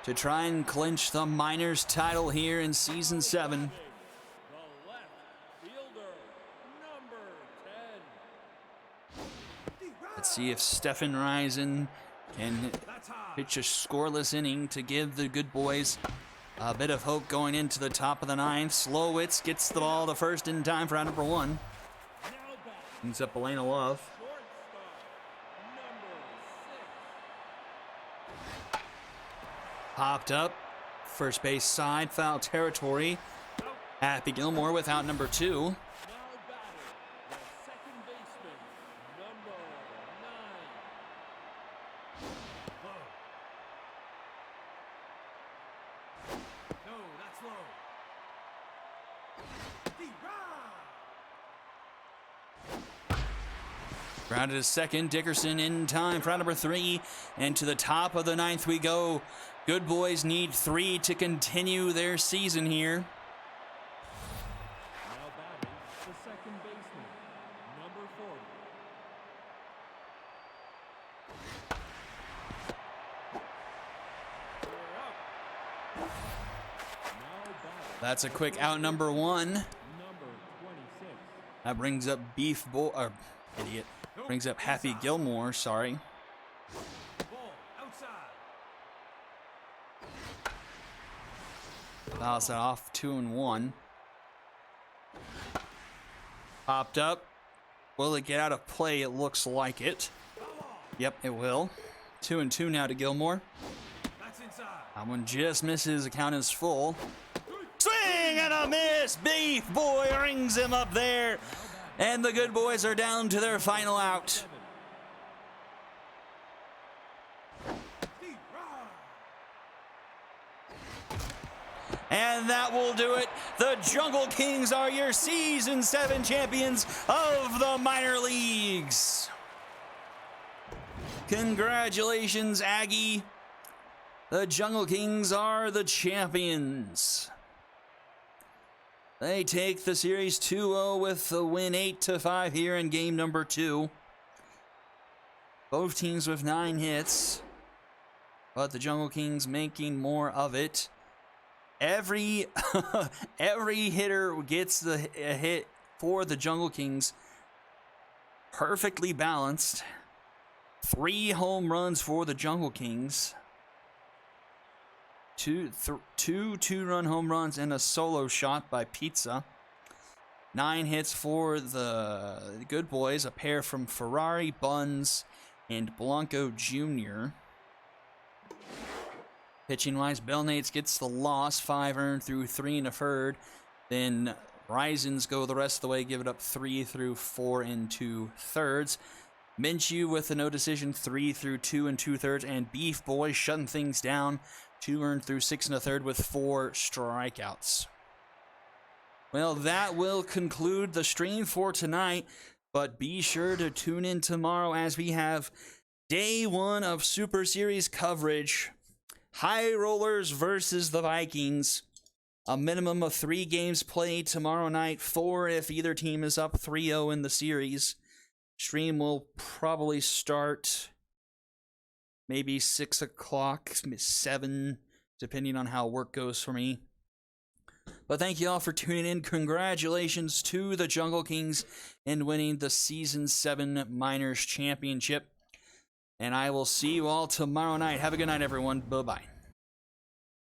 to try and clinch the Miners title here in Season 7. The left fielder, number 10. Let's see if Stefan Reisen can pitch a scoreless inning to give the good boys a bit of hope going into the top of the 9th. Slowitz gets the ball to first in time for out number 1. Brings up Elena Love. Popped up. First base side, foul territory. Happy Gilmore with out number 2. Now batting, the second baseman, number 9. No, that's low. Grounded to second. Dickerson in time for out number 3. And to the top of the 9th we go. Good boys need 3 to continue their season here. Now batting, the second baseman, number 40. Now batting, That's a quick out number 1. number 26. That brings up brings up Happy Gilmore, sorry. Ball outside. Fouls that off 2-1. Popped up. Will it get out of play? It looks like it. Yep, it will. 2-2 now to Gilmore. That's inside. That one just misses. Account is full. Swing and a miss. Beef Boy rings him up there. And the good boys are down to their final out. And that will do it. The Jungle Kings are your Season 7 champions of the minor leagues. Congratulations, Aggie. The Jungle Kings are the champions. They take the series 2-0 with the win 8-5 here in game number 2. Both teams with 9 hits, but the Jungle Kings making more of it. Every hitter gets a hit for the Jungle Kings. Perfectly balanced. 3 home runs for the Jungle Kings. Two 2-run home runs and a solo shot by Pizza. 9 hits for the good boys, a pair from Ferrari, Buns, and Blanco Jr. Pitching-wise, Belnates gets the loss, 5 earned through 3 1/3. Then Risens go the rest of the way, give it up 3 through 4 2/3. Minshew with a no decision, 3 through 2 2/3, and Beef Boy shutting things down, 2 earned through 6 1/3 with 4 strikeouts. Well, that will conclude the stream for tonight, but be sure to tune in tomorrow as we have day 1 of Super Series coverage. High Rollers versus the Vikings. A minimum of 3 games played tomorrow night, 4 if either team is up 3-0 in the series. Stream will probably start maybe 6 o'clock, 7, depending on how work goes for me. But thank you all for tuning in. Congratulations to the Jungle Kings in winning the Season 7 Miners Championship. And I will see you all tomorrow night. Have a good night, everyone. Bye-bye.